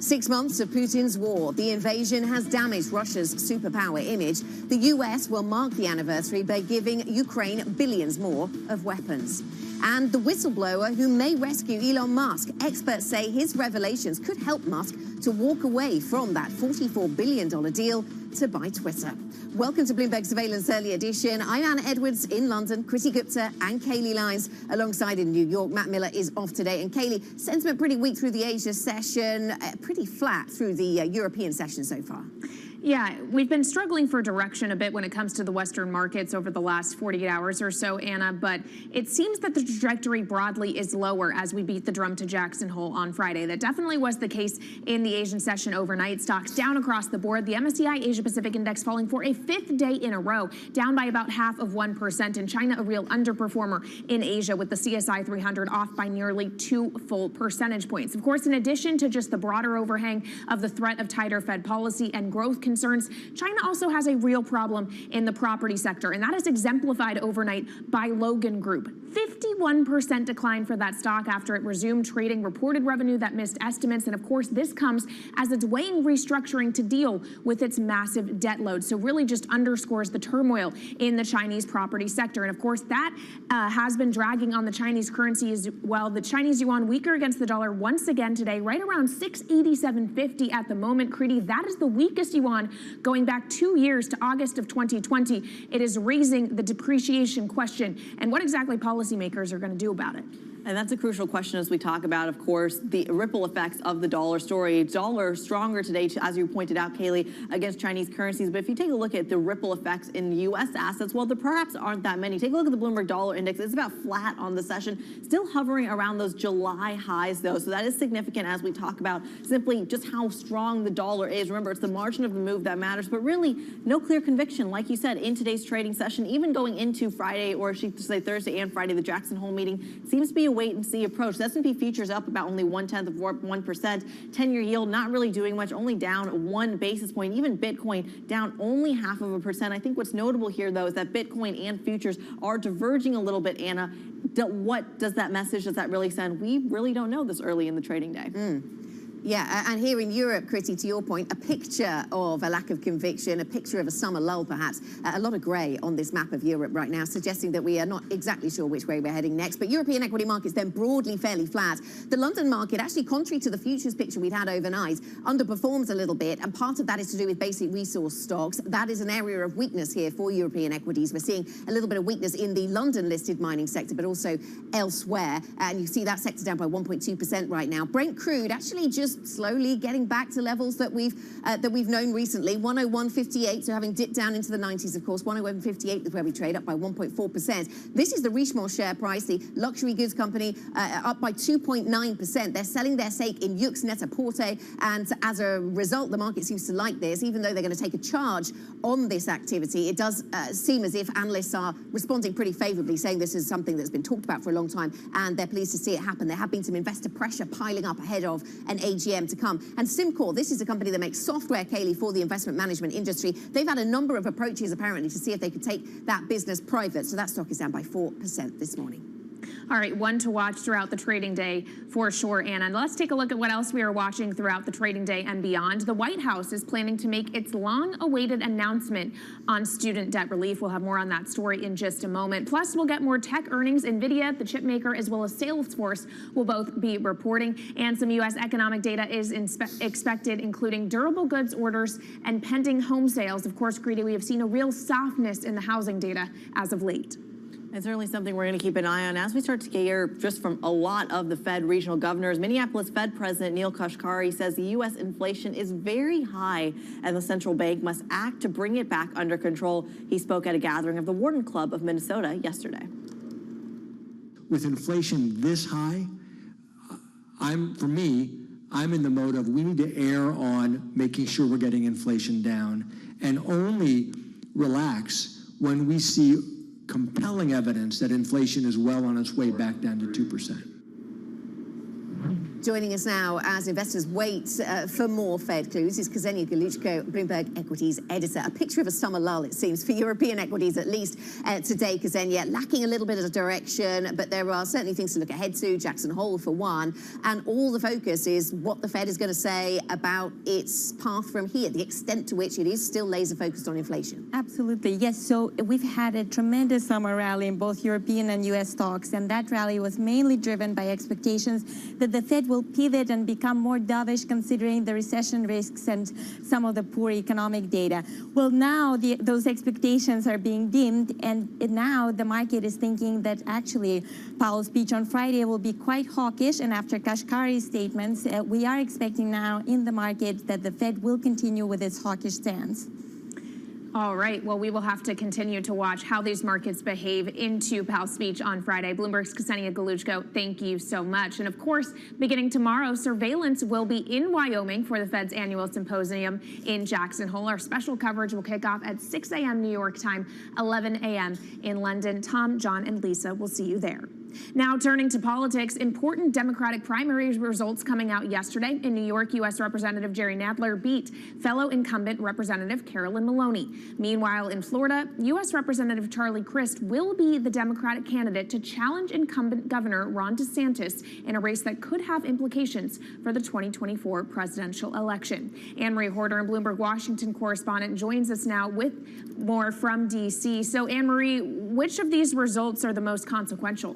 6 months of Putin's war. The invasion has damaged Russia's superpower image. The U.S. will mark the anniversary by giving Ukraine billions more of weapons. And the whistleblower who may rescue Elon Musk. Experts say his revelations could help Musk to walk away from that $44 billion deal to buy Twitter. Welcome to Bloomberg Surveillance Early Edition. I'm Anna Edwards in London, Kriti Gupta and Kaylee Lines alongside in New York. Matt Miller is off today. And Kaylee, sentiment pretty weak through the Asia session, pretty flat through the European session so far. Yeah, we've been struggling for direction a bit when it comes to the Western markets over the last 48 hours or so, Anna, but it seems that the trajectory broadly is lower as we beat the drum to Jackson Hole on Friday. That definitely was the case in the Asian session overnight. Stocks down across the board. The MSCI Asia Pacific Index falling for a 5th day in a row, down by about 0.5%. And China, a real underperformer in Asia, with the CSI 300 off by nearly 2 full percentage points. Of course, in addition to just the broader overhang of the threat of tighter Fed policy and growth concerns, China also has a real problem in the property sector, and that is exemplified overnight by Logan Group. 51% decline for that stock after it resumed trading reported revenue that missed estimates. And of course, this comes as it's weighing restructuring to deal with its massive debt load. So really just underscores the turmoil in the Chinese property sector. And of course, that has been dragging on the Chinese currency as well. The Chinese yuan weaker against the dollar once again today, right around 687.50 at the moment. Kriti, that is the weakest yuan yuan going back 2 years to August of 2020. It is raising the depreciation question and what exactly policymakers are going to do about it. And that's a crucial question as we talk about, of course, the ripple effects of the dollar story. Dollar stronger today, as you pointed out, Kaylee, against Chinese currencies. But if you take a look at the ripple effects in U.S. assets, well, there perhaps aren't that many. Take a look at the Bloomberg Dollar Index. It's about flat on the session, still hovering around those July highs, though. So that is significant as we talk about simply just how strong the dollar is. Remember, it's the margin of the move that matters, but really no clear conviction, like you said, in today's trading session, even going into Friday, or I should say Thursday and Friday, the Jackson Hole meeting, seems to be a wait-and-see approach. The S&P futures up about only 0.1%. 10-year yield not really doing much, only down 1 basis point. Even Bitcoin down only 0.5%. I think what's notable here, though, is that Bitcoin and futures are diverging a little bit, Anna. What does that message, does that really send? We really don't know this early in the trading day. Yeah, and here in Europe, Chrissy, to your point, a picture of a lack of conviction, a picture of a summer lull, perhaps. A lot of grey on this map of Europe right now, suggesting that we are not exactly sure which way we're heading next. But European equity markets then broadly fairly flat. The London market, actually contrary to the futures picture we'd had overnight, underperforms a little bit, and part of that is to do with basic resource stocks. That is an area of weakness here for European equities. We're seeing a little bit of weakness in the London-listed mining sector, but also elsewhere. And you see that sector down by 1.2% right now. Brent crude actually just slowly getting back to levels that we've known recently. 101.58, so having dipped down into the 90s, of course. 101.58 is where we trade, up by 1.4%. This is the Richemont share price, the luxury goods company, up by 2.9%. They're selling their stake in Yoox Net-a-Porter, and as a result, the market seems to like this. Even though they're going to take a charge on this activity, it does seem as if analysts are responding pretty favorably, saying this is something that's been talked about for a long time, and they're pleased to see it happen. There have been some investor pressure piling up ahead of an AGM to come. And SimCorp, this is a company that makes software, Kaylee, for the investment management industry. They've had a number of approaches, apparently, to see if they could take that business private. So that stock is down by 4% this morning. All right, one to watch throughout the trading day for sure, Anna. And let's take a look at what else we are watching throughout the trading day and beyond. The White House is planning to make its long-awaited announcement on student debt relief. We'll have more on that story in just a moment. Plus, we'll get more tech earnings. NVIDIA, the chip maker, as well as Salesforce will both be reporting. And some U.S. economic data is expected, including durable goods orders and pending home sales. Of course, Greedy, we have seen a real softness in the housing data as of late. It's certainly something we're going to keep an eye on as we start to hear just from a lot of the Fed regional governors. Minneapolis Fed President Neil Kashkari says the U.S. inflation is very high and the central bank must act to bring it back under control. He spoke at a gathering of the Wharton Club of Minnesota yesterday. With inflation this high, I'm in the mode of we need to err on making sure we're getting inflation down and only relax when we see compelling evidence that inflation is well on its way back down to 2%. Joining us now as investors wait for more Fed clues is Ksenia Galuchko, Bloomberg Equities editor. A picture of a summer lull, it seems, for European equities, at least today, Ksenia. Lacking a little bit of direction, but there are certainly things to look ahead to, Jackson Hole for one, and all the focus is what the Fed is going to say about its path from here, the extent to which it is still laser focused on inflation. Absolutely, yes. So we've had a tremendous summer rally in both European and U.S. stocks, and that rally was mainly driven by expectations that the Fed will pivot and become more dovish considering the recession risks and some of the poor economic data. Well, now those expectations are being dimmed, and now the market is thinking that actually Powell's speech on Friday will be quite hawkish, and after Kashkari's statements, we are expecting now in the market that the Fed will continue with its hawkish stance. All right, well, we will have to continue to watch how these markets behave into Powell's speech on Friday. Bloomberg's Ksenia Galuchko, thank you so much. And of course, beginning tomorrow, surveillance will be in Wyoming for the Fed's annual symposium in Jackson Hole. Our special coverage will kick off at 6 a.m. New York time, 11 a.m. in London. Tom, John, and Lisa will see you there. Now turning to politics, important Democratic primary results coming out yesterday. In New York, U.S. Representative Jerry Nadler beat fellow incumbent Representative Carolyn Maloney. Meanwhile, in Florida, U.S. Representative Charlie Crist will be the Democratic candidate to challenge incumbent Governor Ron DeSantis in a race that could have implications for the 2024 presidential election. Anne-Marie Horder, and Bloomberg Washington correspondent, joins us now with more from D.C. So, Anne-Marie, which of these results are the most consequential?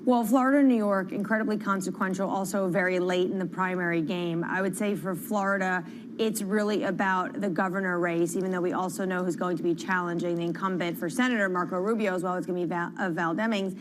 Well, Florida and New York, incredibly consequential, also very late in the primary game. I would say for Florida, it's really about the governor race, even though we also know who's going to be challenging the incumbent for Senator Marco Rubio, as well as going to be Val Demings.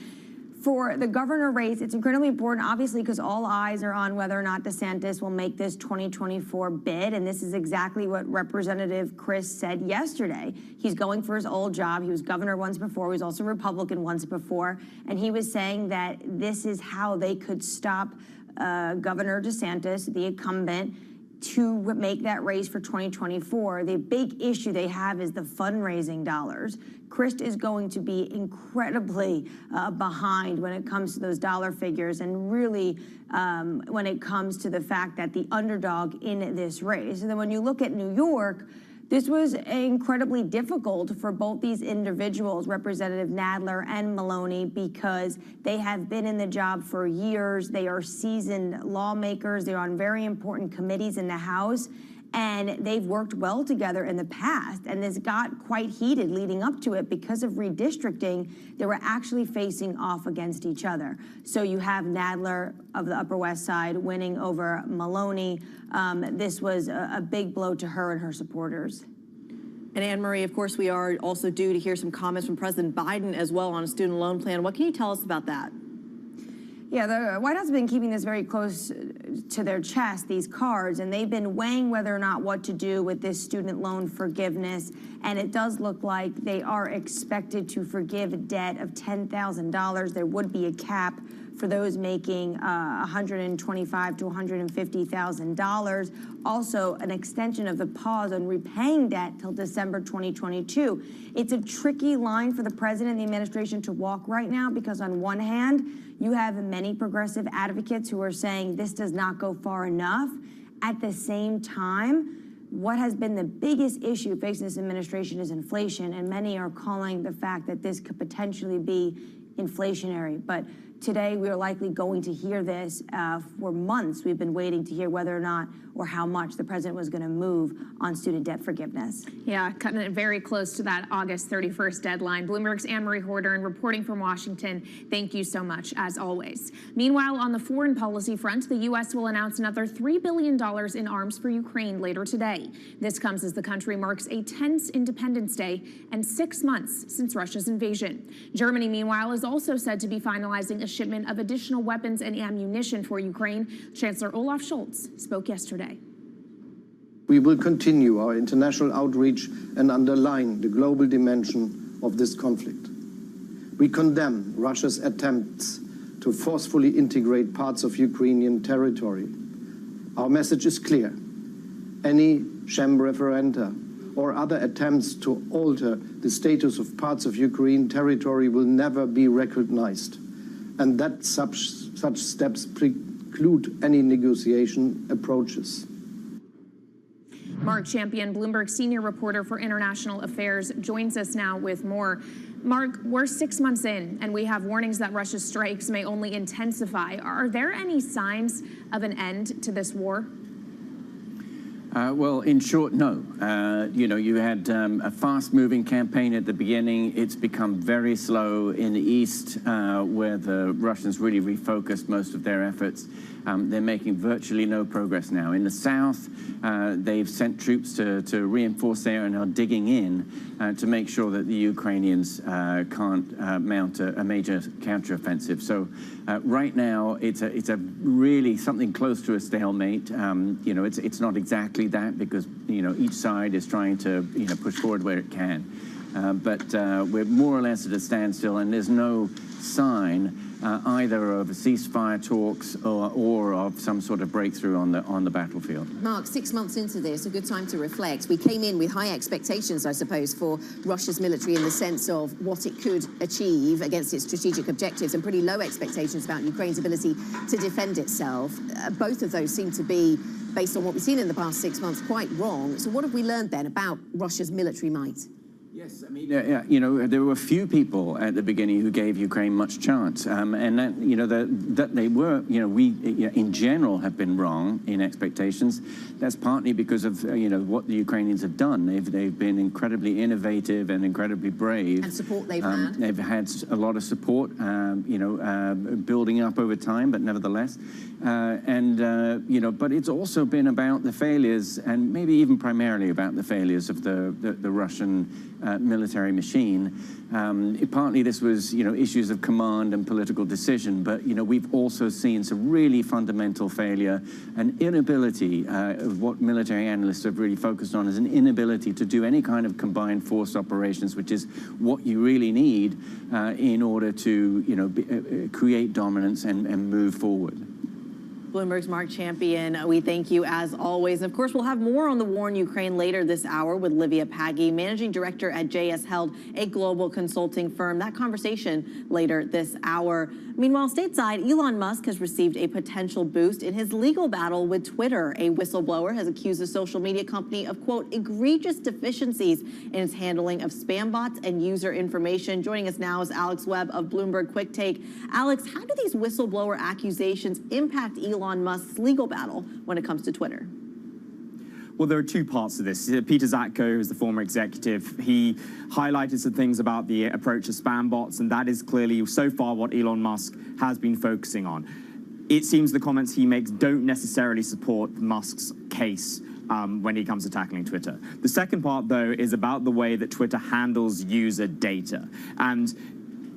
For the governor race, it's incredibly important, obviously, because all eyes are on whether or not DeSantis will make this 2024 bid. And this is exactly what Representative Chris said yesterday. He's going for his old job. He was governor once before. He was also Republican once before. And he was saying that this is how they could stop Governor DeSantis, the incumbent, to make that race for 2024. The big issue they have is the fundraising dollars. Christ is going to be incredibly behind when it comes to those dollar figures, and really when it comes to the fact that the underdog in this race. And then when you look at New York, this was incredibly difficult for both these individuals, Representative Nadler and Maloney, because they have been in the job for years. They are seasoned lawmakers. They're on very important committees in the House, and they've worked well together in the past. And this got quite heated leading up to it because of redistricting. They were actually facing off against each other. So you have Nadler of the Upper West Side winning over Maloney. This was a big blow to her and her supporters. And Anne-Marie, of course, we are also due to hear some comments from President Biden as well on a student loan plan. What can you tell us about that? Yeah, the White House has been keeping this very close to their chest, these cards, and they've been weighing whether or not what to do with this student loan forgiveness. And it does look like they are expected to forgive a debt of $10,000. There would be a cap for those making $125,000 to $150,000. Also, an extension of the pause on repaying debt till December 2022. It's a tricky line for the president and the administration to walk right now, because on one hand, you have many progressive advocates who are saying this does not go far enough. At the same time, what has been the biggest issue facing this administration is inflation, and many are calling the fact that this could potentially be inflationary. But today, we are likely going to hear this. For months, we've been waiting to hear whether or not or how much the president was going to move on student debt forgiveness. Yeah, cutting it very close to that August 31st deadline. Bloomberg's Anne-Marie Horder reporting from Washington. Thank you so much, as always. Meanwhile, on the foreign policy front, the U.S. will announce another $3 billion in arms for Ukraine later today. This comes as the country marks a tense Independence Day and 6 months since Russia's invasion. Germany, meanwhile, is also said to be finalizing a shipment of additional weapons and ammunition for Ukraine. Chancellor Olaf Scholz spoke yesterday. We will continue our international outreach and underline the global dimension of this conflict. We condemn Russia's attempts to forcefully integrate parts of Ukrainian territory. Our message is clear. Any sham referenda or other attempts to alter the status of parts of Ukraine territory will never be recognized, and that such steps preclude any negotiation approaches. Mark Champion, Bloomberg senior reporter for international affairs, joins us now with more. Mark, we're 6 months in, and we have warnings that Russia's strikes may only intensify. Are there any signs of an end to this war? Well, in short, no. You had a fast-moving campaign at the beginning. It's become very slow in the east, where the Russians really refocused most of their efforts. They're making virtually no progress now. In the south, they've sent troops to reinforce there and are digging in to make sure that the Ukrainians can't mount a major counteroffensive. So right now, it's a really something close to a stalemate. It's not exactly that, because each side is trying to push forward where it can. But we're more or less at a standstill, and there's no sign either of ceasefire talks or of some sort of breakthrough on the battlefield. Mark, 6 months into this, a good time to reflect. We came in with high expectations, I suppose, for Russia's military in the sense of what it could achieve against its strategic objectives, and pretty low expectations about Ukraine's ability to defend itself. Both of those seem to be, based on what we've seen in the past 6 months, quite wrong. So what have we learned then about Russia's military might? Yes, I mean, there were a few people at the beginning who gave Ukraine much chance, and that they were, we in general have been wrong in expectations. That's partly because of what the Ukrainians have done. They've been incredibly innovative and incredibly brave. And support they've had. They've had a lot of support, building up over time, but nevertheless, but it's also been about the failures, and maybe even primarily about the failures of the Russian military machine. Partly this was, issues of command and political decision, but, we've also seen some really fundamental failure and inability of what military analysts have really focused on, is an inability to do any kind of combined force operations, which is what you really need in order to, create dominance and move forward. Bloomberg's Mark Champion, we thank you as always. And of course, we'll have more on the war in Ukraine later this hour with Livia Paggi, managing director at JS Held, a global consulting firm. That conversation later this hour. Meanwhile, stateside, Elon Musk has received a potential boost in his legal battle with Twitter. A whistleblower has accused the social media company of, quote, egregious deficiencies in its handling of spam bots and user information. Joining us now is Alex Webb of Bloomberg Quick Take. Alex, how do these whistleblower accusations impact Elon Musk's legal battle when it comes to Twitter? Well, there are two parts to this. Peter Zatko, who's the former executive, he highlighted some things about the approach to spam bots, and that is clearly so far what Elon Musk has been focusing on. It seems the comments he makes don't necessarily support Musk's case when he comes to tackling Twitter. The second part, though, is about the way that Twitter handles user data. And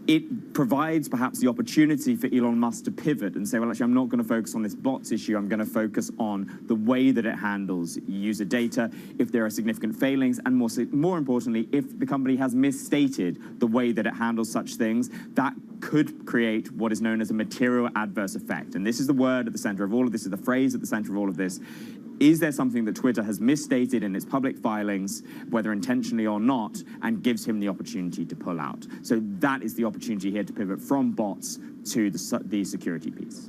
it provides perhaps the opportunity for Elon Musk to pivot and say, well, actually, I'm not going to focus on this bots issue. I'm going to focus on the way that it handles user data, if there are significant failings, and more importantly, if the company has misstated the way that it handles such things, that could create what is known as a material adverse effect. And this is the word at the center of all of this, is the phrase at the center of all of this. Is there something that Twitter has misstated in its public filings, whether intentionally or not, and gives him the opportunity to pull out? So that is the opportunity here to pivot from bots to the security piece.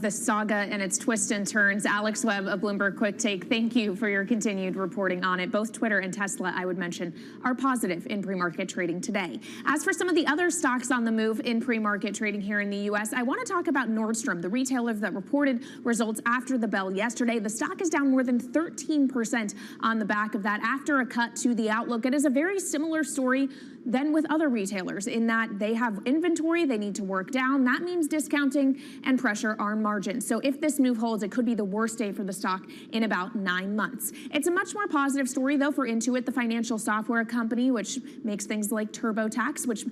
The saga and its twists and turns. Alex Webb of Bloomberg Quick Take, thank you for your continued reporting on it. Both Twitter and Tesla, I would mention, are positive in pre-market trading today. As for some of the other stocks on the move in pre-market trading here in the U.S., I want to talk about Nordstrom, the retailer that reported results after the bell yesterday. The stock is down more than 13% on the back of that after a cut to the outlook. It is a very similar story than with other retailers in that they have inventory they need to work down. That means discounting and pressure on margins. So if this move holds, it could be the worst day for the stock in about 9 months. It's a much more positive story, though, for Intuit, the financial software company, which makes things like TurboTax, which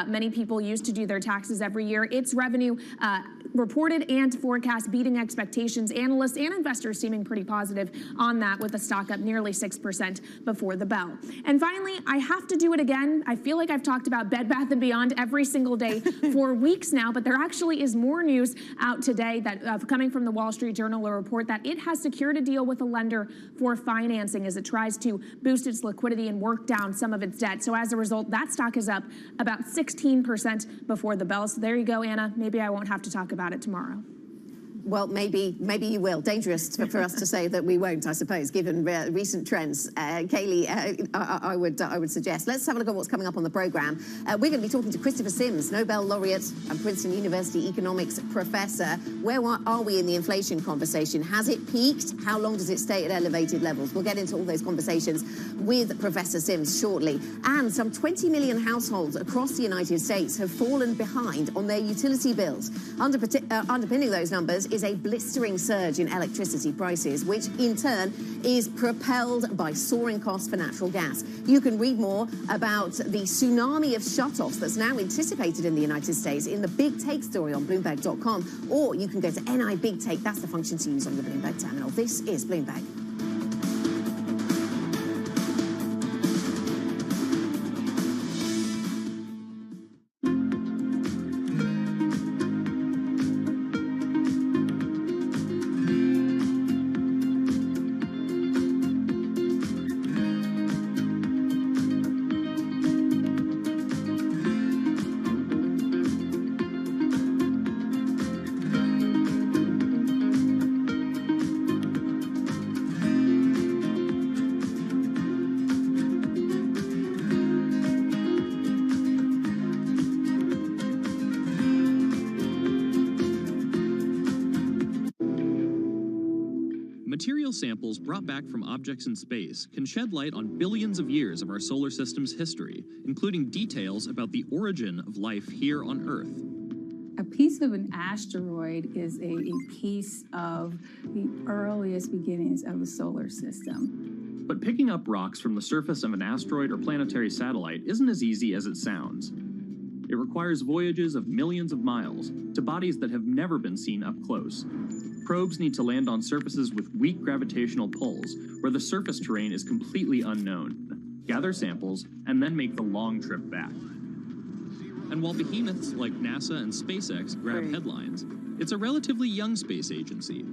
many people use to do their taxes every year. Its revenue reported and forecast beating expectations. Analysts and investors seeming pretty positive on that, with the stock up nearly 6% before the bell. And finally, I have to do it again. I feel like I've talked about Bed Bath & Beyond every single day for weeks now, but there actually is more news out today that coming from the Wall Street Journal, a report that it has secured a deal with a lender for financing as it tries to boost its liquidity and work down some of its debt. So as a result, that stock is up about 16% before the bell. So there you go, Anna. Maybe I won't have to talk about it tomorrow. Well, maybe you will. Dangerous for us to say that we won't, I suppose, given recent trends. Kaylee, I would suggest. Let's have a look at what's coming up on the program. We're going to be talking to Christopher Sims, Nobel laureate and Princeton University economics professor. Where are we in the inflation conversation? Has it peaked? How long does it stay at elevated levels? We'll get into all those conversations with Professor Sims shortly. And some 20 million households across the United States have fallen behind on their utility bills. Underpinning those numbers is a blistering surge in electricity prices, which in turn is propelled by soaring costs for natural gas. You can read more about the tsunami of shutoffs that's now anticipated in the United States in the Big Take story on Bloomberg.com, or you can go to NI Big Take. That's the function to use on your Bloomberg terminal. This is Bloomberg. Material samples brought back from objects in space can shed light on billions of years of our solar system's history, including details about the origin of life here on Earth. A piece of an asteroid is a piece of the earliest beginnings of the solar system. But picking up rocks from the surface of an asteroid or planetary satellite isn't as easy as it sounds. It requires voyages of millions of miles to bodies that have never been seen up close. Probes need to land on surfaces with weak gravitational pulls, where the surface terrain is completely unknown, gather samples, and then make the long trip back. And while behemoths like NASA and SpaceX grab headlines, it's a relatively young space agency.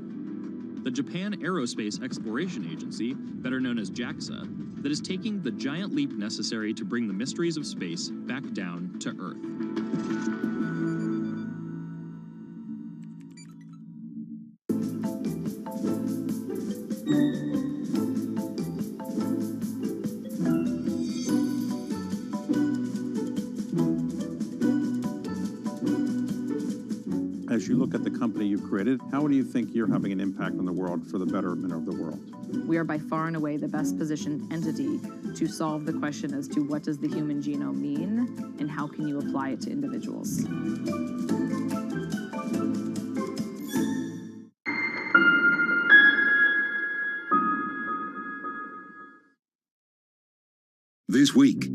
The Japan Aerospace Exploration Agency, better known as JAXA, that is taking the giant leap necessary to bring the mysteries of space back down to Earth. As you look at the company you've created, how do you think you're having an impact on the world for the betterment of the world? We are by far and away the best positioned entity to solve the question as to what does the human genome mean and how can you apply it to individuals. This week,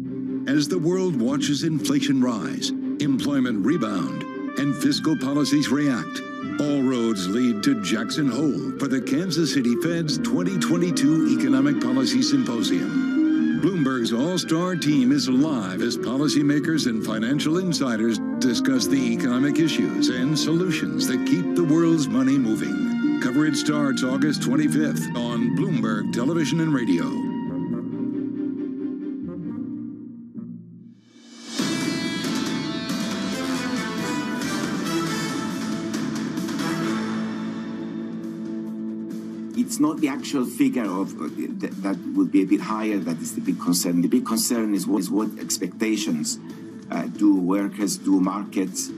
as the world watches inflation rise, employment rebound, and fiscal policies react, all roads lead to Jackson Hole for the Kansas City Fed's 2022 Economic Policy Symposium. Bloomberg's all-star team is live as policymakers and financial insiders discuss the economic issues and solutions that keep the world's money moving. Coverage starts August 25th on Bloomberg Television and Radio. It's not the actual figure of that would be a bit higher that is the big concern. The big concern is what expectations do workers, do markets,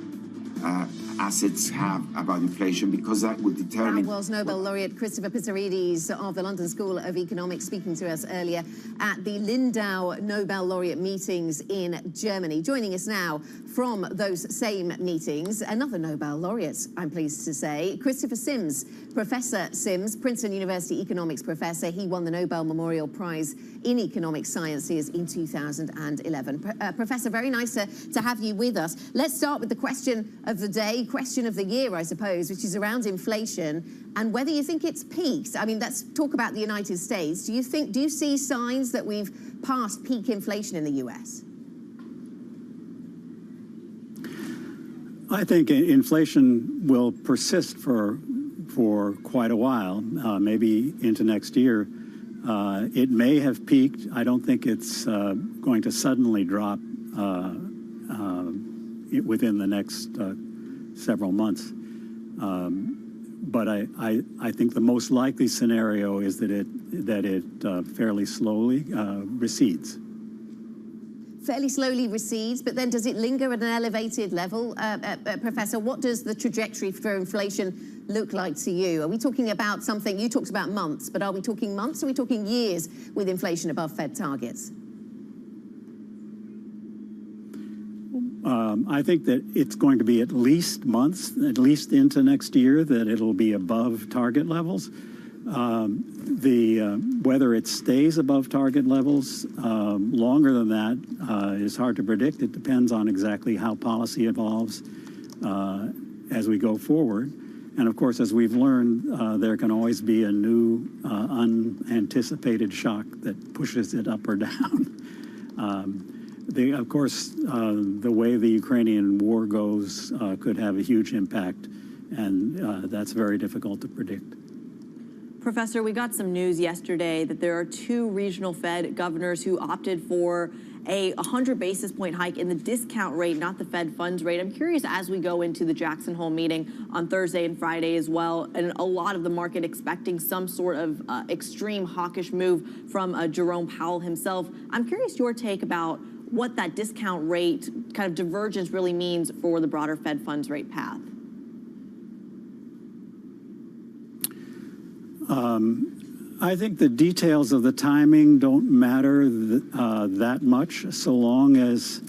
assets have about inflation, because that would determine. That was Nobel laureate Christopher Pizzaridis of the London School of Economics speaking to us earlier at the Lindau Nobel laureate meetings in Germany. Joining us now from those same meetings, another Nobel laureate, I'm pleased to say, Christopher Sims. Professor Sims, Princeton University economics professor. He won the Nobel Memorial Prize in Economic Sciences in 2011. Professor, very nice to have you with us. Let's start with the question of the day, question of the year, I suppose, which is around inflation and whether you think it's peaked. I mean, let's talk about the United States. Do you see signs that we've passed peak inflation in the US? I think inflation will persist for quite a while, maybe into next year. It may have peaked. I don't think it's going to suddenly drop within the next several months. But I think the most likely scenario is that it fairly slowly recedes. Fairly slowly recedes, but then does it linger at an elevated level? Professor, what does the trajectory for inflation look like to you? Are we talking about something, you talked about months, but are we talking months or are we talking years with inflation above Fed targets? I think that it's going to be at least months, at least into next year, that it'll be above target levels. Whether it stays above target levels longer than that is hard to predict. It depends on exactly how policy evolves as we go forward. And of course, as we've learned, there can always be a new unanticipated shock that pushes it up or down. Of course, the way the Ukrainian war goes could have a huge impact, and that's very difficult to predict. Professor, we got some news yesterday that there are 2 regional Fed governors who opted for a 100 basis point hike in the discount rate, not the Fed funds rate. I'm curious, as we go into the Jackson Hole meeting on Thursday and Friday as well, and a lot of the market expecting some sort of extreme hawkish move from Jerome Powell himself. I'm curious your take about what that discount rate kind of divergence really means for the broader Fed funds rate path. I think the details of the timing don't matter that much, so long as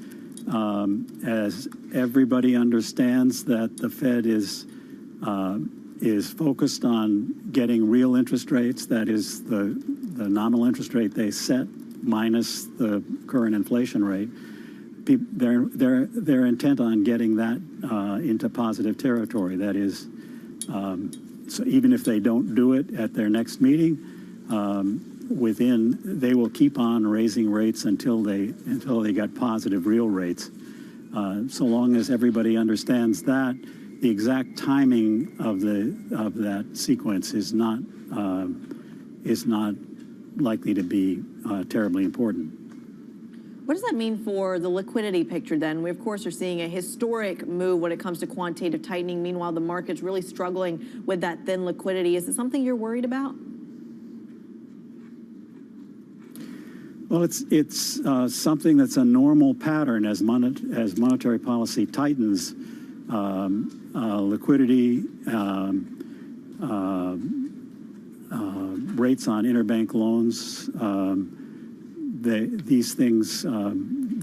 everybody understands that the Fed is focused on getting real interest rates, that is the nominal interest rate they set minus the current inflation rate. They're intent on getting that into positive territory. That is, so even if they don't do it at their next meeting, they will keep on raising rates until they get positive real rates. So long as everybody understands that, the exact timing of that sequence is not likely to be terribly important. What does that mean for the liquidity picture then? We, of course, are seeing a historic move when it comes to quantitative tightening. Meanwhile, the market's really struggling with that thin liquidity. Is it something you're worried about? Well, it's something that's a normal pattern as monetary policy tightens. Liquidity, rates on interbank loans, these things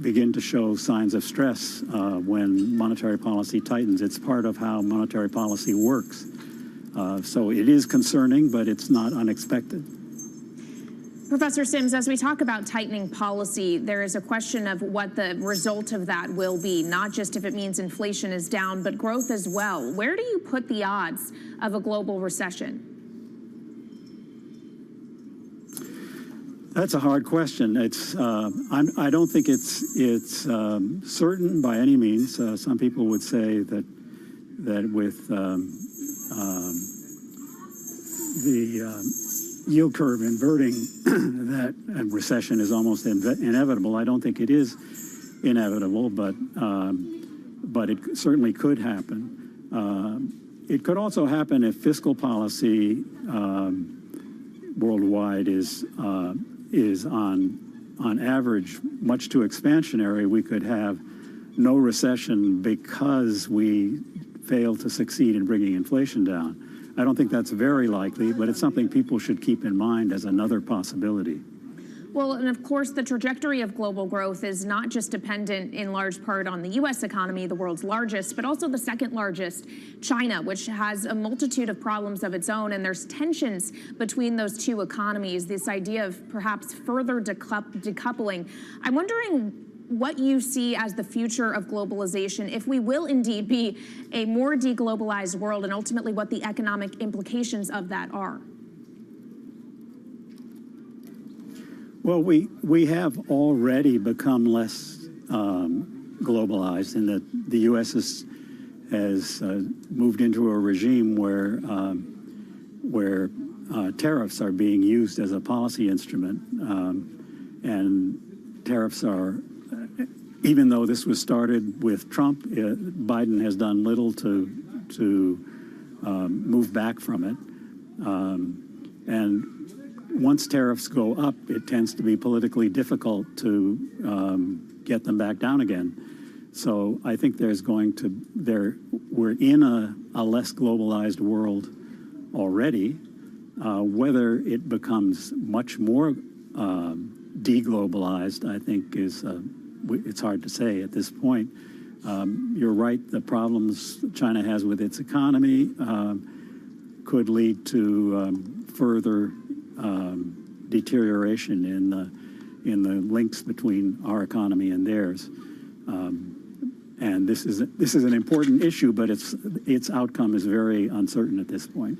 begin to show signs of stress when monetary policy tightens. It's part of how monetary policy works. So it is concerning, but it's not unexpected. Professor Sims, as we talk about tightening policy, there is a question of what the result of that will be, not just if it means inflation is down, but growth as well. Where do you put the odds of a global recession? That's a hard question. I don't think it's certain by any means. Some people would say that with the yield curve inverting, that a recession is almost inevitable. I don't think it is inevitable, but it certainly could happen. It could also happen if fiscal policy worldwide is on average much too expansionary. We could have no recession because we fail to succeed in bringing inflation down. I don't think that's very likely, but it's something people should keep in mind as another possibility. Well, and of course, the trajectory of global growth is not just dependent in large part on the U.S. economy, the world's largest, but also the second largest, China, which has a multitude of problems of its own. And there's tensions between those two economies, this idea of perhaps further decoupling. I'm wondering what you see as the future of globalization, if we will indeed be a more deglobalized world, and ultimately what the economic implications of that are. Well, we have already become less globalized in that the U.S. has moved into a regime where tariffs are being used as a policy instrument, and tariffs are, even though this was started with Trump, Biden has done little to move back from it, and once tariffs go up, it tends to be politically difficult to get them back down again. So I think we're in a less globalized world already. Whether it becomes much more deglobalized, I think it's hard to say at this point. You're right, the problems China has with its economy could lead to further deterioration in the links between our economy and theirs, and this is an important issue, but its outcome is very uncertain at this point.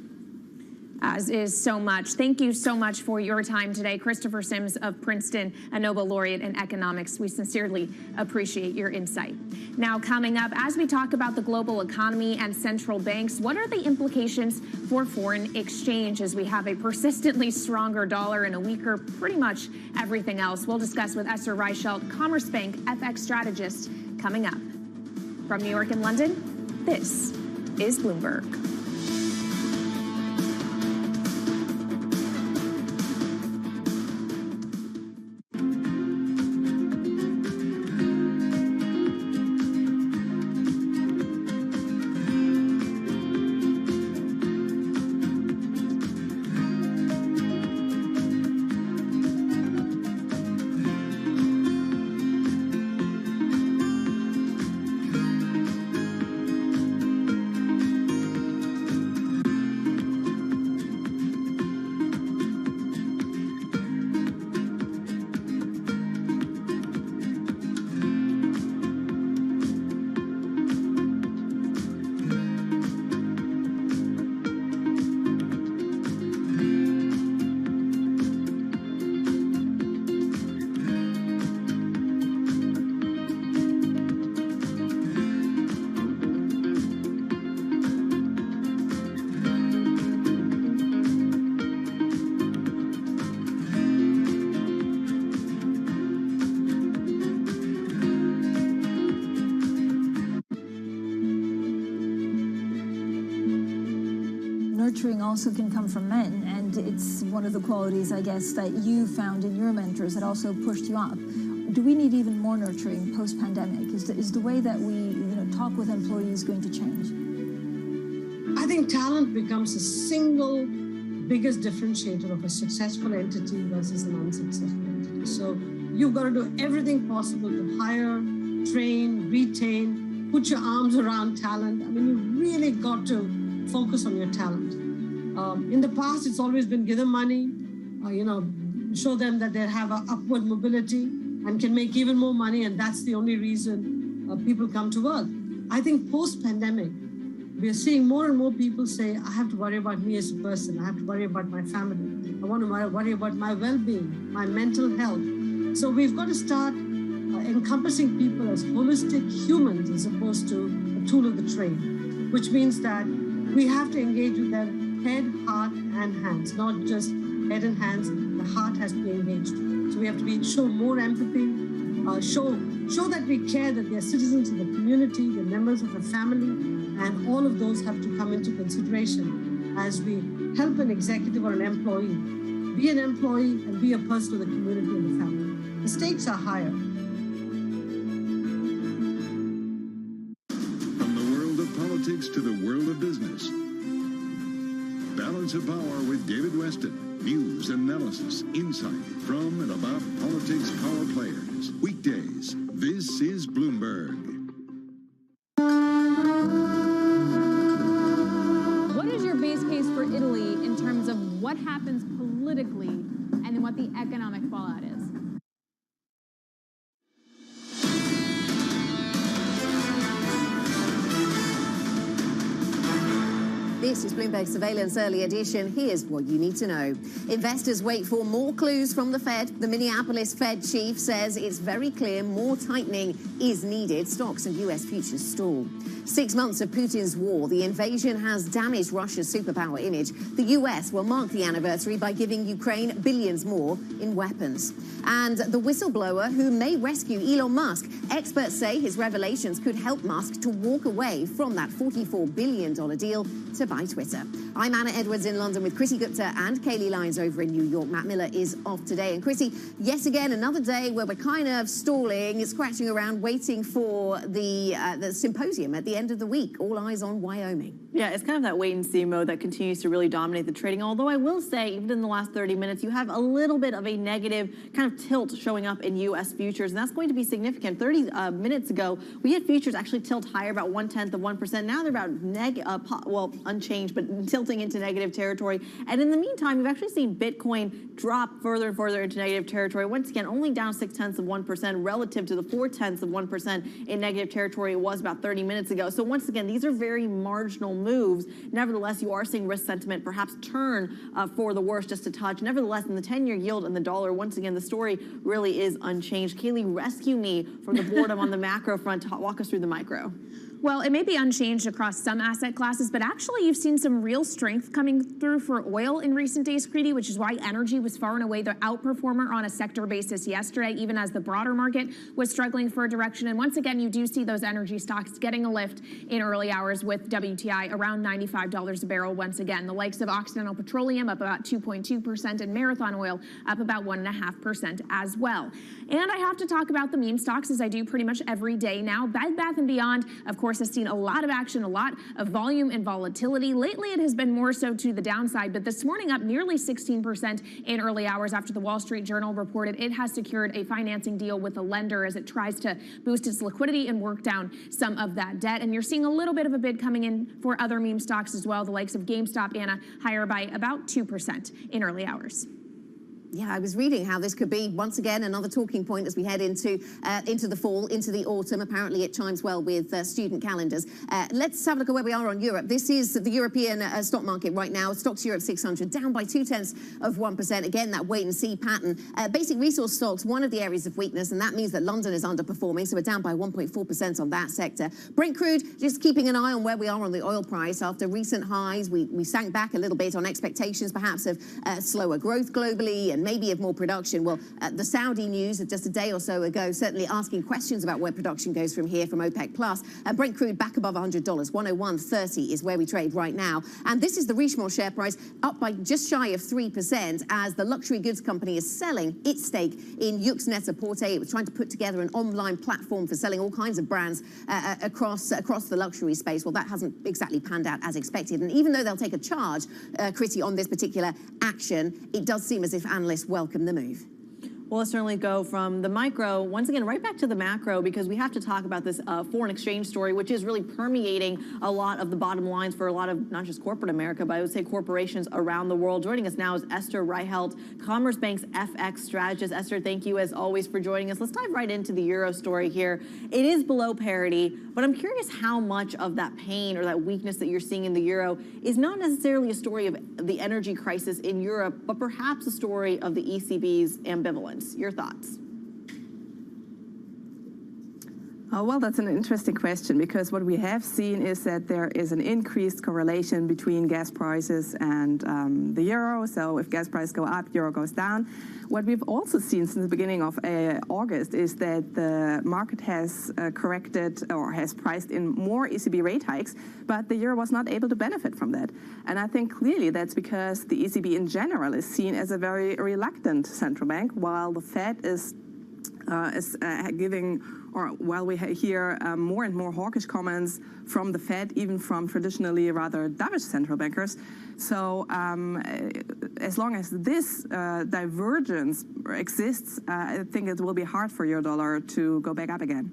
As is so much. Thank you so much for your time today, Christopher Sims of Princeton, a Nobel laureate in economics. We sincerely appreciate your insight. Now, coming up, as we talk about the global economy and central banks, what are the implications for foreign exchange as we have a persistently stronger dollar and a weaker pretty much everything else? We'll discuss with Esther Reichelt, Commerce Bank FX strategist, coming up. From New York and London, this is Bloomberg. nurturing also can come from men, and it's one of the qualities, I guess, that you found in your mentors that also pushed you up. Do we need even more nurturing post-pandemic? Is the way that we talk with employees going to change? I think talent becomes the single biggest differentiator of a successful entity versus an unsuccessful entity. So you've got to do everything possible to hire, train, retain, put your arms around talent. I mean, you've really got to focus on your talent. In the past, it's always been give them money, show them that they have an upward mobility and can make even more money, and that's the only reason people come to work. I think post-pandemic, we are seeing more and more people say, I have to worry about me as a person. I have to worry about my family. I want to worry about my well-being, my mental health. So we've got to start encompassing people as holistic humans as opposed to a tool of the trade, which means that we have to engage with them head, heart, and hands, not just head and hands. The heart has to be engaged. So we have to show more empathy, show that we care, that they are citizens of the community, they're members of the family, and all of those have to come into consideration as we help an executive or an employee be an employee and be a person of the community and the family. The stakes are higher. From the world of politics to the world of business. Balance of Power with David Weston. News, analysis, insight from and about politics power players. Weekdays. This is Bloomberg. What is your base case for Italy in terms of what happens politically and then what the economic fallout is? This is Bloomberg Surveillance Early Edition. Here's what you need to know. Investors wait for more clues from the Fed. The Minneapolis Fed chief says it's very clear more tightening is needed. Stocks and U.S. futures stall. 6 months of Putin's war, the invasion has damaged Russia's superpower image. The U.S. will mark the anniversary by giving Ukraine billions more in weapons. And the whistleblower who may rescue Elon Musk. Experts say his revelations could help Musk to walk away from that $44 billion deal to buy Twitter. I'm Anna Edwards in London with Chrissy Gupta and Kaylee Lyons over in New York. Matt Miller is off today. And Chrissy, yes again, another day where we're kind of stalling, scratching around, waiting for the symposium at the end of the week. All eyes on Wyoming. Yeah, it's kind of that wait and see mode that continues to really dominate the trading. Although I will say, even in the last 30 minutes, you have a little bit of a negative kind of tilt showing up in U.S. futures, and that's going to be significant. 30 minutes ago, we had futures actually tilt higher about 0.1%. Now they're about unchanged, but tilting into negative territory. And in the meantime, we've actually seen Bitcoin drop further and further into negative territory. Once again, only down 0.6% relative to the 0.4% in negative territory it was about 30 minutes ago. So once again, these are very marginal moves. Nevertheless, you are seeing risk sentiment perhaps turn for the worse just a touch. Nevertheless, in the 10-year yield and the dollar, once again, the story really is unchanged. Kaylee, rescue me from the boredom on the macro front. Walk us through the micro. Well, it may be unchanged across some asset classes, but actually you've seen some real strength coming through for oil in recent days, Creedy, which is why energy was far and away the outperformer on a sector basis yesterday, even as the broader market was struggling for a direction. And once again, you do see those energy stocks getting a lift in early hours with WTI around $95 a barrel once again. The likes of Occidental Petroleum up about 2.2% and Marathon Oil up about 1.5% as well. And I have to talk about the meme stocks, as I do pretty much every day now. Bed Bath & Beyond, of course, has seen a lot of action, a lot of volume and volatility. Lately, it has been more so to the downside, but this morning up nearly 16% in early hours after the Wall Street Journal reported it has secured a financing deal with a lender as it tries to boost its liquidity and work down some of that debt. And you're seeing a little bit of a bid coming in for other meme stocks as well, the likes of GameStop, Anna, higher by about 2% in early hours. Yeah, I was reading how this could be, once again, another talking point as we head into the fall, into the autumn. Apparently, it chimes well with student calendars. Let's have a look at where we are on Europe. This is the European stock market right now. Stocks Europe 600 down by 0.2%. Again, that wait-and-see pattern. Basic resource stocks, one of the areas of weakness, and that means that London is underperforming, so we're down by 1.4% on that sector. Brent crude, just keeping an eye on where we are on the oil price. After recent highs, we sank back a little bit on expectations, perhaps, of slower growth globally and and maybe of more production. Well, the Saudi news just a day or so ago certainly asking questions about where production goes from here from OPEC Plus. Brent crude back above $100, 101.30 is where we trade right now. And this is the Richemont share price up by just shy of 3% as the luxury goods company is selling its stake in Yoox Net-a-Porter. It was trying to put together an online platform for selling all kinds of brands across the luxury space. Well, that hasn't exactly panned out as expected. And even though they'll take a charge, Chrissy, on this particular action, it does seem as if analysts welcome the move. Well, let's certainly go from the micro, once again, right back to the macro, because we have to talk about this foreign exchange story, which is really permeating a lot of the bottom lines for a lot of, not just corporate America, but I would say corporations around the world. Joining us now is Esther Reichelt, Commerce Bank's FX strategist. Esther, thank you as always for joining us. Let's dive right into the euro story here. It is below parity, but I'm curious how much of that pain or that weakness that you're seeing in the euro is not necessarily a story of the energy crisis in Europe, but perhaps a story of the ECB's ambivalence. Your thoughts? Well, that's an interesting question, because what we have seen is that there is an increased correlation between gas prices and the euro. So if gas prices go up, euro goes down. What we've also seen since the beginning of August is that the market has corrected or has priced in more ECB rate hikes, but the euro was not able to benefit from that. And I think clearly that's because the ECB in general is seen as a very reluctant central bank, while the Fed is giving, or while we hear more and more hawkish comments from the Fed, even from traditionally rather dovish central bankers. So as long as this divergence exists, I think it will be hard for euro-dollar to go back up again.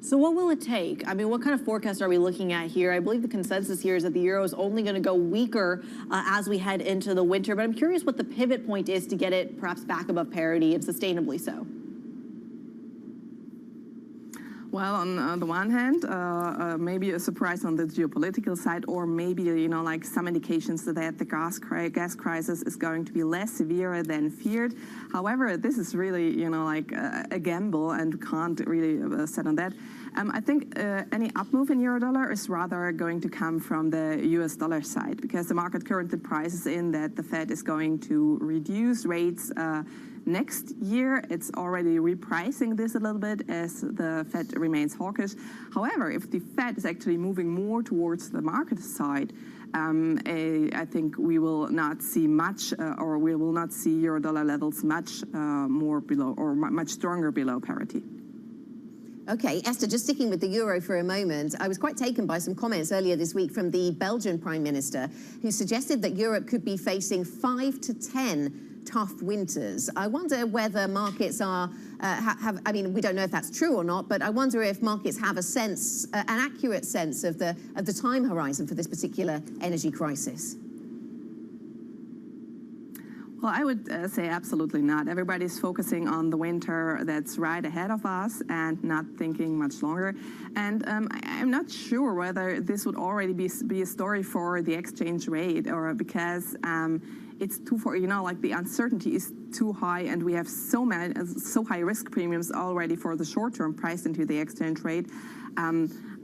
So what will it take? I mean, what kind of forecast are we looking at here? I believe the consensus here is that the euro is only going to go weaker as we head into the winter, but I'm curious what the pivot point is to get it perhaps back above parity and sustainably so. Well, on the one hand, maybe a surprise on the geopolitical side, or maybe, you know, like some indications that the gas crisis is going to be less severe than feared. However, this is really, you know, like a gamble, and can't really set on that. I think any up move in euro-dollar is rather going to come from the US dollar side, because the market currently prices in that the Fed is going to reduce rates next year. It's already repricing this a little bit as the Fed remains hawkish. However, if the Fed is actually moving more towards the market side, I think we will not see much, or we will not see euro-dollar levels much more below, or much stronger below parity. Okay, Esther, just sticking with the euro for a moment, I was quite taken by some comments earlier this week from the Belgian Prime Minister, who suggested that Europe could be facing 5 to 10 tough winters. I wonder whether markets are, I mean, we don't know if that's true or not, but I wonder if markets have a sense, an accurate sense of the time horizon for this particular energy crisis. Well, I would say absolutely not. Everybody's focusing on the winter that's right ahead of us and not thinking much longer. And I'm not sure whether this would already be a story for the exchange rate, or because it's too far, you know, like the uncertainty is too high, and we have so high risk premiums already for the short term priced into the exchange rate.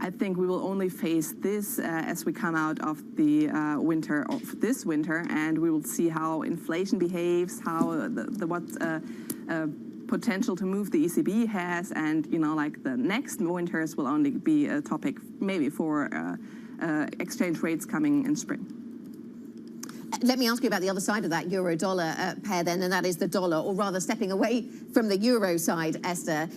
I think we will only face this as we come out of the winter of this winter, and we will see how inflation behaves, how what potential to move the ECB has, and, you know, like the next winters will only be a topic maybe for exchange rates coming in spring. Let me ask you about the other side of that euro-dollar pair then, and that is the dollar, or rather stepping away from the euro side, Esther.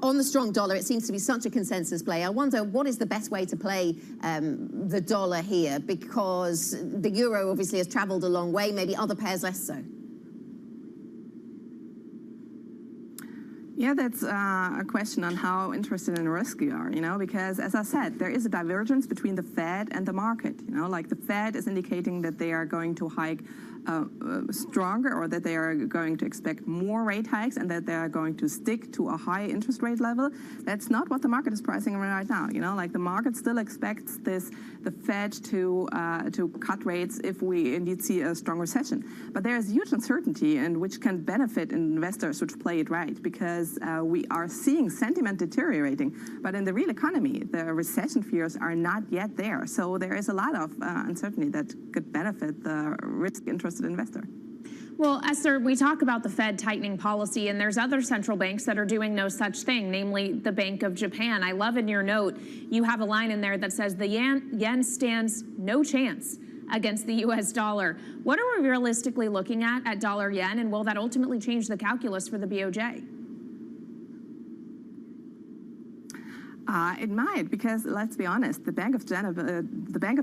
On the strong dollar, it seems to be such a consensus play. I wonder what is the best way to play the dollar here, because the euro obviously has traveled a long way, maybe other pairs less so. Yeah, that's a question on how interested in risk you are, you know, because as I said, there is a divergence between the Fed and the market, you know, like the Fed is indicating that they are going to hike stronger, or that they are going to expect more rate hikes, and that they are going to stick to a high interest rate level. That's not what the market is pricing right now, you know, like the market still expects the Fed to cut rates if we indeed see a strong recession. But there is huge uncertainty, and which can benefit investors which play it right, because we are seeing sentiment deteriorating, but in the real economy, the recession fears are not yet there. So there is a lot of uncertainty that could benefit the risk-interested investor. Well, Esther, we talk about the Fed tightening policy, and there's other central banks that are doing no such thing, namely the Bank of Japan. I love in your note, you have a line in there that says the yen stands no chance against the U.S. dollar. What are we realistically looking at dollar yen, and will that ultimately change the calculus for the BOJ? It might, because let's be honest, the Bank of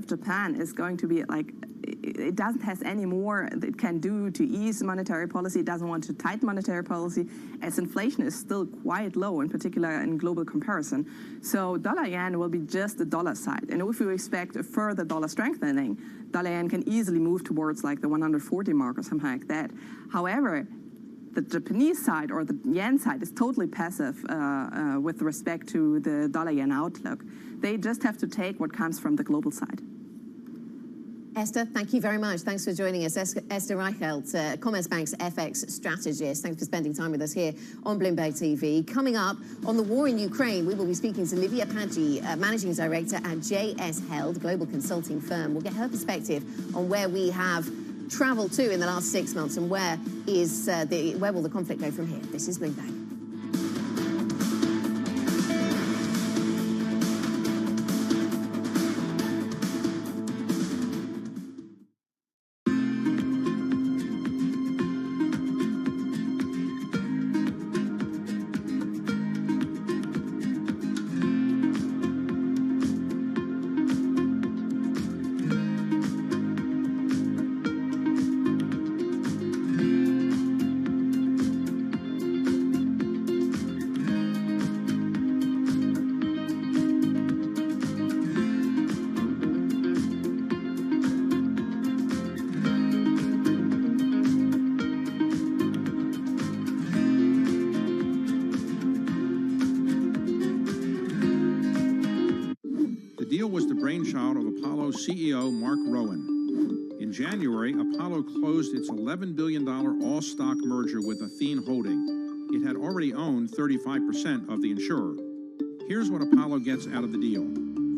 Japan is going to be like, it doesn't have any more it can do to ease monetary policy. It doesn't want to tighten monetary policy, as inflation is still quite low, in particular in global comparison. So dollar yen will be just the dollar side. And if we expect a further dollar strengthening, dollar yen can easily move towards like the 140 mark or something like that. However, the Japanese side or the yen side is totally passive with respect to the dollar yen outlook. They just have to take what comes from the global side. Esther, thank you very much. Thanks for joining us. Esther Reichelt, Commerzbank's FX strategist. Thanks for spending time with us here on Bloomberg TV. Coming up, on the war in Ukraine, we will be speaking to Livia Paggi, Managing Director at JS Held, global consulting firm. We'll get her perspective on where we have traveled to in the last 6 months and where will the conflict go from here. This is Bloomberg. CEO Mark Rowan. In January, Apollo closed its $11 billion all-stock merger with Athene Holding. It had already owned 35% of the insurer. Here's what Apollo gets out of the deal.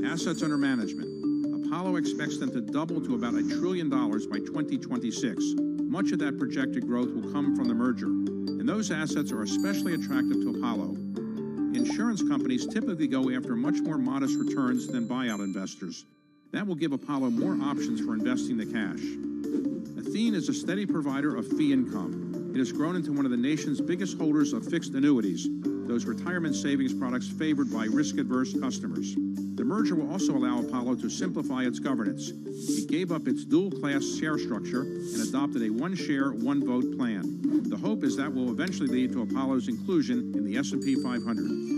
Assets under management. Apollo expects them to double to about $1 trillion by 2026. Much of that projected growth will come from the merger, and those assets are especially attractive to Apollo. Insurance companies typically go after much more modest returns than buyout investors. That will give Apollo more options for investing the cash. Athene is a steady provider of fee income. It has grown into one of the nation's biggest holders of fixed annuities, those retirement savings products favored by risk-averse customers. The merger will also allow Apollo to simplify its governance. It gave up its dual-class share structure and adopted a one-share, one-vote plan. The hope is that will eventually lead to Apollo's inclusion in the S&P 500.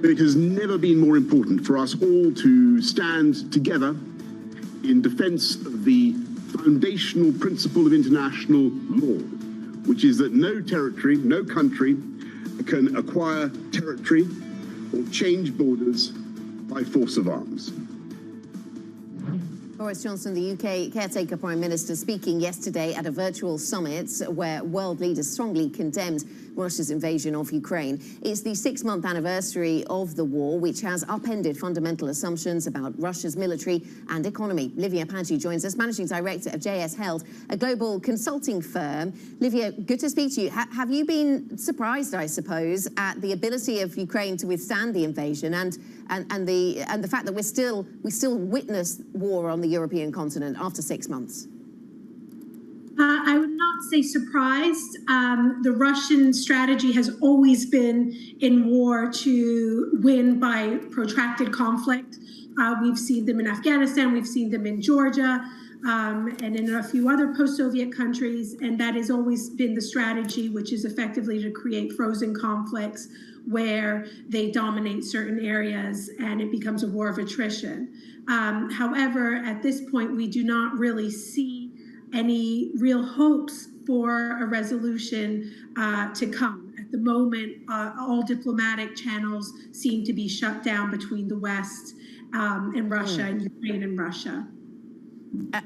It has never been more important for us all to stand together in defense of the foundational principle of international law, which is that no territory, no country can acquire territory or change borders by force of arms. Boris Johnson, the UK caretaker Prime Minister, speaking yesterday at a virtual summit where world leaders strongly condemned Russia's invasion of Ukraine. It's the 6-month anniversary of the war, which has upended fundamental assumptions about Russia's military and economy. Livia Paggi joins us, Managing Director of JS Held, a global consulting firm. Livia, good to speak to you. Have you been surprised, I suppose, at the ability of Ukraine to withstand the invasion and the fact that we still witness war on the European continent after 6 months? I would not say surprised. The Russian strategy has always been in war to win by protracted conflict. We've seen them in Afghanistan, we've seen them in Georgia, and in a few other post-Soviet countries, and that has always been the strategy, which is effectively to create frozen conflicts where they dominate certain areas and it becomes a war of attrition. However, at this point, we do not really see any real hopes for a resolution to come. At the moment, all diplomatic channels seem to be shut down between the West and Russia and Ukraine and Russia.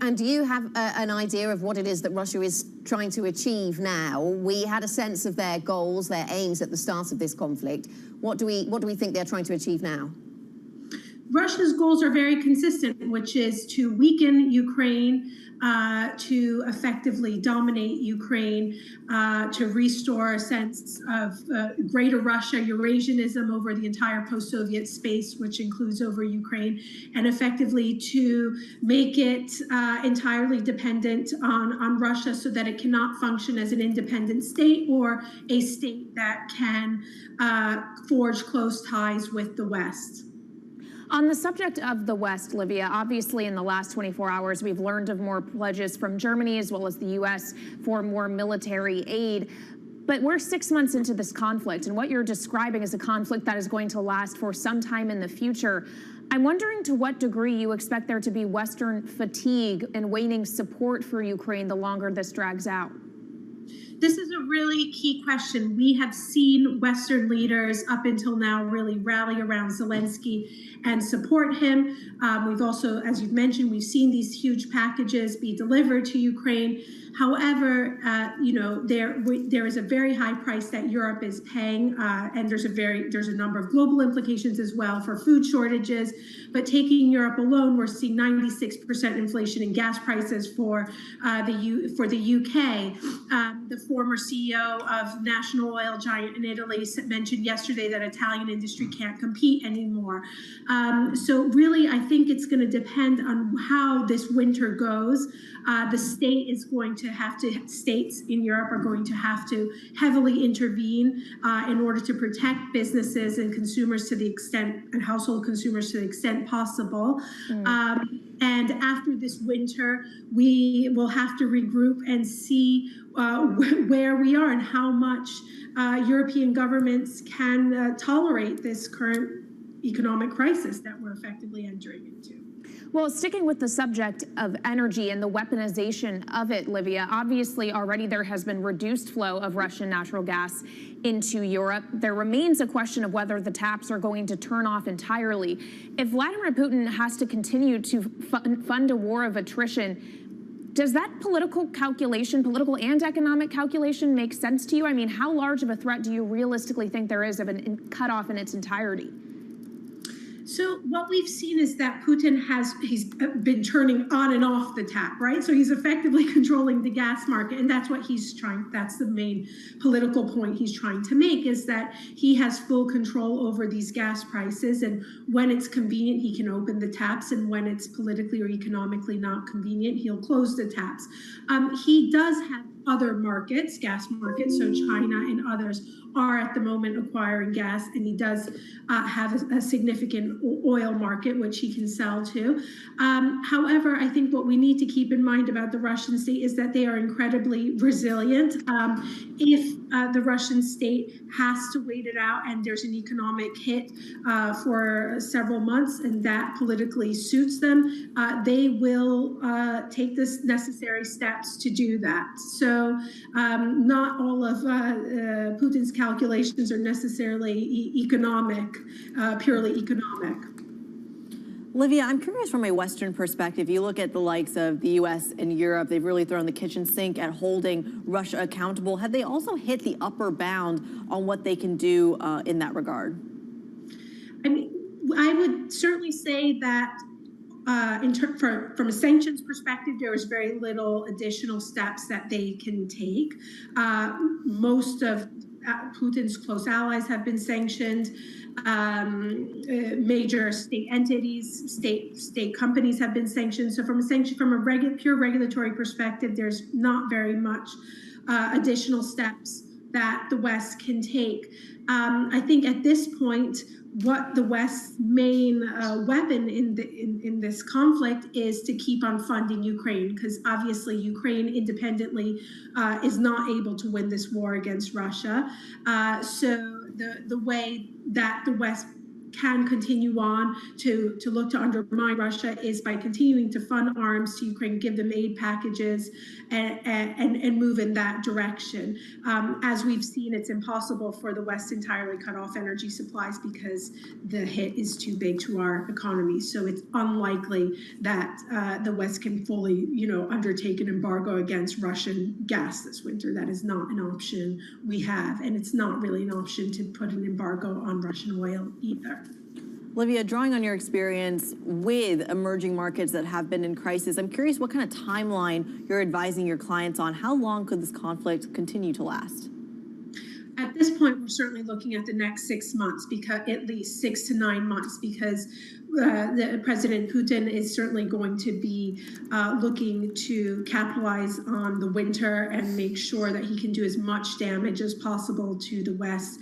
And do you have an idea of what it is that Russia is trying to achieve now? We had a sense of their goals, their aims at the start of this conflict. What do we think they're trying to achieve now? Russia's goals are very consistent, which is to weaken Ukraine, to effectively dominate Ukraine, to restore a sense of greater Russia, Eurasianism over the entire post-Soviet space, which includes over Ukraine, and effectively to make it entirely dependent on Russia so that it cannot function as an independent state or a state that can forge close ties with the West. On the subject of the West, Livia, obviously in the last 24 hours, we've learned of more pledges from Germany as well as the U.S. for more military aid. But we're 6 months into this conflict, and what you're describing is a conflict that is going to last for some time in the future. I'm wondering to what degree you expect there to be Western fatigue and waning support for Ukraine the longer this drags out. This is a really key question. We have seen Western leaders up until now really rally around Zelensky and support him. We've also, as you've mentioned, we've seen these huge packages be delivered to Ukraine. However, there is a very high price that Europe is paying, and there's a number of global implications as well for food shortages. But taking Europe alone, we're seeing 96% inflation in gas prices for the UK. The former CEO of national oil giant in Italy mentioned yesterday that Italian industry can't compete anymore. So really, I think it's going to depend on how this winter goes. The states in Europe are going to have to heavily intervene in order to protect businesses and consumers and household consumers to the extent possible. And after this winter, we will have to regroup and see where we are and how much European governments can tolerate this current economic crisis that we're effectively entering into. Well, sticking with the subject of energy and the weaponization of it, Livia, obviously already there has been reduced flow of Russian natural gas into Europe. There remains a question of whether the taps are going to turn off entirely. If Vladimir Putin has to continue to fund a war of attrition, does that political and economic calculation make sense to you? I mean, how large of a threat do you realistically think there is of a cutoff in its entirety? So what we've seen is that Putin he's been turning on and off the tap, right? So he's effectively controlling the gas market, and that's what that's the main political point he's trying to make, is that he has full control over these gas prices, and when it's convenient, he can open the taps, and when it's politically or economically not convenient, he'll close the taps. He does have other markets, gas markets, so China and others are at the moment acquiring gas, and he does have a significant oil market which he can sell to. However, I think what we need to keep in mind about the Russian state is that they are incredibly resilient. If the Russian state has to wait it out and there's an economic hit for several months and that politically suits them, they will take the necessary steps to do that. So not all of Putin's calculations are necessarily purely economic. Livia, I'm curious from a Western perspective. You look at the likes of the U.S. and Europe, they've really thrown the kitchen sink at holding Russia accountable. Have they also hit the upper bound on what they can do in that regard? I mean, I would certainly say that from a sanctions perspective, there is very little additional steps that they can take. Most of Putin's close allies have been sanctioned. Major state entities, state companies have been sanctioned. So from a pure regulatory perspective, there's not very much additional steps that the West can take. I think at this point, what the West's main weapon in this conflict is to keep on funding Ukraine, because obviously Ukraine independently is not able to win this war against Russia. So the way that the West can continue on to look to undermine Russia is by continuing to fund arms to Ukraine, give them aid packages, and move in that direction. As we've seen, it's impossible for the West to entirely cut off energy supplies because the hit is too big to our economy. So it's unlikely that the West can fully, undertake an embargo against Russian gas this winter. That is not an option we have, and it's not really an option to put an embargo on Russian oil either. Olivia, drawing on your experience with emerging markets that have been in crisis, I'm curious what kind of timeline you're advising your clients on. How long could this conflict continue to last? At this point, we're certainly looking at the next 6 months, because at least 6 to 9 months, because the President Putin is certainly going to be looking to capitalize on the winter and make sure that he can do as much damage as possible to the West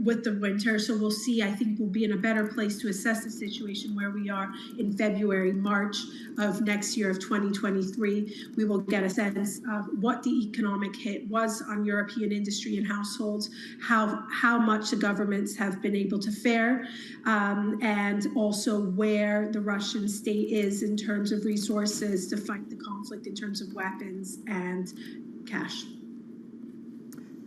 with the winter. So we'll see. I think we'll be in a better place to assess the situation where we are in February, March of next year of 2023. We will get a sense of what the economic hit was on European industry and households, how much the governments have been able to fare, and also where the Russian state is in terms of resources to fight the conflict, in terms of weapons and cash.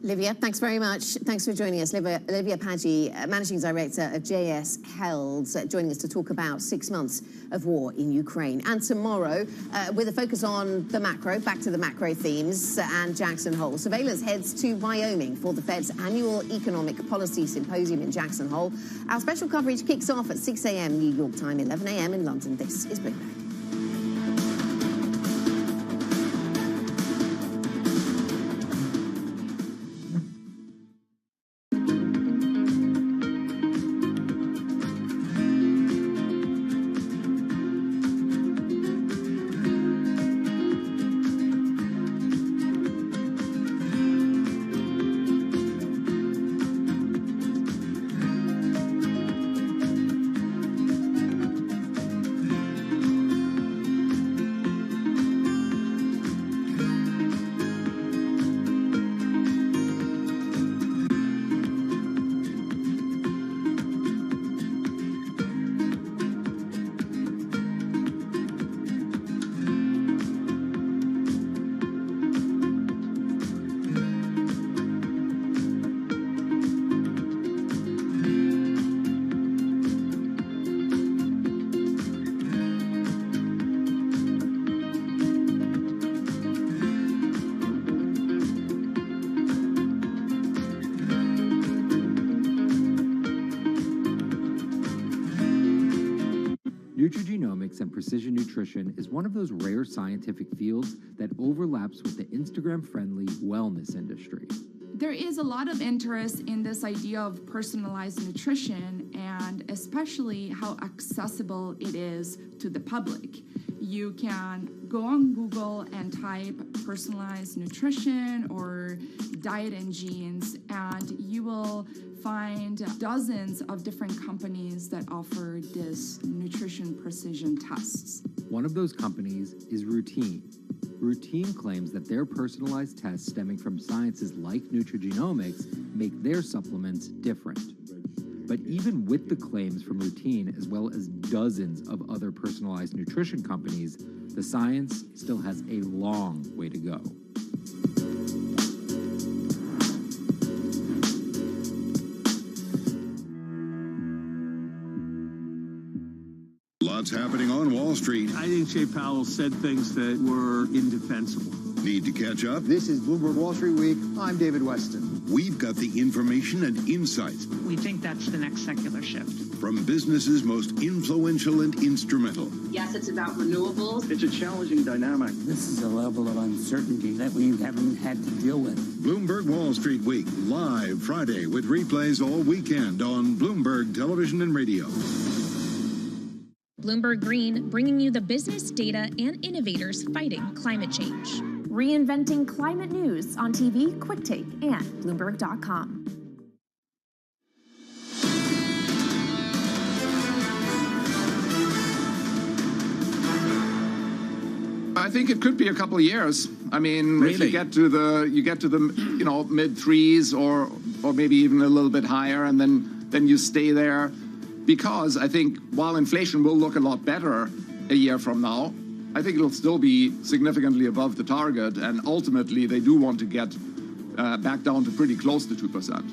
Olivia, thanks very much. Thanks for joining us. Olivia Paggi, Managing Director of JS Held, joining us to talk about 6 months of war in Ukraine. And tomorrow, with a focus on the macro, back to the macro themes, and Jackson Hole. Surveillance heads to Wyoming for the Fed's annual Economic Policy Symposium in Jackson Hole. Our special coverage kicks off at 6 a.m. New York time, 11 a.m. in London. This is Bloomberg. Nutrigenomics and precision nutrition is one of those rare scientific fields that overlaps with the Instagram-friendly wellness industry. There is a lot of interest in this idea of personalized nutrition, and especially how accessible it is to the public. You can go on Google and type personalized nutrition or diet and genes, and you will find dozens of different companies that offer this nutrition precision tests. One of those companies is Routine. Routine claims that their personalized tests stemming from sciences like nutrigenomics make their supplements different. But even with the claims from Routine, as well as dozens of other personalized nutrition companies, the science still has a long way to go. Lots happening on Wall Street. I think Jay Powell said things that were indefensible. Need to catch up? This is Bloomberg Wall Street Week. I'm David Weston. We've got the information and insights. We think that's the next secular shift. From businesses most influential and instrumental. Yes, it's about renewables. It's a challenging dynamic. This is a level of uncertainty that we haven't had to deal with. Bloomberg Wall Street Week, live Friday with replays all weekend on Bloomberg Television and Radio. Bloomberg Green, bringing you the business, data, and innovators fighting climate change. Reinventing climate news on TV, Quick Take, and Bloomberg.com. I think it could be a couple of years. I mean, if Really? you get to the mid threes or maybe even a little bit higher, and then you stay there, because I think while inflation will look a lot better a year from now, I think it'll still be significantly above the target, and ultimately they do want to get back down to pretty close to 2%.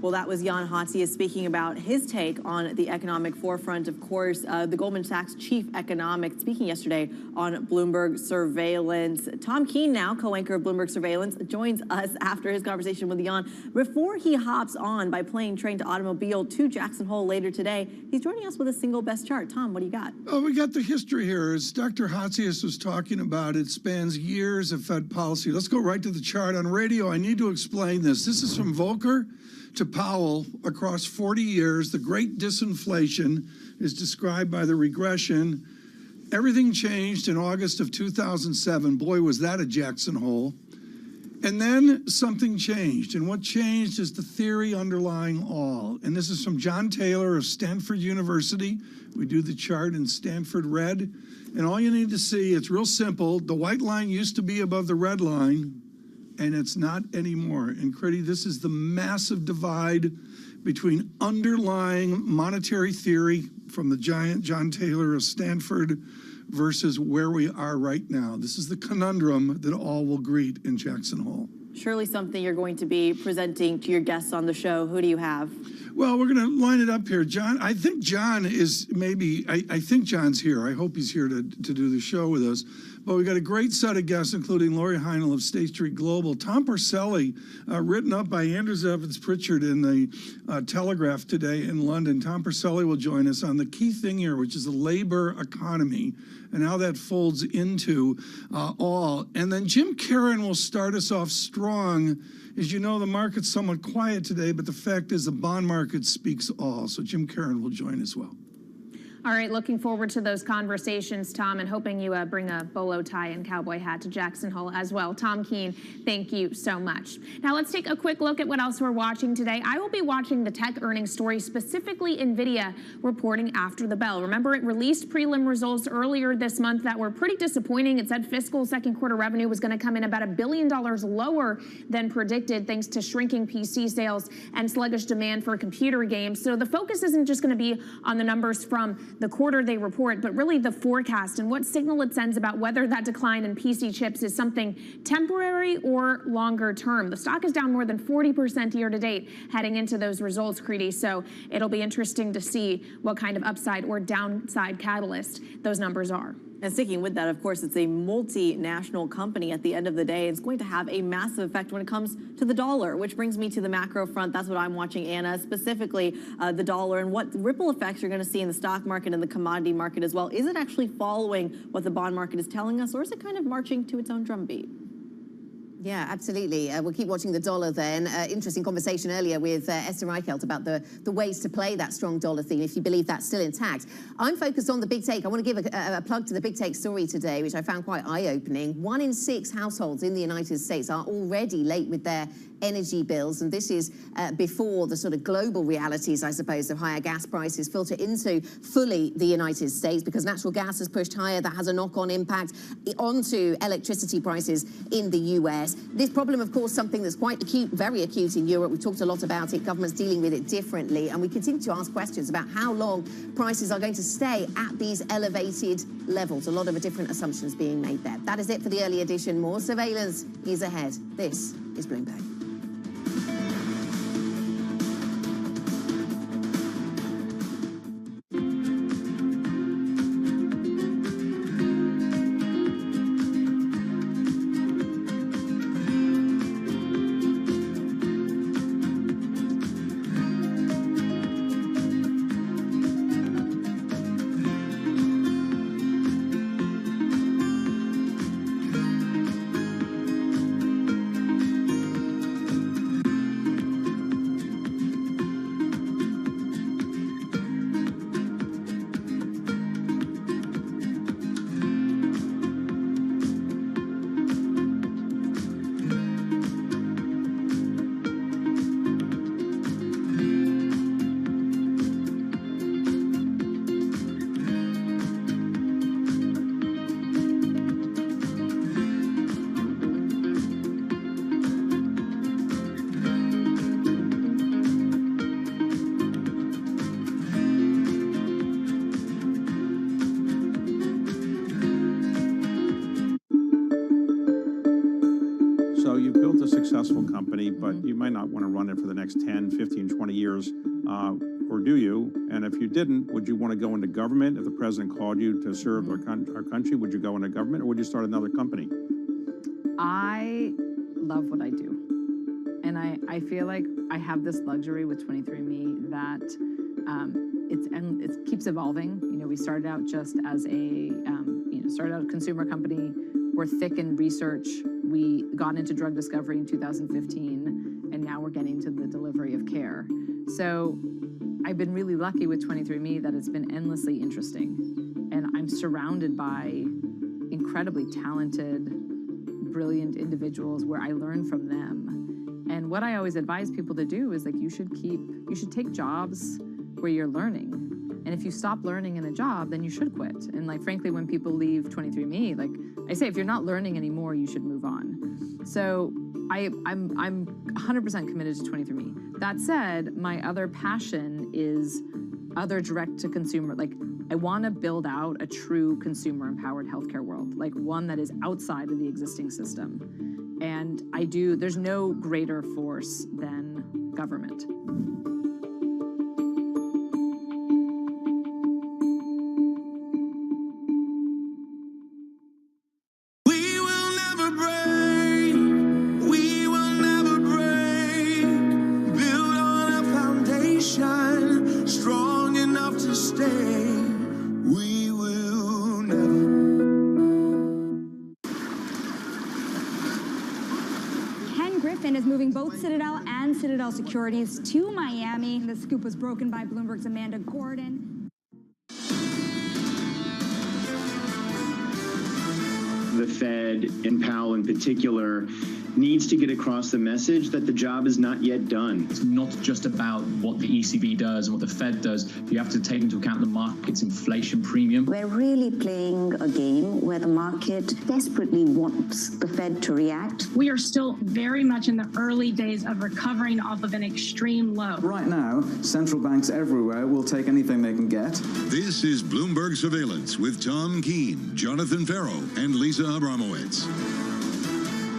Well, that was Jan Hatzius speaking about his take on the economic forefront. Of course, the Goldman Sachs chief economic speaking yesterday on Bloomberg Surveillance. Tom Keene, now co-anchor of Bloomberg Surveillance, joins us after his conversation with Jan. Before he hops on by plane, train to automobile to Jackson Hole later today, he's joining us with a single best chart. Tom, what do you got? Oh, we got the history here. As Dr. Hatzius was talking about, it spans years of Fed policy. Let's go right to the chart on radio. I need to explain this. This is from Volcker to Powell across 40 years. The great disinflation is described by the regression. Everything changed in August of 2007. Boy, was that a Jackson Hole. And then something changed. And what changed is the theory underlying all. And this is from John Taylor of Stanford University. We do the chart in Stanford red. And all you need to see, it's real simple. The white line used to be above the red line, and it's not anymore. And Critty, this is the massive divide between underlying monetary theory from the giant John Taylor of Stanford versus where we are right now. This is the conundrum that all will greet in Jackson Hole. Surely something you're going to be presenting to your guests on the show. Who do you have? Well, we're going to line it up here. John, I think John is maybe, I think John's here. I hope he's here to do the show with us. But we got a great set of guests, including Lori Heinel of State Street Global, Tom Porcelli, written up by Andrews Evans Pritchard in the Telegraph today in London. Tom Porcelli will join us on the key thing here, which is the labor economy and how that folds into all. And then Jim Caron will start us off strong. As you know, the market's somewhat quiet today, but the fact is the bond market speaks all. So Jim Caron will join as well. All right, looking forward to those conversations, Tom, and hoping you bring a bolo tie and cowboy hat to Jackson Hole as well. Tom Keene, thank you so much. Now let's take a quick look at what else we're watching today. I will be watching the tech earnings story, specifically NVIDIA reporting after the bell. Remember, it released prelim results earlier this month that were pretty disappointing. It said fiscal second quarter revenue was going to come in about $1 billion lower than predicted, thanks to shrinking PC sales and sluggish demand for computer games. So the focus isn't just going to be on the numbers from the quarter they report, but really the forecast and what signal it sends about whether that decline in PC chips is something temporary or longer term. The stock is down more than 40% year to date heading into those results, Creedy. So it'll be interesting to see what kind of upside or downside catalyst those numbers are. And sticking with that, of course, it's a multinational company at the end of the day. It's going to have a massive effect when it comes to the dollar, which brings me to the macro front. That's what I'm watching, Anna, specifically the dollar and what ripple effects you're going to see in the stock market and the commodity market as well. Is it actually following what the bond market is telling us, or is it kind of marching to its own drumbeat? Yeah, absolutely. We'll keep watching the dollar then. Interesting conversation earlier with Esther Reichelt about the ways to play that strong dollar theme, if you believe that's still intact. I'm focused on the big take. I want to give a plug to the big take story today, which I found quite eye-opening. 1 in 6 households in the United States are already late with their energy bills, and this is before the sort of global realities, I suppose, of higher gas prices filter into fully the United States, because natural gas has pushed higher. That has a knock-on impact onto electricity prices in the US. This problem, of course, something that's quite acute, very acute in Europe. We've talked a lot about it. Governments dealing with it differently, and we continue to ask questions about how long prices are going to stay at these elevated levels. A lot of different assumptions being made there. That is it for the early edition. More surveillance is ahead. This is Bloomberg. successful company, but you might not want to run it for the next 10, 15, 20 years, or do you? And if you didn't, would you want to go into government? If the president called you to serve our country, would you go into government, or would you start another company? I love what I do. And I feel like I have this luxury with 23andMe that it keeps evolving. You know, we started out just as a consumer company. We're thick in research. We got into drug discovery in 2015, and now we're getting to the delivery of care. So I've been really lucky with 23andMe that it's been endlessly interesting. And I'm surrounded by incredibly talented, brilliant individuals where I learn from them. And what I always advise people to do is, like, you should take jobs where you're learning. And if you stop learning in a job, then you should quit. And, like, frankly, when people leave 23andMe, like I say, if you're not learning anymore, you should move on. So I'm 100% committed to 23andMe. That said, my other passion is other direct-to-consumer. Like, I want to build out a true consumer-empowered healthcare world, like one that is outside of the existing system. And there's no greater force than government. Is moving both Citadel and Citadel Securities to Miami. The scoop was broken by Bloomberg's Amanda Gordon. The Fed, and Powell in particular, needs to get across the message that the job is not yet done. It's not just about what the ECB does and what the Fed does. You have to take into account the market's inflation premium. We're really playing a game where the market desperately wants the Fed to react. We are still very much in the early days of recovering off of an extreme low. Right now, central banks everywhere will take anything they can get. This is Bloomberg Surveillance with Tom Keene, Jonathan Ferro, and Lisa Abramowitz.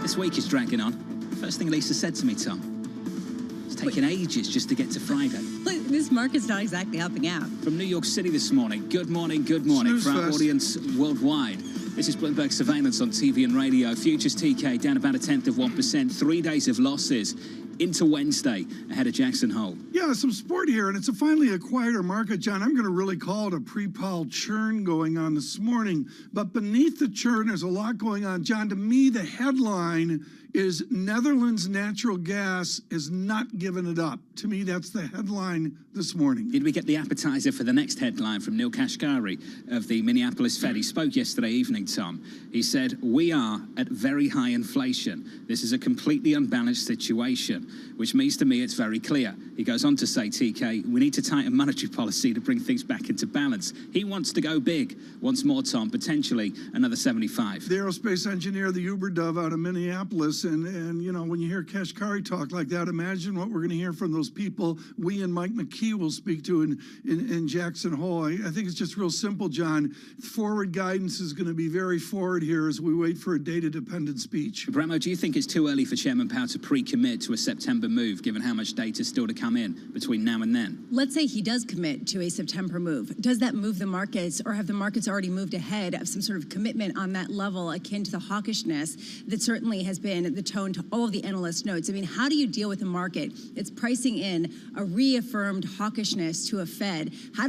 This week is dragging on. First thing Lisa said to me, Tom, it's taken ages just to get to Friday. This market's not exactly helping out. From New York City this morning, good morning for our audience worldwide. This is Bloomberg Surveillance on TV and radio. Futures TK down about 0.1%, 3 days of losses into Wednesday ahead of Jackson Hole. Yeah, some sport here, and it's finally a quieter market, John. I'm going to really call it a pre-Powell churn going on this morning. But beneath the churn, there's a lot going on. John, to me, the headline is Netherlands natural gas is not giving it up. To me, that's the headline this morning. Did we get the appetizer for the next headline from Neil Kashkari of the Minneapolis Fed? He spoke yesterday evening, Tom. He said, we are at very high inflation. This is a completely unbalanced situation, which means to me it's very clear. He goes on to say, TK, we need to tighten monetary policy to bring things back into balance. He wants to go big. Once more, Tom, potentially another 75. The aerospace engineer, the Uber dove out of Minneapolis. And you know, when you hear Kashkari talk like that, imagine what we're going to hear from those people we and Mike McKee will speak to in Jackson Hole. I think it's just real simple, John. Forward guidance is going to be very forward here as we wait for a data-dependent speech. Bramo, do you think it's too early for Chairman Powell to pre-commit to a September move, given how much data is still to come in between now and then? Let's say he does commit to a September move. Does that move the markets, or have the markets already moved ahead of some sort of commitment on that level akin to the hawkishness that certainly has been the tone to all of the analyst notes? I mean, how do you deal with a market that's pricing in a reaffirmed hawkishness to a Fed? How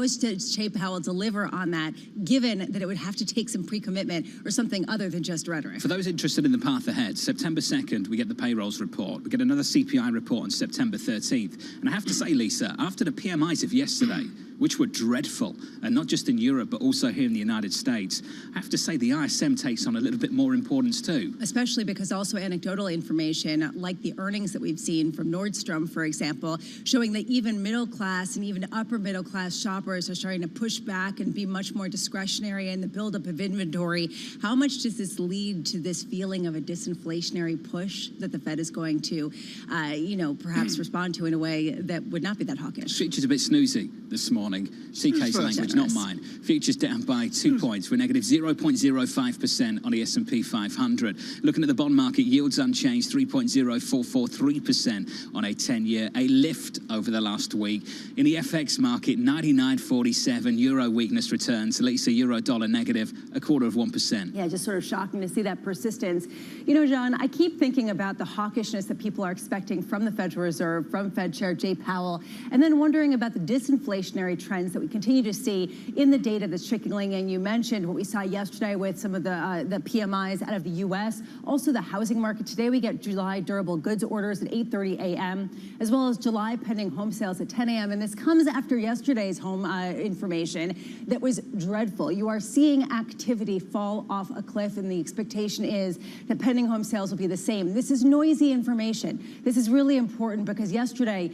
is Jay Powell deliver on that, given that it would have to take some pre-commitment or something other than just rhetoric? For those interested in the path ahead, September 2nd, we get the payrolls report. We get another CPI report on September 13th. And I have to say, Lisa, after the PMIs of yesterday, which were dreadful, and not just in Europe, but also here in the United States, I have to say the ISM takes on a little bit more importance too. Especially because also anecdotal information, like the earnings that we've seen from Nordstrom, for example, showing that even middle class and even upper middle class shoppers are starting to push back and be much more discretionary in the buildup of inventory. How much does this lead to this feeling of a disinflationary push that the Fed is going to, perhaps respond to in a way that would not be that hawkish? Feature's a bit snoozy this morning. morning. CK's language, not mine. Futures down by 2 points. We're negative 0.05% on the S&P 500. Looking at the bond market, yields unchanged, 3.0443% on a 10-year, a lift over the last week. In the FX market, 99.47, euro weakness returns. Lisa, euro dollar negative, 0.25%. Yeah, just sort of shocking to see that persistence. You know, John, I keep thinking about the hawkishness that people are expecting from the Federal Reserve, from Fed Chair Jay Powell, and then wondering about the disinflationary trends that we continue to see in the data that's trickling in. You mentioned what we saw yesterday with some of the PMIs out of the U.S., also the housing market. Today we get July durable goods orders at 8:30 a.m., as well as July pending home sales at 10 a.m., and this comes after yesterday's home information that was dreadful. You are seeing activity fall off a cliff, and the expectation is that pending home sales will be the same. This is noisy information. This is really important because yesterday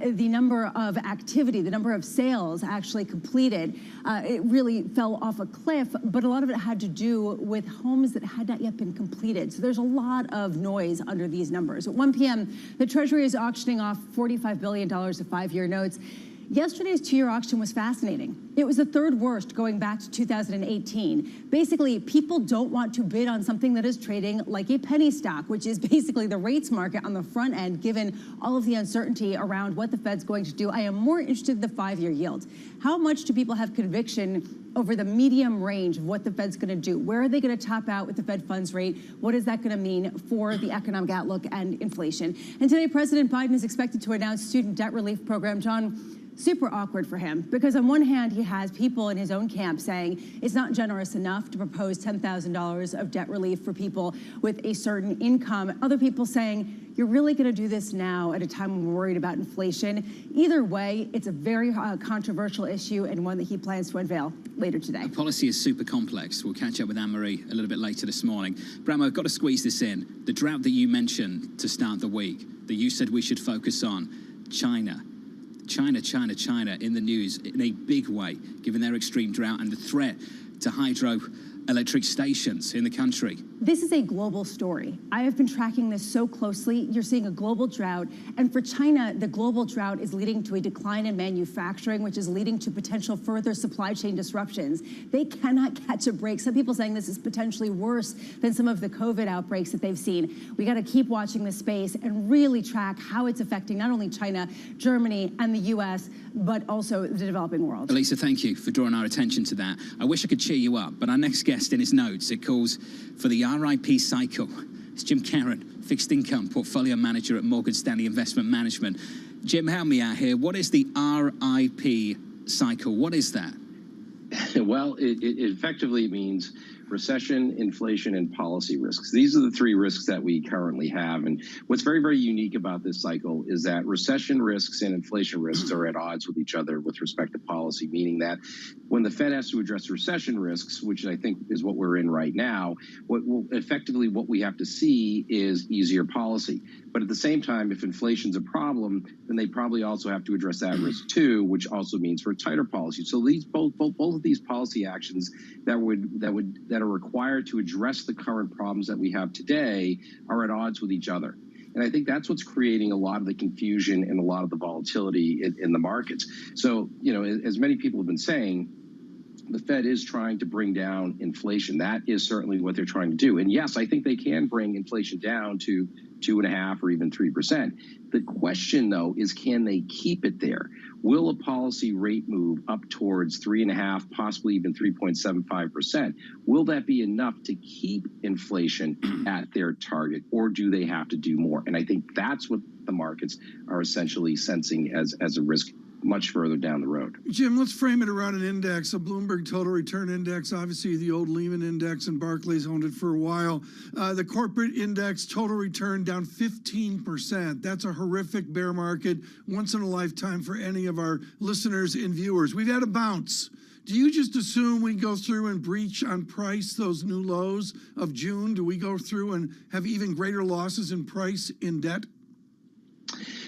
the number of activity, the number of sales actually completed, it really fell off a cliff, but a lot of it had to do with homes that had not yet been completed. So there's a lot of noise under these numbers. At 1 p.m., the Treasury is auctioning off $45 billion of 5-year notes. Yesterday's 2-year auction was fascinating. It was the third worst going back to 2018. Basically, people don't want to bid on something that is trading like a penny stock, which is basically the rates market on the front end, given all of the uncertainty around what the Fed's going to do. I am more interested in the 5-year yield. How much do people have conviction over the medium range of what the Fed's going to do? Where are they going to top out with the Fed funds rate? What is that going to mean for the economic outlook and inflation? And today, President Biden is expected to announce student debt relief program. John, super awkward for him, because on one hand, he has people in his own camp saying it's not generous enough to propose $10,000 of debt relief for people with a certain income. Other people saying, you're really going to do this now at a time when we're worried about inflation. Either way, it's a very controversial issue and one that he plans to unveil later today. Our policy is super complex. We'll catch up with Anne-Marie a little bit later this morning. Bramo, I've got to squeeze this in. The drought that you mentioned to start the week, that you said we should focus on, China in the news in a big way, given their extreme drought and the threat to hydroelectric stations in the country. This is a global story. I have been tracking this so closely. You're seeing a global drought. And for China, the global drought is leading to a decline in manufacturing, which is leading to potential further supply chain disruptions. They cannot catch a break. Some people saying this is potentially worse than some of the COVID outbreaks that they've seen. We got to keep watching this space and really track how it's affecting not only China, Germany, and the U.S., but also the developing world. Elisa, thank you for drawing our attention to that. I wish I could cheer you up, but our next guest in his notes, it calls for the RIP cycle. It's Jim Caron, fixed income portfolio manager at Morgan Stanley Investment Management. Jim, help me out here. What is the RIP cycle? What is that? Well, it effectively means recession, inflation, and policy risks. These are the 3 risks that we currently have. And what's very, very unique about this cycle is that recession risks and inflation risks are at odds with each other with respect to policy, meaning that when the Fed has to address recession risks, which I think is what we're in right now, what we have to see is easier policy. But at the same time, if inflation's a problem, then they probably also have to address that risk too, which also means for tighter policy. So these both of these policy actions that are required to address the current problems that we have today are at odds with each other. And I think that's what's creating a lot of the confusion and a lot of the volatility in the markets. So, you know, as many people have been saying, the Fed is trying to bring down inflation. That is certainly what they're trying to do. And yes, I think they can bring inflation down to 2.5% or even 3%. The question, though, is can they keep it there? Will a policy rate move up towards 3.5%, possibly even 3.75%? Will that be enough to keep inflation at their target, or do they have to do more? And I think that's what the markets are essentially sensing as a risk much further down the road. Jim, let's frame it around an index, a Bloomberg Total Return Index, obviously the old Lehman Index, and Barclays owned it for a while. The corporate index total return down 15%. That's a horrific bear market, once in a lifetime for any of our listeners and viewers. We've had a bounce. Do you just assume we go through and breach on price those new lows of June? Do we go through and have even greater losses in price in debt?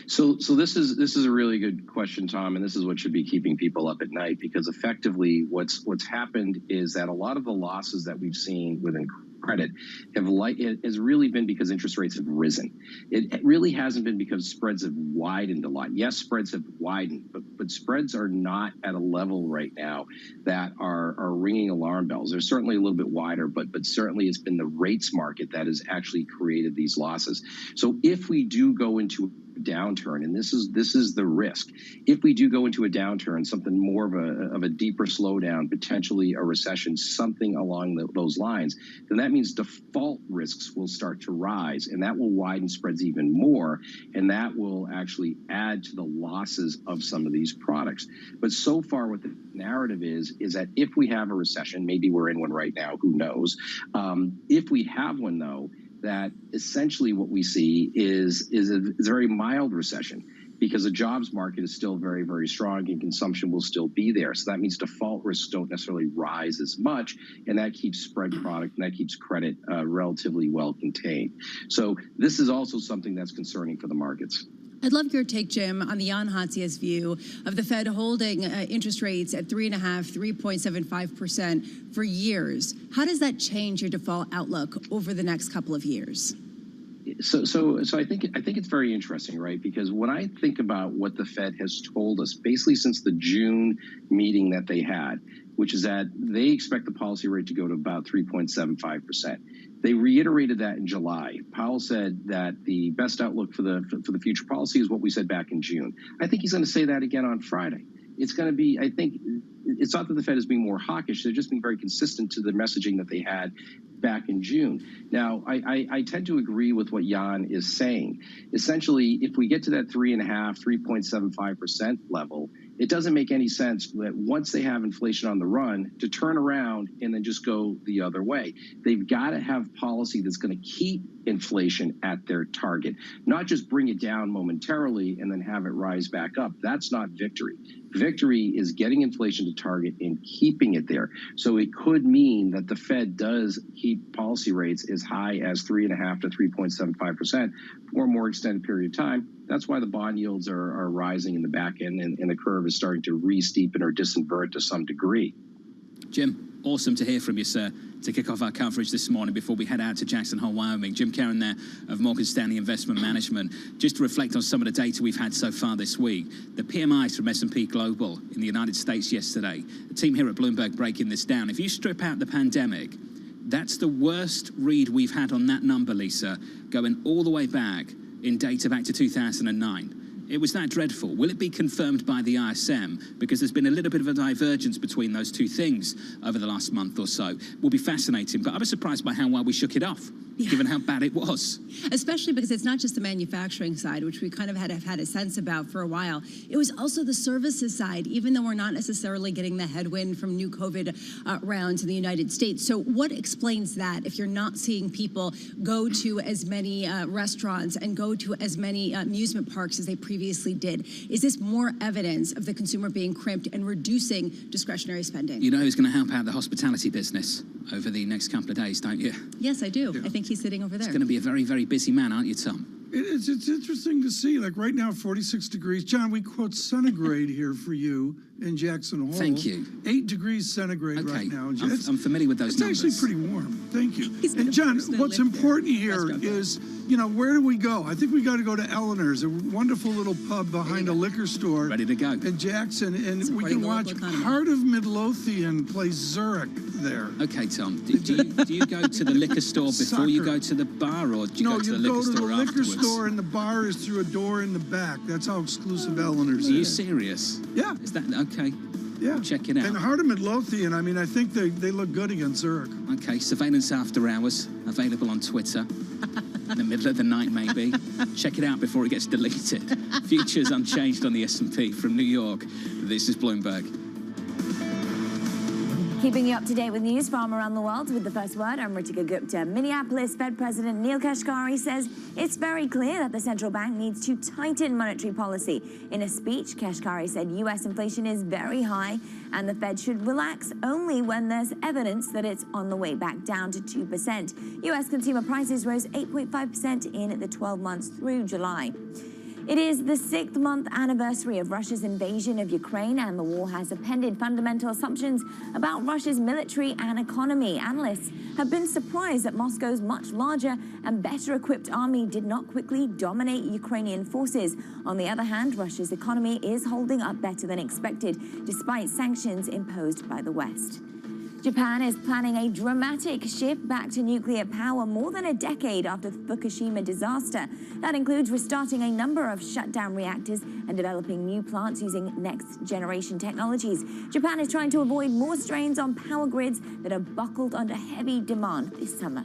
So this is a really good question, Tom, and this is what should be keeping people up at night, because effectively what's happened is that a lot of the losses that we've seen within credit it has really been because interest rates have risen. It really hasn't been because spreads have widened a lot. Yes, spreads have widened, but spreads are not at a level right now that are ringing alarm bells. They're certainly a little bit wider, but certainly it's been the rates market that has actually created these losses. So if we do go into downturn, and this is the risk. If we do go into a downturn, something more of a deeper slowdown, potentially a recession, something along those lines, then that means default risks will start to rise, and that will widen spreads even more, and that will actually add to the losses of some of these products. But so far, what the narrative is that if we have a recession, maybe we're in one right now, who knows? If we have one, though, that essentially what we see is a very mild recession, because the jobs market is still very, very strong and consumption will still be there. So that means default risks don't necessarily rise as much, and that keeps spread product and that keeps credit relatively well contained. So this is also something that's concerning for the markets. I'd love your take, Jim, on the Jan Hatzius view of the Fed holding interest rates at 3.75% for years. How does that change your default outlook over the next couple of years? So I think it's very interesting, right? Because when I think about what the Fed has told us, basically since the June meeting that they had, which is that they expect the policy rate to go to about 3.75%. They reiterated that in July. Powell said that the best outlook for the future policy is what we said back in June. I think he's going to say that again on Friday. It's going to be, I think, it's not that the Fed is being more hawkish. They're just being very consistent to the messaging that they had back in June. Now, I tend to agree with what Jan is saying. Essentially, if we get to that 3.75% level, it doesn't make any sense that once they have inflation on the run to turn around and then just go the other way. They've got to have policy that's going to keep inflation at their target, not just bring it down momentarily and then have it rise back up. That's not victory. Victory is getting inflation to target and keeping it there. So it could mean that the Fed does keep policy rates as high as 3.5% to 3.75% for a more extended period of time. That's why the bond yields are rising in the back end, and the curve is starting to re-steepen or disinvert to some degree. Jim, awesome to hear from you, sir, to kick off our coverage this morning before we head out to Jackson Hole, Wyoming. Jim Caron there of Morgan Stanley Investment Management. Just to reflect on some of the data we've had so far this week, the PMIs from S&P Global in the United States yesterday, the team here at Bloomberg breaking this down. If you strip out the pandemic, that's the worst read we've had on that number, Lisa, going all the way back in data back to 2009. It was that dreadful. Will it be confirmed by the ISM? Because there's been a little bit of a divergence between those two things over the last month or so. Will be fascinating, but I was surprised by how well we shook it off, given how bad it was. Especially because it's not just the manufacturing side, which we kind of have had a sense about for a while. It was also the services side, even though we're not necessarily getting the headwind from new COVID rounds in the United States. So what explains that if you're not seeing people go to as many restaurants and go to as many amusement parks as they previously did? Is this more evidence of the consumer being crimped and reducing discretionary spending? You know who's going to help out the hospitality business over the next couple of days, don't you? Yes, I do. Yeah. I think he's sitting over there. It's going to be a very, very busy man, aren't you, Tom? It's interesting to see. Like right now, 46 degrees. John, we quote centigrade here for you in Jackson Hole. Thank you. 8 degrees centigrade right now. I'm familiar with those numbers. It's actually pretty warm. Thank you. And John, what's important here is, where do we go? I think we got to go to Eleanor's, a wonderful little pub behind a liquor store. Ready to go. In Jackson, and we can watch Heart of Midlothian play Zurich there. Okay, Tom. Do you go to the liquor store before you go to the bar, or do you go to the liquor store afterwards? No, you go to the liquor store, and the bar is through a door in the back. That's how exclusive Eleanor's is. Are you serious? Yeah. Is that okay? Yeah. We'll check it out. And Heart of Midlothian, I think they look good against Zurich. Okay, surveillance after hours, available on Twitter. In the middle of the night, maybe. Check it out before it gets deleted. Futures unchanged on the S&P. From New York, this is Bloomberg. Keeping you up to date with news from around the world with the first word, I'm Ritika Gupta. Minneapolis Fed President Neil Kashkari says it's very clear that the central bank needs to tighten monetary policy. In a speech, Kashkari said U.S. inflation is very high and the Fed should relax only when there's evidence that it's on the way back down to 2%. U.S. consumer prices rose 8.5% in the 12 months through July. It is the 6th-month anniversary of Russia's invasion of Ukraine, and the war has upended fundamental assumptions about Russia's military and economy. Analysts have been surprised that Moscow's much larger and better-equipped army did not quickly dominate Ukrainian forces. On the other hand, Russia's economy is holding up better than expected, despite sanctions imposed by the West. Japan is planning a dramatic shift back to nuclear power more than a decade after the Fukushima disaster. That includes restarting a number of shut-down reactors and developing new plants using next-generation technologies. Japan is trying to avoid more strains on power grids that are buckled under heavy demand this summer.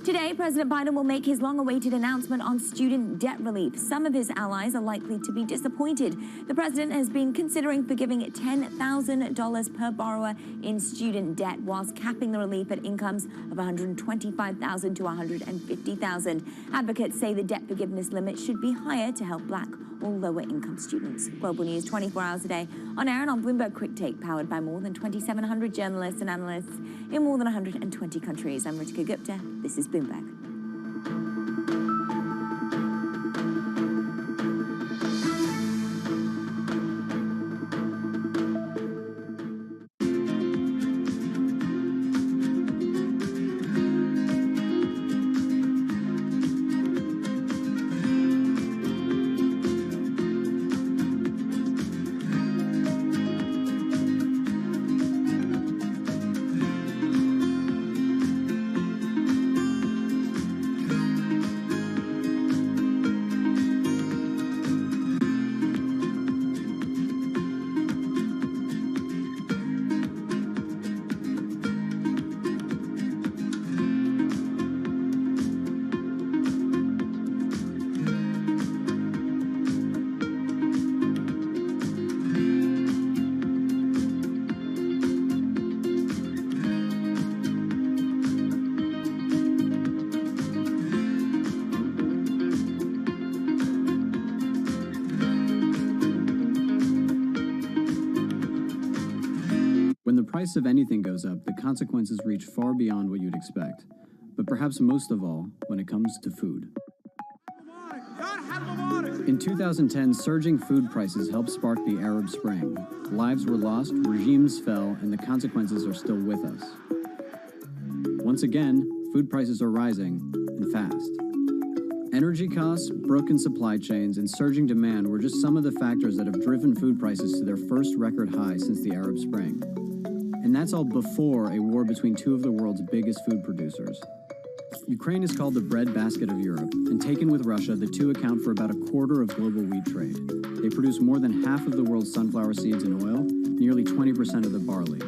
Today, President Biden will make his long-awaited announcement on student debt relief. Some of his allies are likely to be disappointed. The president has been considering forgiving $10,000 per borrower in student debt, whilst capping the relief at incomes of $125,000 to $150,000. Advocates say the debt forgiveness limit should be higher to help Black or lower-income students. Global News 24 hours a day, on air and on Bloomberg Quick Take, powered by more than 2,700 journalists and analysts in more than 120 countries. I'm Ritika Gupta. This is Bloomberg. When the price of anything goes up, the consequences reach far beyond what you'd expect. But perhaps most of all, when it comes to food. In 2010, surging food prices helped spark the Arab Spring. Lives were lost, regimes fell, and the consequences are still with us. Once again, food prices are rising, and fast. Energy costs, broken supply chains, and surging demand were just some of the factors that have driven food prices to their first record high since the Arab Spring. And that's all before a war between two of the world's biggest food producers. Ukraine is called the breadbasket of Europe, and taken with Russia, the two account for about a quarter of global wheat trade. They produce more than half of the world's sunflower seeds and oil, nearly 20% of the barley.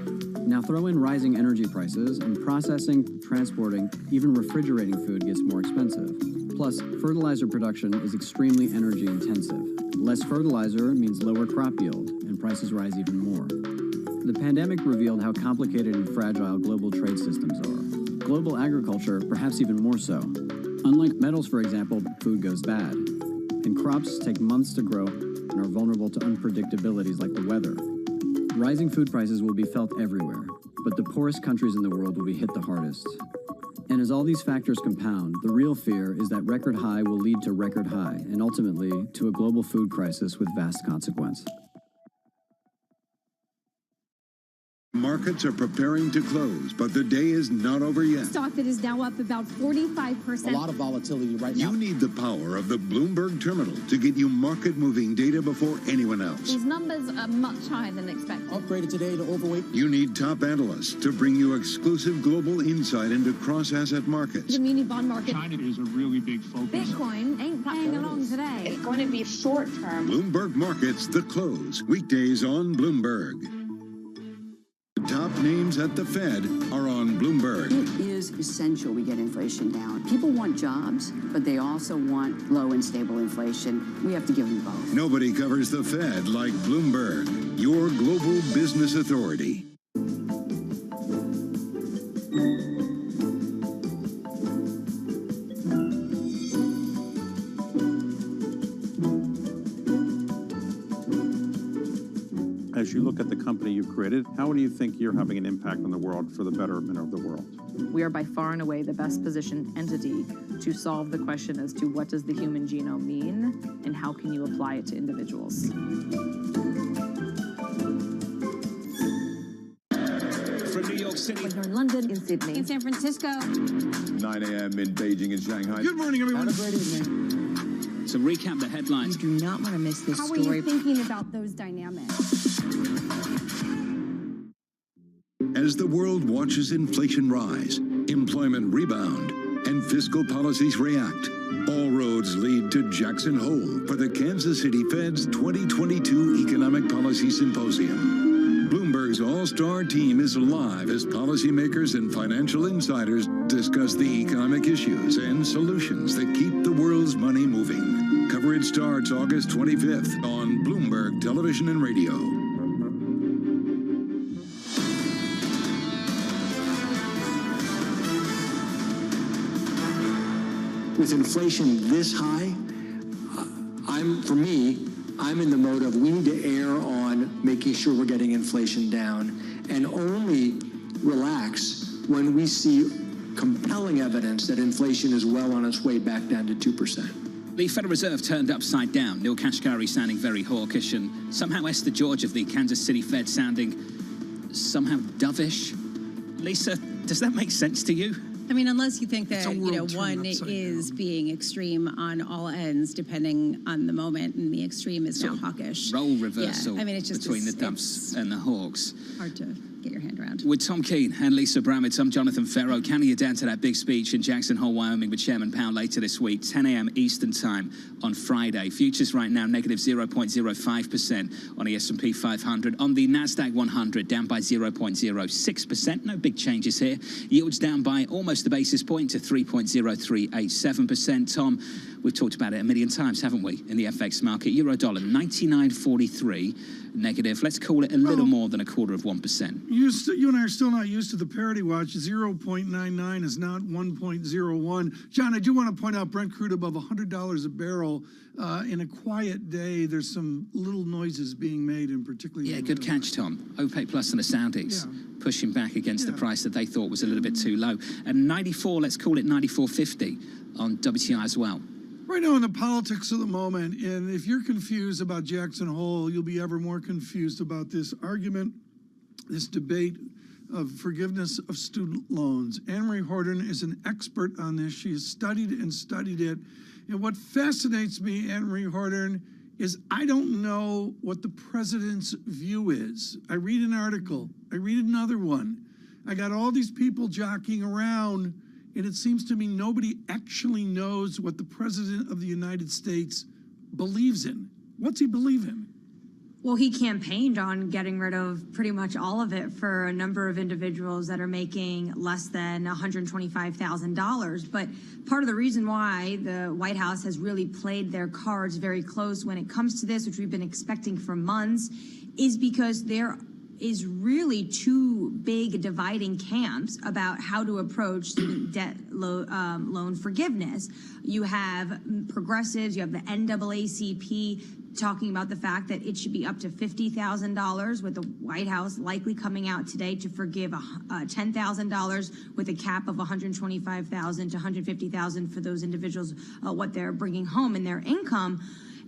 Now throw in rising energy prices, and processing, transporting, even refrigerating food gets more expensive. Plus, fertilizer production is extremely energy intensive. Less fertilizer means lower crop yield, and prices rise even more. The pandemic revealed how complicated and fragile global trade systems are. Global agriculture, perhaps even more so. Unlike metals, for example, food goes bad. And crops take months to grow and are vulnerable to unpredictabilities like the weather. Rising food prices will be felt everywhere, but the poorest countries in the world will be hit the hardest. And as all these factors compound, the real fear is that record high will lead to record high, and ultimately to a global food crisis with vast consequence. Markets are preparing to close, but the day is not over yet. Stock that is now up about 45%. A lot of volatility right now. You need the power of the Bloomberg terminal to get you market-moving data before anyone else. These numbers are much higher than expected. Upgraded today to overweight. You need top analysts to bring you exclusive global insight into cross-asset markets. The muni bond market. China is a really big focus. Bitcoin ain't playing along today. It's going to be short-term. Bloomberg Markets, The Close, weekdays on Bloomberg. The top names at the Fed are on Bloomberg. It is essential we get inflation down. People want jobs, but they also want low and stable inflation. We have to give them both. Nobody covers the Fed like Bloomberg, your global business authority. As you look at the company you've created, how do you think you're having an impact on the world for the betterment of the world? We are by far and away the best positioned entity to solve the question as to what does the human genome mean and how can you apply it to individuals. From New York City. Here in London, in Sydney, In San Francisco. 9 a.m. in Beijing and Shanghai. Good morning, everyone. Have a great evening. To recap the headlines. you do not want to miss this How are story. you thinking about those dynamics? As the world watches inflation rise, employment rebound, and fiscal policies react, all roads lead to Jackson Hole for the Kansas City Fed's 2022 Economic Policy Symposium. Bloomberg's all-star team is live as policymakers and financial insiders discuss the economic issues and solutions that keep the world's money moving. Coverage starts August 25th on Bloomberg Television and Radio. With inflation this high, I'm in the mode of we need to err on making sure we're getting inflation down and only relax when we see compelling evidence that inflation is well on its way back down to 2%. The Federal Reserve turned upside down. Neil Kashkari sounding very hawkish, and somehow Esther George of the Kansas City Fed sounding somehow dovish. Lisa, does that make sense to you? I mean, unless you think that, one upside is being extreme on all ends, depending on the moment, and the extreme is now hawkish. Role reversal Yeah, I mean, it's just between the dumps and the hawks. Hard to get your hand around. With Tom Keene and Lisa Bramett, I'm Jonathan Ferro, counting you down to that big speech in Jackson Hole, Wyoming with Chairman Powell later this week, 10 a.m. Eastern Time on Friday. Futures right now negative 0.05% on the S&P 500. On the NASDAQ 100, down by 0.06%. No big changes here. Yields down by almost a basis point to 3.0387%. Tom, we've talked about it a million times, haven't we, in the FX market? Euro dollar 99.43 negative. Let's call it a little more than 1/4%. You and I are still not used to the parity watch. 0.99 is not 1.01. John, I do want to point out Brent crude above $100 a barrel. In a quiet day, there's some little noises being made, in particular. Yeah, good catch, Tom. OPEC Plus and the Saudis pushing back against the price that they thought was a little bit too low. And 94, let's call it 94.50 on WTI as well. Right now in the politics of the moment, and if you're confused about Jackson Hole, you'll be ever more confused about this argument, this debate of forgiveness of student loans. Anne-Marie Horton is an expert on this. She has studied and studied it. And what fascinates me, Anne-Marie Horton, is I don't know what the president's view is. I read an article. I read another one. I got all these people jockeying around, and it seems to me nobody actually knows what the president of the United States believes in. What's he believe in? Well, he campaigned on getting rid of pretty much all of it for a number of individuals that are making less than $125,000. But part of the reason why the White House has really played their cards very close when it comes to this, which we've been expecting for months, is because there is really two big dividing camps about how to approach student debt loan forgiveness. You have progressives, you have the NAACP talking about the fact that it should be up to $50,000, with the White House likely coming out today to forgive $10,000 with a cap of $125,000 to $150,000 for those individuals, what they're bringing home in their income.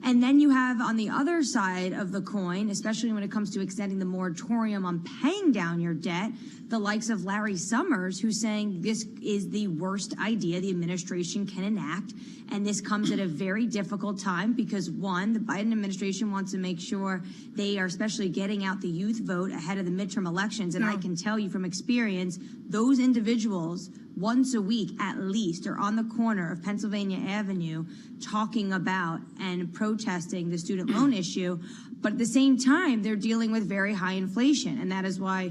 And then you have on the other side of the coin, especially when it comes to extending the moratorium on paying down your debt, the likes of Larry Summers, who's saying this is the worst idea the administration can enact. And this comes at a very difficult time because, one, the Biden administration wants to make sure they are especially getting out the youth vote ahead of the midterm elections. And I can tell you from experience, those individuals once a week at least are on the corner of Pennsylvania Avenue talking about and protesting the student loan issue. But at the same time, they're dealing with very high inflation. And that is why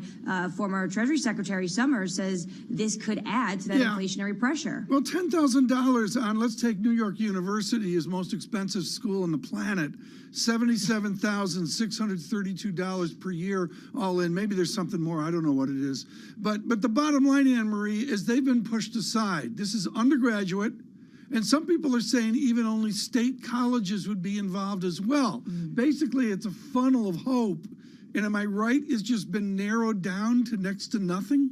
former Treasury Secretary Summers says this could add to that inflationary pressure. Well, $10,000 on, let's take New York University, his most expensive school on the planet, $77,632 per year all in. Maybe there's something more. I don't know what it is. But the bottom line, Anne-Marie, is they've been pushed aside. This is undergraduate. And some people are saying even only state colleges would be involved as well. Basically, it's a funnel of hope. And am I right? It's just been narrowed down to next to nothing?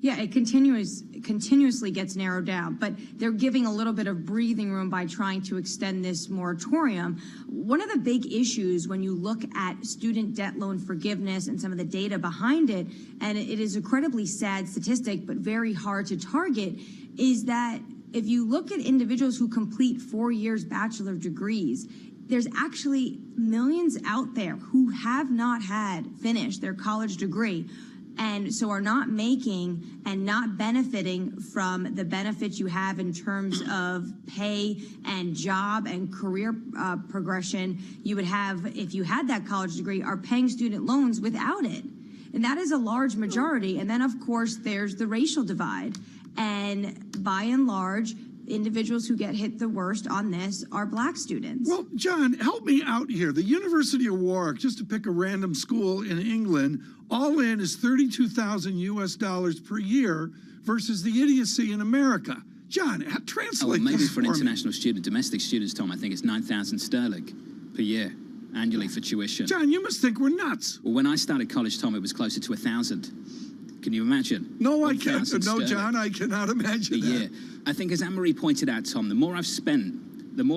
Yeah, it continuously gets narrowed down, but they're giving a little bit of breathing room by trying to extend this moratorium. One of the big issues when you look at student debt loan forgiveness and some of the data behind it, and it is an incredibly sad statistic, but very hard to target, is that if you look at individuals who complete 4 years bachelor degrees, there's actually millions out there who have not finished their college degree, and so are not making and not benefiting from the benefits you have in terms of pay and job and career progression you would have if you had that college degree, are paying student loans without it. And that is a large majority. And then, of course, there's the racial divide. And by and large, individuals who get hit the worst on this are Black students. Well, John, help me out here. The University of Warwick, just to pick a random school in England, all in is $32,000 per year versus the idiocy in America. John, translate maybe this for an for me. international student, domestic students, Tom, I think it's 9,000 sterling per year annually for tuition. John, you must think we're nuts. Well, when I started college, Tom, it was closer to 1,000. Can you imagine? No, I can't. 1,000 No, sterling John, I cannot imagine a that. year. I think, as Anne-Marie pointed out, Tom, the more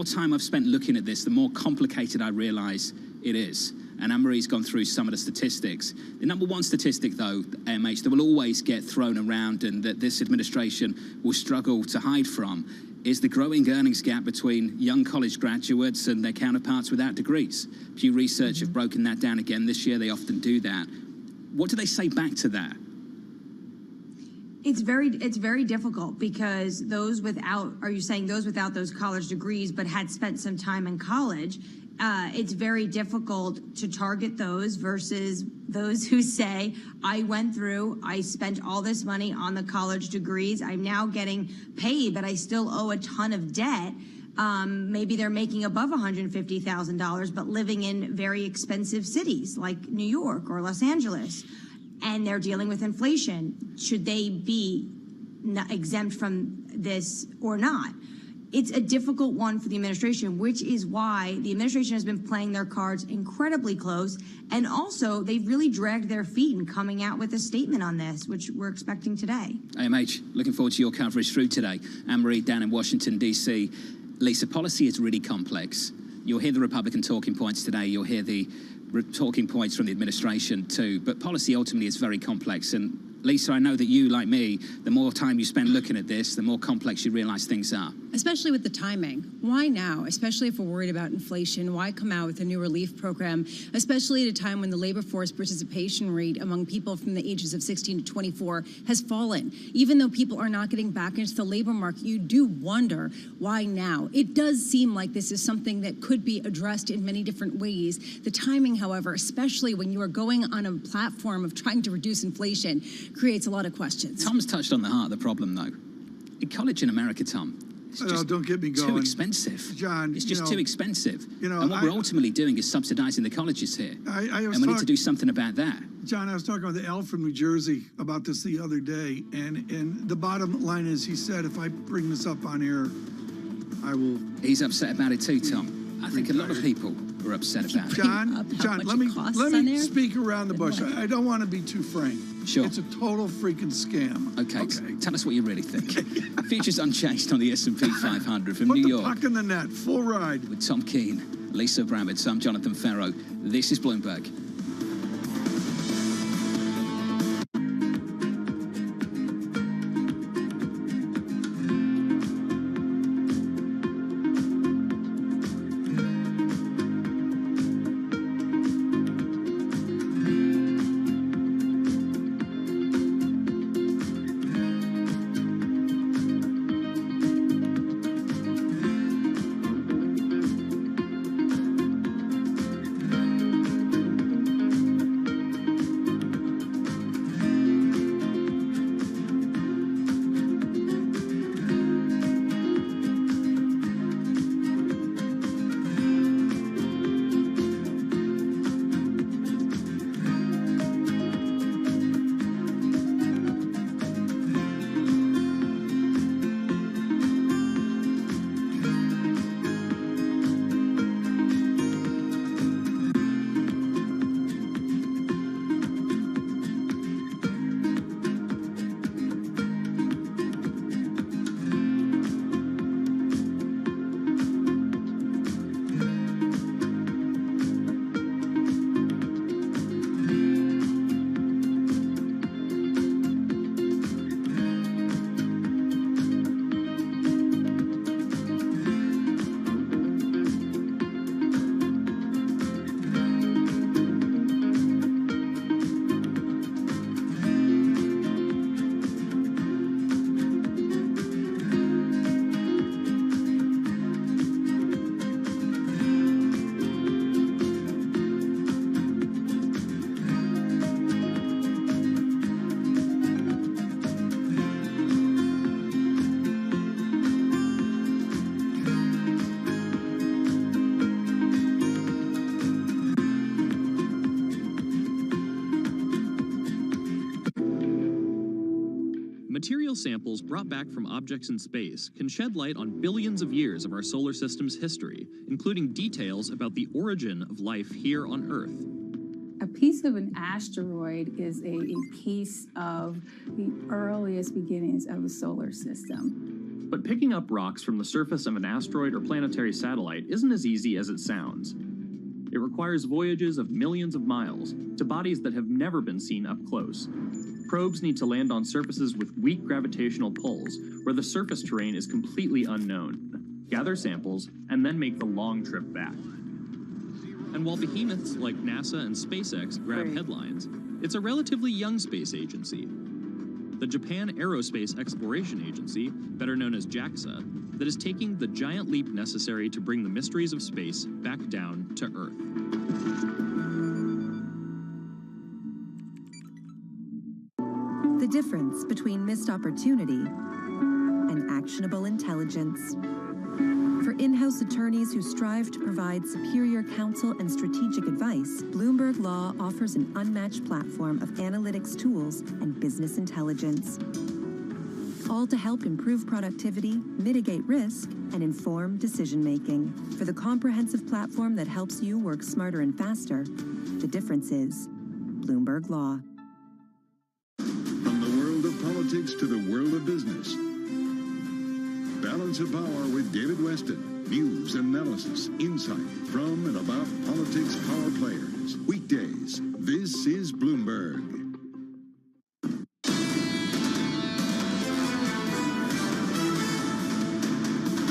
time I've spent looking at this, the more complicated I realize it is. And Anne-Marie's gone through some of the statistics. The number one statistic, though, AMH, that will always get thrown around and that this administration will struggle to hide from, is the growing earnings gap between young college graduates and their counterparts without degrees. Pew Research have broken that down again this year. They often do that. What do they say back to that? It's very difficult because those without, are you saying those without those college degrees but had spent some time in college, it's very difficult to target those versus those who say, I spent all this money on the college degrees, I'm now getting paid, but I still owe a ton of debt. Maybe they're making above $150,000, but living in very expensive cities like New York or Los Angeles, and they're dealing with inflation. Should they be exempt from this or not? It's a difficult one for the administration, which is why the administration has been playing their cards incredibly close. And also, they've really dragged their feet in coming out with a statement on this, which we're expecting today. AMH, looking forward to your coverage through today. Anne-Marie down in Washington, D.C. Lisa, policy is really complex. You'll hear the Republican talking points today. You'll hear the talking points from the administration too. But policy ultimately is very complex. And Lisa, I know that you, like me, the more time you spend looking at this, the more complex you realize things are. Especially with the timing. Why now? Especially if we're worried about inflation. Why come out with a new relief program? Especially at a time when the labor force participation rate among people from the ages of 16 to 24 has fallen. Even though people are not getting back into the labor market, you do wonder why now. It does seem like this is something that could be addressed in many different ways. The timing, however, especially when you are going on a platform of trying to reduce inflation, creates a lot of questions. Tom's touched on the heart of the problem, though. In college in America, Tom, it's just don't get me going. too expensive. John, it's just too expensive. and what we're ultimately doing is subsidizing the colleges here. And we need to do something about that. John, I was talking with Al from New Jersey about this the other day, and the bottom line is, he said, if I bring this up on air, I will... He's upset about it too, Tom. I think a lot of people are upset about it. John, let me speak around the bush. I don't want to be too frank. Sure. It's a total freaking scam. Okay. Tell us what you really think. Futures unchanged on the S&P 500 from New York. Put the puck in the net. Full ride. With Tom Keene, Lisa Bramett, I'm Jonathan Ferro. This is Bloomberg. Material samples brought back from objects in space can shed light on billions of years of our solar system's history, including details about the origin of life here on Earth. A piece of an asteroid is a piece of the earliest beginnings of the solar system. But picking up rocks from the surface of an asteroid or planetary satellite isn't as easy as it sounds. It requires voyages of millions of miles to bodies that have never been seen up close. Probes need to land on surfaces with weak gravitational pulls, where the surface terrain is completely unknown, gather samples, and then make the long trip back. And while behemoths like NASA and SpaceX grab headlines, it's a relatively young space agency. The Japan Aerospace Exploration Agency, better known as JAXA, that is taking the giant leap necessary to bring the mysteries of space back down to Earth. The difference between missed opportunity and actionable intelligence. For in-house attorneys who strive to provide superior counsel and strategic advice, Bloomberg Law offers an unmatched platform of analytics tools and business intelligence. All to help improve productivity, mitigate risk, and inform decision-making. For the comprehensive platform that helps you work smarter and faster, the difference is Bloomberg Law. Politics to the world of business. Balance of Power with David Weston. News, analysis, insight from and about politics power players. Weekdays. This is Bloomberg.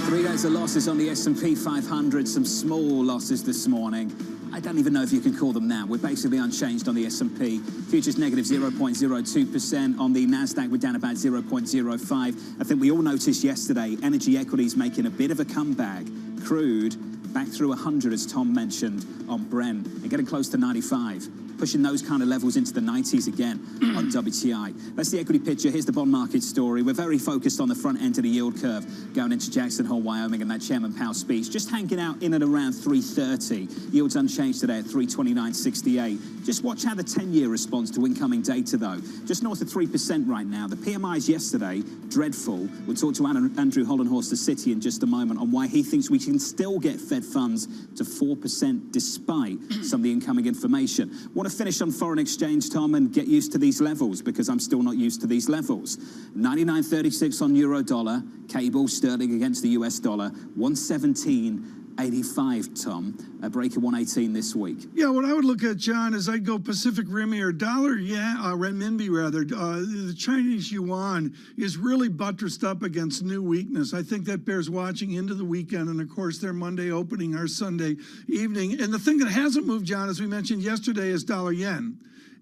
Three days of losses on the S&P 500, some small losses this morning. I don't even know if you can call them now. We're basically unchanged on the S&P. Futures negative 0.02%. On the NASDAQ, we're down about 0.05. I think we all noticed yesterday, energy equities making a bit of a comeback. Crude back through 100, as Tom mentioned, on Brent, and getting close to 95. Pushing those kind of levels into the 90s again on WTI. That's the equity picture. Here's the bond market story. We're very focused on the front end of the yield curve going into Jackson Hole, Wyoming, and that Chairman Powell speech. Just hanging out in and around 330. Yields unchanged today at 329.68. Just watch how the 10-year responds to incoming data, though. Just north of 3% right now. The PMIs yesterday, dreadful. We'll talk to Andrew Hollenhorst, the City, in just a moment on why he thinks we can still get Fed funds to 4% despite some of the incoming information. Want to finish on foreign exchange, Tom, and get used to these levels, because I'm still not used to these levels. 99.36 on euro dollar, cable sterling against the US dollar, 117.85, Tom. A break of 118 this week. Yeah, what I would look at, John, is I'd go Pacific Rim or dollar, renminbi rather. The Chinese yuan is really buttressed up against new weakness. I think that bears watching into the weekend, and of course their Monday opening, our Sunday evening. And the thing that hasn't moved, John, as we mentioned yesterday, is dollar yen.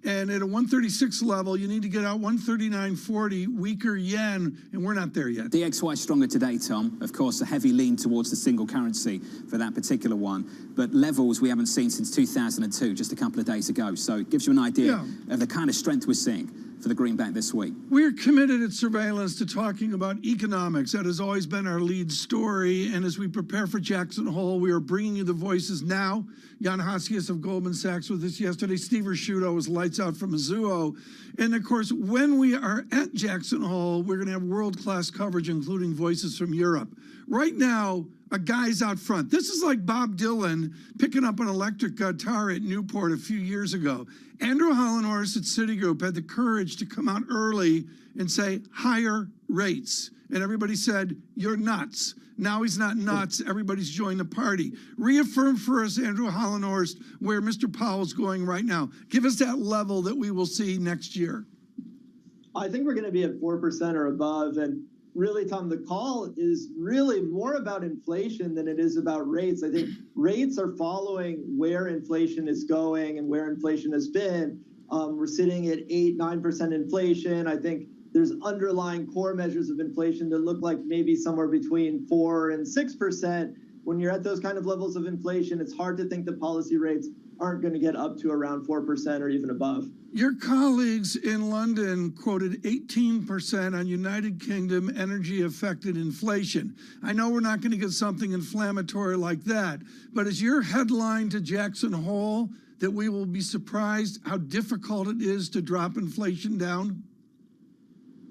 And at a 136 level, you need to get out 139.40, weaker yen, and we're not there yet. DXY stronger today, Tom. Of course, a heavy lean towards the single currency for that particular one. But levels we haven't seen since 2002, just a couple of days ago. So it gives you an idea of the kind of strength we're seeing for the greenback this week. We're committed at Surveillance to talking about economics. That has always been our lead story. And as we prepare for Jackson Hole, we are bringing you the voices now. Jan Hatzius of Goldman Sachs with us yesterday. Steve Rasciuto was lights out from Mizuho. And of course, when we are at Jackson Hole, we're going to have world-class coverage, including voices from Europe. Right now, a guy's out front. This is like Bob Dylan picking up an electric guitar at Newport a few years ago. Andrew Hollenhorst at Citigroup had the courage to come out early and say, higher rates. And everybody said, you're nuts. Now he's not nuts. Everybody's joined the party. Reaffirm for us, Andrew Hollenhorst, where Mr. Powell's going right now. Give us that level that we will see next year. I think we're going to be at 4% or above. And really, Tom, the call is really more about inflation than it is about rates. I think rates are following where inflation is going and where inflation has been. We're sitting at 8-9% inflation. I think there's underlying core measures of inflation that look like maybe somewhere between 4 and 6%. When you're at those kind of levels of inflation, it's hard to think that policy rates aren't going to get up to around 4% or even above. Your colleagues in London quoted 18% on United Kingdom energy-affected inflation. I know we're not going to get something inflammatory like that, but is your headline to Jackson Hole that we will be surprised how difficult it is to drop inflation down?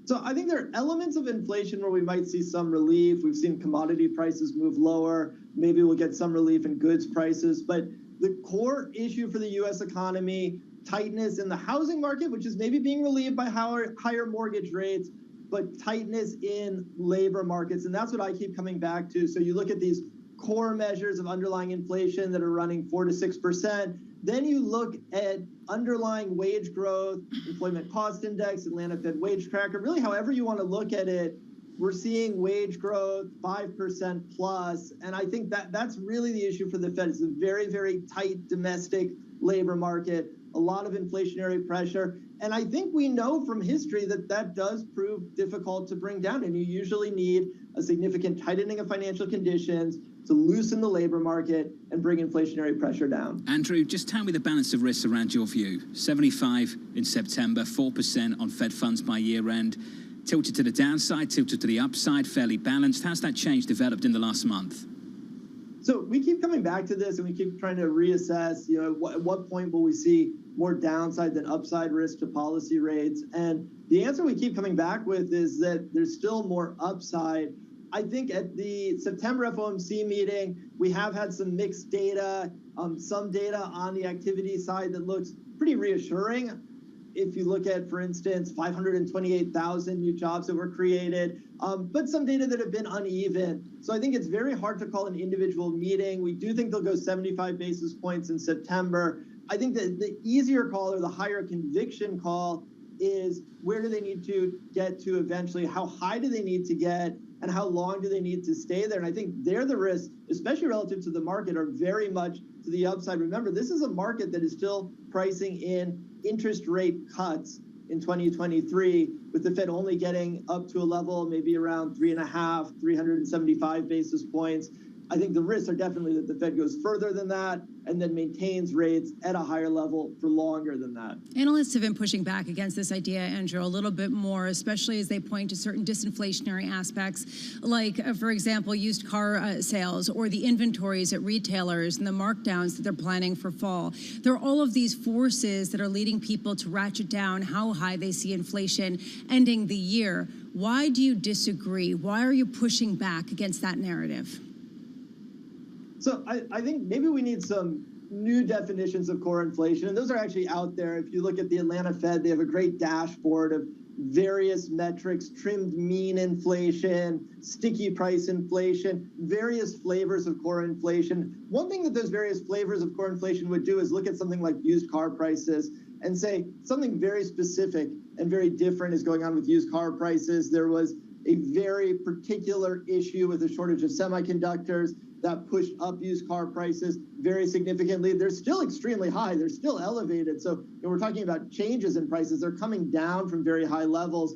So I think there are elements of inflation where we might see some relief. We've seen commodity prices move lower. Maybe we'll get some relief in goods prices. But the core issue for the U.S. economy, tightness in the housing market, which is maybe being relieved by higher mortgage rates, but tightness in labor markets. And that's what I keep coming back to. So you look at these core measures of underlying inflation that are running 4 to 6%. Then you look at underlying wage growth, employment cost index, Atlanta Fed wage tracker, really however you want to look at it, we're seeing wage growth 5% plus. And I think that's really the issue for the Fed. It's a very, very tight domestic labor market, a lot of inflationary pressure. And I think we know from history that that does prove difficult to bring down. And you usually need a significant tightening of financial conditions to loosen the labor market and bring inflationary pressure down. Andrew, just tell me the balance of risks around your view. 75 in September, 4% on Fed funds by year end. Tilted to the downside, tilted to the upside, fairly balanced. How's that change developed in the last month? So we keep coming back to this and we keep trying to reassess, at what point will we see more downside than upside risk to policy rates? And the answer we keep coming back with is that there's still more upside. I think at the September FOMC meeting, we have had some mixed data, some data on the activity side that looks pretty reassuring. If you look at, for instance, 528,000 new jobs that were created, but some data that have been uneven. So I think it's very hard to call an individual meeting. We do think they'll go 75 basis points in September. I think that the easier call or the higher conviction call is where do they need to get to eventually? How high do they need to get? And how long do they need to stay there? And I think there the risks, especially relative to the market, are very much to the upside. Remember, this is a market that is still pricing in interest rate cuts in 2023, with the Fed only getting up to a level maybe around 3.5, 375 basis points. I think the risks are definitely that the Fed goes further than that and then maintains rates at a higher level for longer than that. Analysts have been pushing back against this idea, Andrew, a little bit more, especially as they point to certain disinflationary aspects, like, for example, used car sales or the inventories at retailers and the markdowns that they're planning for fall. There are all of these forces that are leading people to ratchet down how high they see inflation ending the year. Why do you disagree? Why are you pushing back against that narrative? So I think maybe we need some new definitions of core inflation, and those are actually out there. If you look at the Atlanta Fed, they have a great dashboard of various metrics, trimmed mean inflation, sticky price inflation, various flavors of core inflation. One thing that those various flavors of core inflation would do is look at something like used car prices and say something very specific and very different is going on with used car prices. There was a very particular issue with a shortage of semiconductors that pushed up used car prices very significantly. They're still extremely high. They're still elevated. So we're talking about changes in prices. They're coming down from very high levels.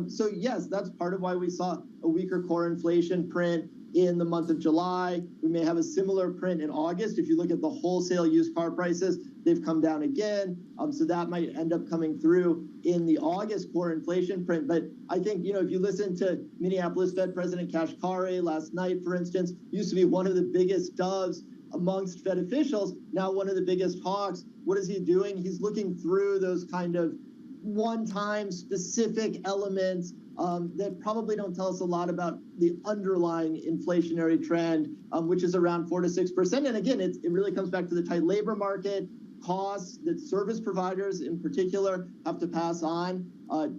So yes, that's part of why we saw a weaker core inflation print in the month of July. We may have a similar print in August. If you look at the wholesale used car prices, they've come down again. So that might end up coming through in the August core inflation print. But I think, if you listen to Minneapolis Fed President Kashkari last night, for instance, used to be one of the biggest doves amongst Fed officials, now one of the biggest hawks. What is he doing? He's looking through those kind of one-time specific elements that probably don't tell us a lot about the underlying inflationary trend, which is around 4 to 6%. And again, it really comes back to the tight labor market, costs that service providers in particular have to pass on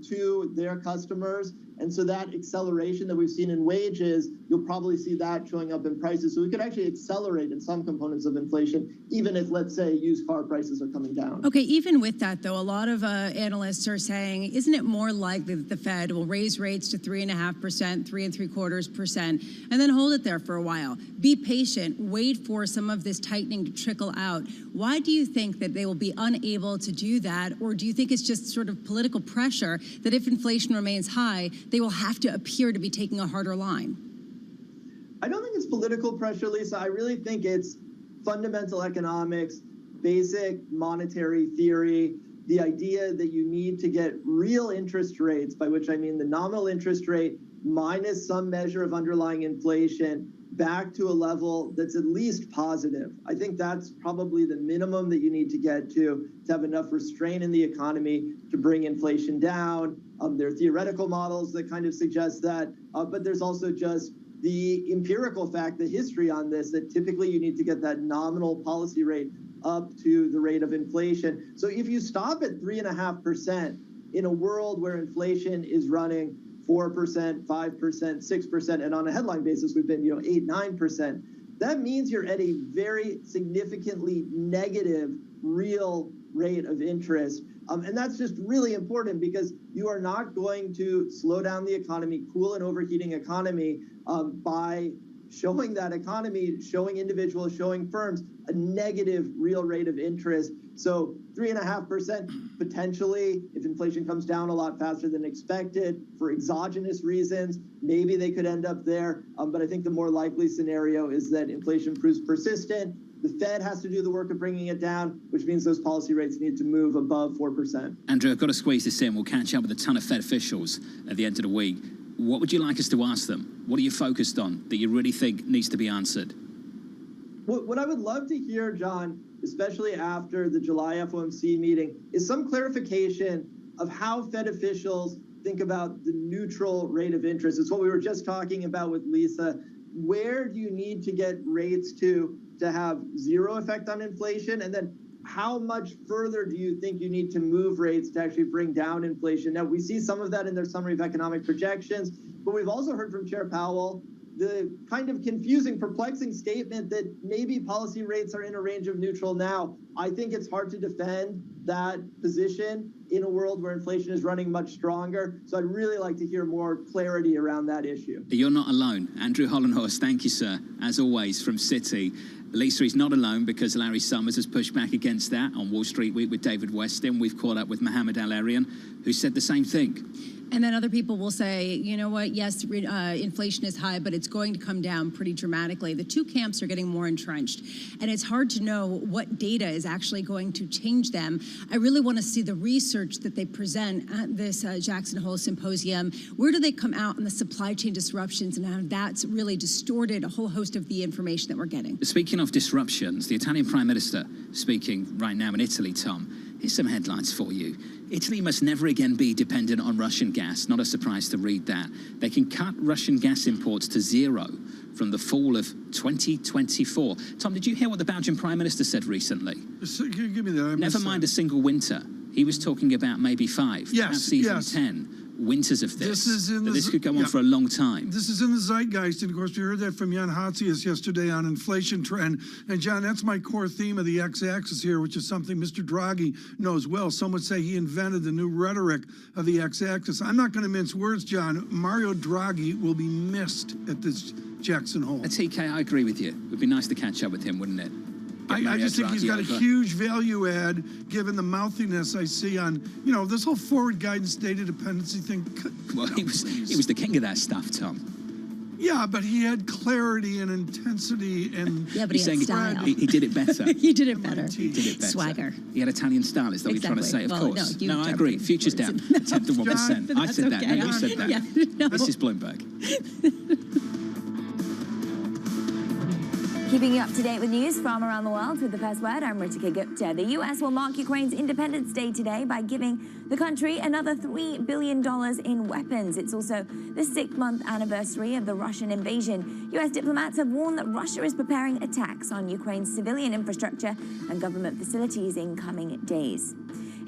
to their customers. And so that acceleration that we've seen in wages, you'll probably see that showing up in prices. So we could actually accelerate in some components of inflation, even if, let's say, used car prices are coming down. Okay, even with that, though, a lot of analysts are saying, isn't it more likely that the Fed will raise rates to 3.5%, 3.75%, and then hold it there for a while? Be patient, wait for some of this tightening to trickle out. Why do you think that they will be unable to do that? Or do you think it's just sort of political pressure that if inflation remains high, they will have to appear to be taking a harder line? I don't think it's political pressure, Lisa. I really think it's fundamental economics, basic monetary theory, the idea that you need to get real interest rates, by which I mean the nominal interest rate minus some measure of underlying inflation, back to a level that's at least positive. I think that's probably the minimum that you need to get to have enough restraint in the economy to bring inflation down. There are theoretical models that kind of suggest that, but there's also just the empirical fact, the history on this, that typically you need to get that nominal policy rate up to the rate of inflation. So if you stop at 3.5% in a world where inflation is running 4%, 5%, 6%, and on a headline basis, we've been 8, 9%. That means you're at a very significantly negative real rate of interest. And that's just really important because you are not going to slow down the economy, cool an overheating economy by showing that economy, showing individuals, showing firms a negative real rate of interest. So 3.5% potentially, if inflation comes down a lot faster than expected for exogenous reasons, maybe they could end up there. But I think the more likely scenario is that inflation proves persistent. The Fed has to do the work of bringing it down, which means those policy rates need to move above 4%. Andrew, I've got to squeeze this in. We'll catch up with a ton of Fed officials at the end of the week. What would you like us to ask them? What are you focused on that you really think needs to be answered? What I would love to hear, John, especially after the July FOMC meeting, is some clarification of how Fed officials think about the neutral rate of interest. It's what we were just talking about with Lisa. Where do you need to get rates to have zero effect on inflation? And then how much further do you think you need to move rates to actually bring down inflation? Now, we see some of that in their summary of economic projections, but we've also heard from Chair Powell the kind of confusing, perplexing statement that maybe policy rates are in a range of neutral now. I think it's hard to defend that position in a world where inflation is running much stronger. So I'd really like to hear more clarity around that issue. You're not alone. Andrew Hollenhorst, thank you, sir, as always, from Citi. Lisa is not alone because Larry Summers has pushed back against that on Wall Street Week with David Westin. We've caught up with Mohamed Al-Arian, who said the same thing. And then other people will say, you know what, yes, inflation is high, but it's going to come down pretty dramatically. The two camps are getting more entrenched, and it's hard to know what data is actually going to change them. I really want to see the research that they present at this Jackson Hole Symposium. Where do they come out on the supply chain disruptions and how that's really distorted a whole host of the information that we're getting? Speaking of disruptions, the Italian Prime Minister speaking right now in Italy, Tom. Here's some headlines for you. Italy must never again be dependent on Russian gas. Not a surprise to read that. They can cut Russian gas imports to zero from the fall of 2024. Tom, did you hear what the Belgian Prime Minister said recently? Give me that. Never mind a single winter. He was talking about maybe 5, perhaps even 10 winters of this. This could go on for a long time. This is in the zeitgeist, and of course we heard that from Jan Hatzius yesterday on inflation trend. And John, that's my core theme of the x-axis here, which is something Mr. Draghi knows well. Some would say he invented the new rhetoric of the x-axis. I'm not going to mince words, John. Mario Draghi will be missed at this Jackson Hole. TK, I agree with you. It would be nice to catch up with him, wouldn't it? I just think he's got a huge value add, given the mouthiness I see on, this whole forward guidance data dependency thing. Well, he was the king of that stuff, Tom. Yeah, but he had clarity and intensity and... Yeah, but he had style. He did it better. He did it better. He did it better. Swagger. He had Italian style, is that what you're trying to say? Of course. No, I agree. Future's down. 10 to 1%. I said that. No, you said that. Yeah, no. This is Bloomberg. Keeping you up to date with news from around the world with the first word, I'm Ritika Gupta. The U.S. will mark Ukraine's Independence Day today by giving the country another $3 billion in weapons. It's also the 6th-month anniversary of the Russian invasion. U.S. diplomats have warned that Russia is preparing attacks on Ukraine's civilian infrastructure and government facilities in coming days.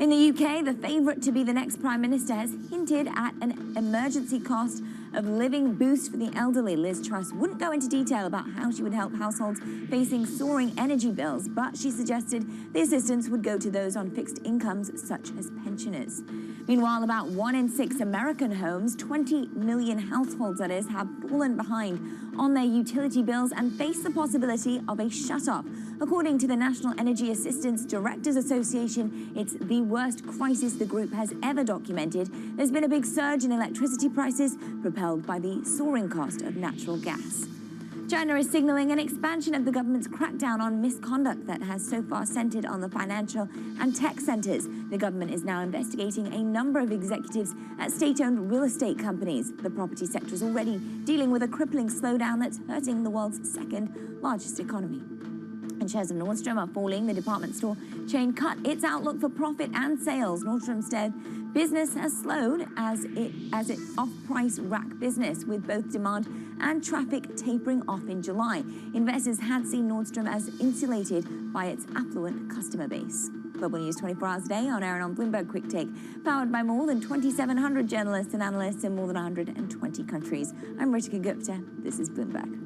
In the UK, the favourite to be the next Prime Minister has hinted at an emergency cost of living boost for the elderly. Liz Truss wouldn't go into detail about how she would help households facing soaring energy bills, but she suggested the assistance would go to those on fixed incomes, such as pensioners. Meanwhile, about 1 in 6 American homes, 20 million households that is, have fallen behind on their utility bills and face the possibility of a shut-off. According to the National Energy Assistance Directors Association, it's the worst crisis the group has ever documented. There's been a big surge in electricity prices, propelled by the soaring cost of natural gas. China is signaling an expansion of the government's crackdown on misconduct that has so far centered on the financial and tech centers. The government is now investigating a number of executives at state-owned real estate companies. The property sector is already dealing with a crippling slowdown that's hurting the world's second largest economy. And shares of Nordstrom are falling. The department store chain cut its outlook for profit and sales. Nordstrom's said business has slowed as it off-price rack business, with both demand and traffic tapering off in July. Investors had seen Nordstrom as insulated by its affluent customer base. Global News 24 hours a day on air and on Bloomberg Quick Take, powered by more than 2,700 journalists and analysts in more than 120 countries. I'm Ritika Gupta. This is Bloomberg.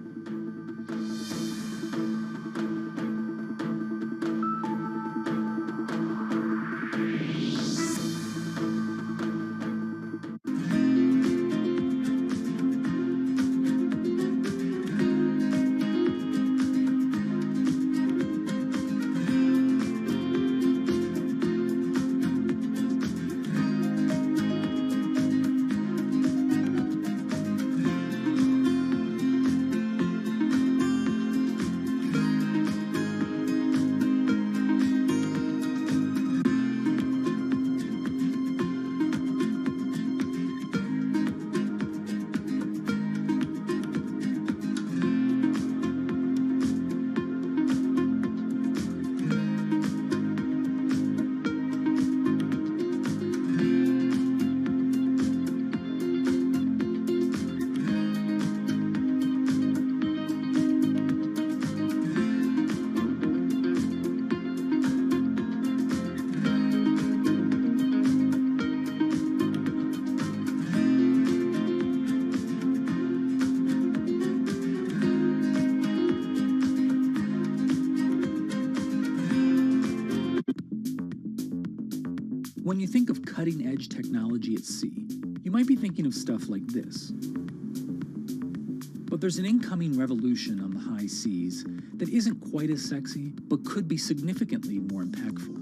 When you think of cutting-edge technology at sea, you might be thinking of stuff like this. But there's an incoming revolution on the high seas that isn't quite as sexy, but could be significantly more impactful.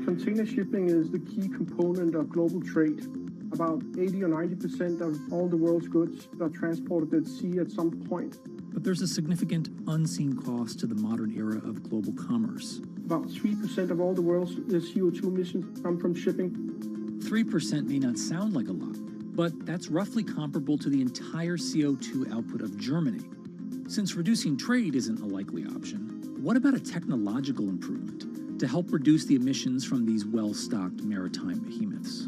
Container shipping is the key component of global trade. About 80 or 90% of all the world's goods are transported at sea at some point. But there's a significant unseen cost to the modern era of global commerce. About 3% of all the world's CO2 emissions come from shipping. 3% may not sound like a lot, but that's roughly comparable to the entire CO2 output of Germany. Since reducing trade isn't a likely option, what about a technological improvement to help reduce the emissions from these well-stocked maritime behemoths?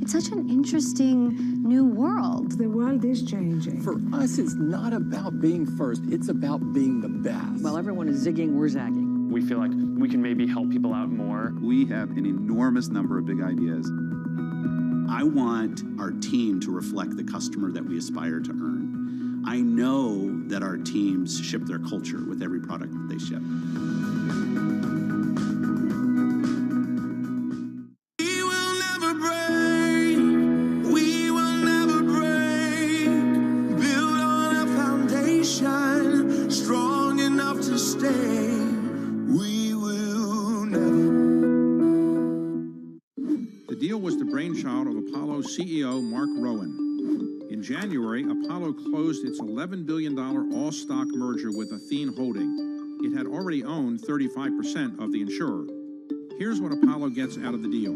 It's such an interesting new world. The world is changing. For us, it's not about being first, it's about being the best. While everyone is zigging, we're zagging. We feel like we can maybe help people out more. We have an enormous number of big ideas. I want our team to reflect the customer that we aspire to earn. I know that our teams ship their culture with every product that they ship. CEO Mark Rowan. In January, Apollo closed its $11 billion all-stock merger with Athene Holding. It had already owned 35% of the insurer. Here's what Apollo gets out of the deal.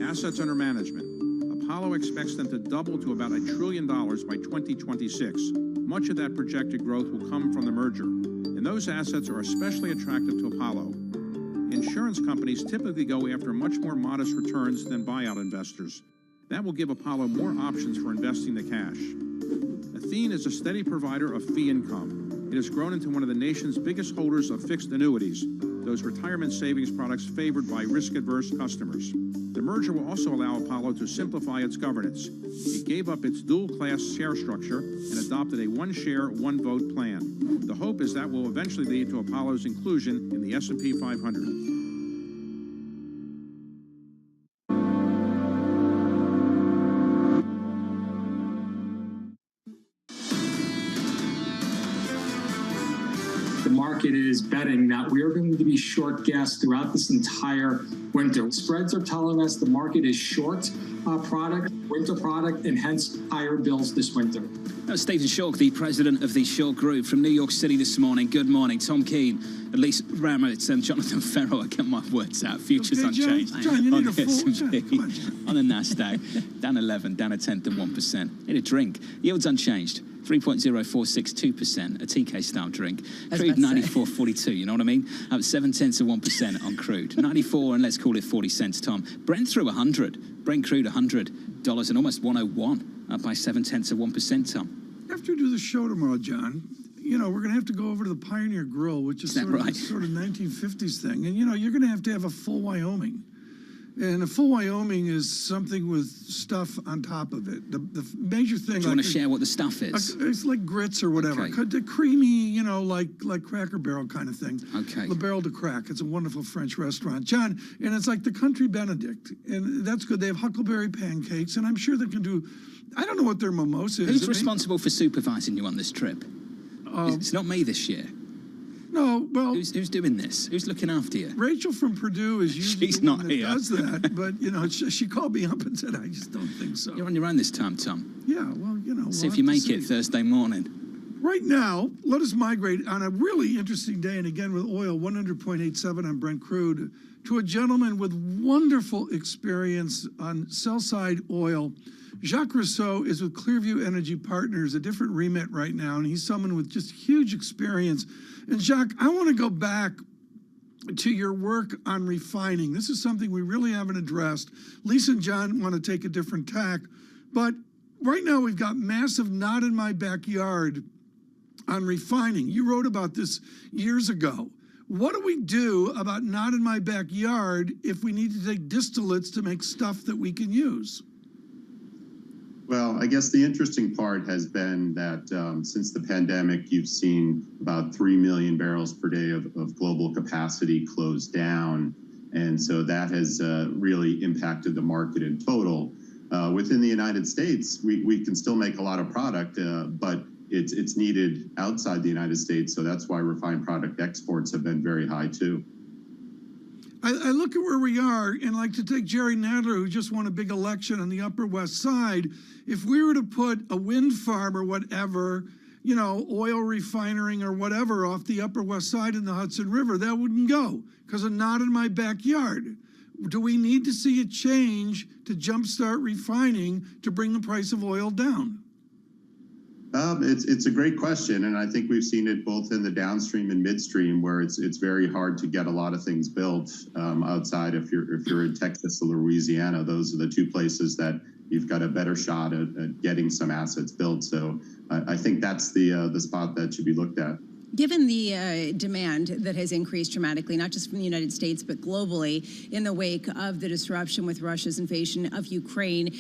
Assets under management. Apollo expects them to double to about $1 trillion by 2026. Much of that projected growth will come from the merger, and those assets are especially attractive to Apollo. Insurance companies typically go after much more modest returns than buyout investors. That will give Apollo more options for investing the cash. Athene is a steady provider of fee income. It has grown into one of the nation's biggest holders of fixed annuities, those retirement savings products favored by risk-averse customers. The merger will also allow Apollo to simplify its governance. It gave up its dual-class share structure and adopted a one-share, one-vote plan. The hope is that will eventually lead to Apollo's inclusion in the S&P 500. market is betting that we are going to be short gas throughout this entire winter. Spreads are telling us the market is short winter product, and hence higher bills this winter. Stephen Shork, the president of the Shork Group from New York City this morning. Good morning. Tom Keene, Elise Ramitz, and Jonathan Ferrell. I get my words out. Futures unchanged. John, you need on a full S&P, on the NASDAQ, down 11, down a tenth of 1%. Need a drink. Yields unchanged. 3.0462%, a TK-style drink. Crude 94.42, you know what I mean? Up 0.7 of 1% on crude. 94, and let's call it 40 cents, Tom. Brent through 100. Brent crude $100 and almost 101, up by 0.7 of 1%, Tom. After we do the show tomorrow, John, you know, we're going to have to go over to the Pioneer Grill, which is sort of 1950s thing. And, you know, you're going to have a full Wyoming. And a full Wyoming is something with stuff on top of it. The major thing... Do you want to share what the stuff is? It's like grits or whatever. Okay. Creamy, you know, like Cracker Barrel kind of thing. Okay. Le Barrel de Crack. It's a wonderful French restaurant. John, and it's like the Country Benedict. And that's good. They have huckleberry pancakes, and I'm sure they can do... I don't know what their mimosa is. Who's responsible for supervising you on this trip? It's not me this year. No, well... Who's doing this? Who's looking after you? Rachel from Purdue is usually She's the one not that here. does that, but, you know, she called me up and said, I just don't think so. You're on your own this time, Tom. Yeah, well, you know... See if you make it Thursday morning. Right now, let us migrate on a really interesting day, and again with oil, 100.87 on Brent crude, to a gentleman with wonderful experience on sell-side oil. Jacques Rousseau is with Clearview Energy Partners, a different remit right now, and he's someone with just huge experience. And Jacques, I want to go back to your work on refining. This is something we really haven't addressed. Lisa and John want to take a different tack, but right now we've got massive not in my backyard on refining. You wrote about this years ago. What do we do about not in my backyard if we need to take distillates to make stuff that we can use? Well, I guess the interesting part has been that since the pandemic, you've seen about 3 million barrels per day of global capacity close down. And so that has really impacted the market in total. Within the United States, we can still make a lot of product, but it's needed outside the United States. So that's why refined product exports have been very high, too. I look at where we are, and like to take Jerry Nadler, who just won a big election on the Upper West Side, if we were to put a wind farm or whatever, you know, oil refining or whatever off the Upper West Side in the Hudson River, that wouldn't go because I'm not in my backyard. Do we need to see a change to jumpstart refining to bring the price of oil down? It's a great question, and I think we've seen it both in the downstream and midstream, where it's very hard to get a lot of things built outside. If you're in Texas or Louisiana, those are the two places that you've got a better shot at getting some assets built. So I think that's the spot that should be looked at. Given the demand that has increased dramatically, not just from the United States, but globally, in the wake of the disruption with Russia's invasion of Ukraine,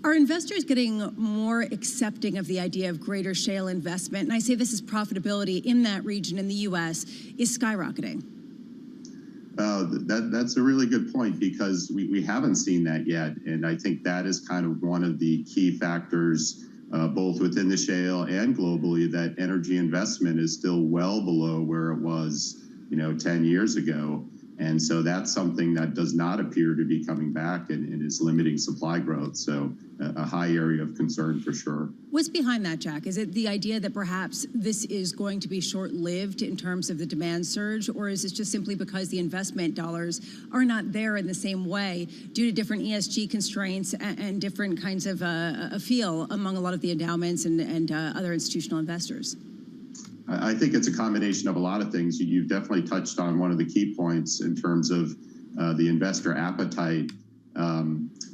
are investors getting more accepting of the idea of greater shale investment? And I say this as profitability in that region in the U.S. is skyrocketing. That's a really good point, because we haven't seen that yet. And I think that is kind of one of the key factors both within the shale and globally, that energy investment is still well below where it was, 10 years ago. And so that's something that does not appear to be coming back and is limiting supply growth. So a high area of concern for sure. What's behind that, Jack? Is it the idea that perhaps this is going to be short-lived in terms of the demand surge, or is it just simply because the investment dollars are not there in the same way due to different ESG constraints and different kinds of a feel among a lot of the endowments and other institutional investors? I think it's a combination of a lot of things. You've definitely touched on one of the key points in terms of the investor appetite.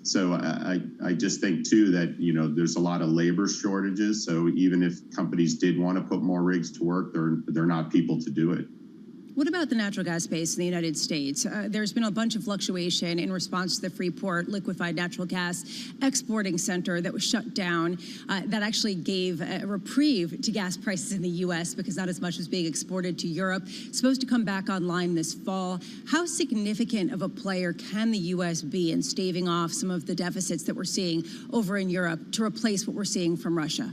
So I just think, too, that, there's a lot of labor shortages. So even if companies did want to put more rigs to work, they're not people to do it. What about the natural gas space in the United States? There's been a bunch of fluctuation in response to the Freeport liquefied natural gas exporting center that was shut down. That actually gave a reprieve to gas prices in the U.S. because not as much was being exported to Europe. It's supposed to come back online this fall. How significant of a player can the U.S. be in staving off some of the deficits that we're seeing over in Europe to replace what we're seeing from Russia?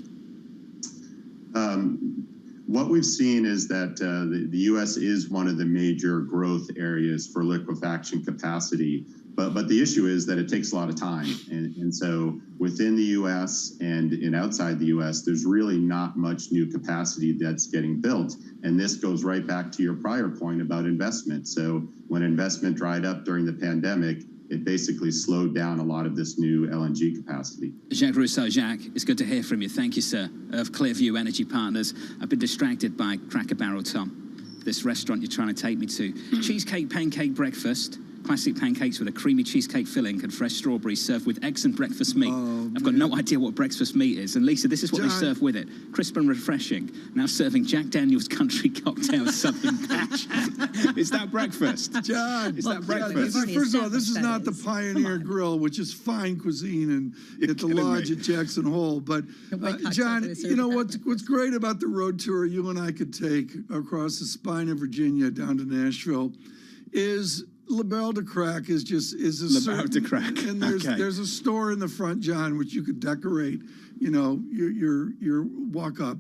What we've seen is that the U.S. is one of the major growth areas for liquefaction capacity. But the issue is that it takes a lot of time. And so within the U.S. and outside the U.S., there's really not much new capacity that's getting built. And this goes right back to your prior point about investment. So when investment dried up during the pandemic, it basically slowed down a lot of this new LNG capacity. Jacques Rousseau. Jacques, it's good to hear from you. Thank you, sir. Of Clearview Energy Partners. I've been distracted by Cracker Barrel Tom, this restaurant you're trying to take me to. Cheesecake pancake breakfast. Classic pancakes with a creamy cheesecake filling and fresh strawberries served with eggs and breakfast meat. I've got no idea what breakfast meat is. And Lisa, this is what they serve with it. Crisp and refreshing. Now serving Jack Daniel's Country Cocktail Southern Patch. Is that breakfast? John, is that breakfast? First of all, this is not the Pioneer Grill, which is fine cuisine and at the Lodge at Jackson Hole. But John, you know what's great about the road tour you and I could take across the spine of Virginia down to Nashville is La Belle de Crack is a La Belle de Crack. And there's a store in the front, John, which you could decorate, you know, your walk up.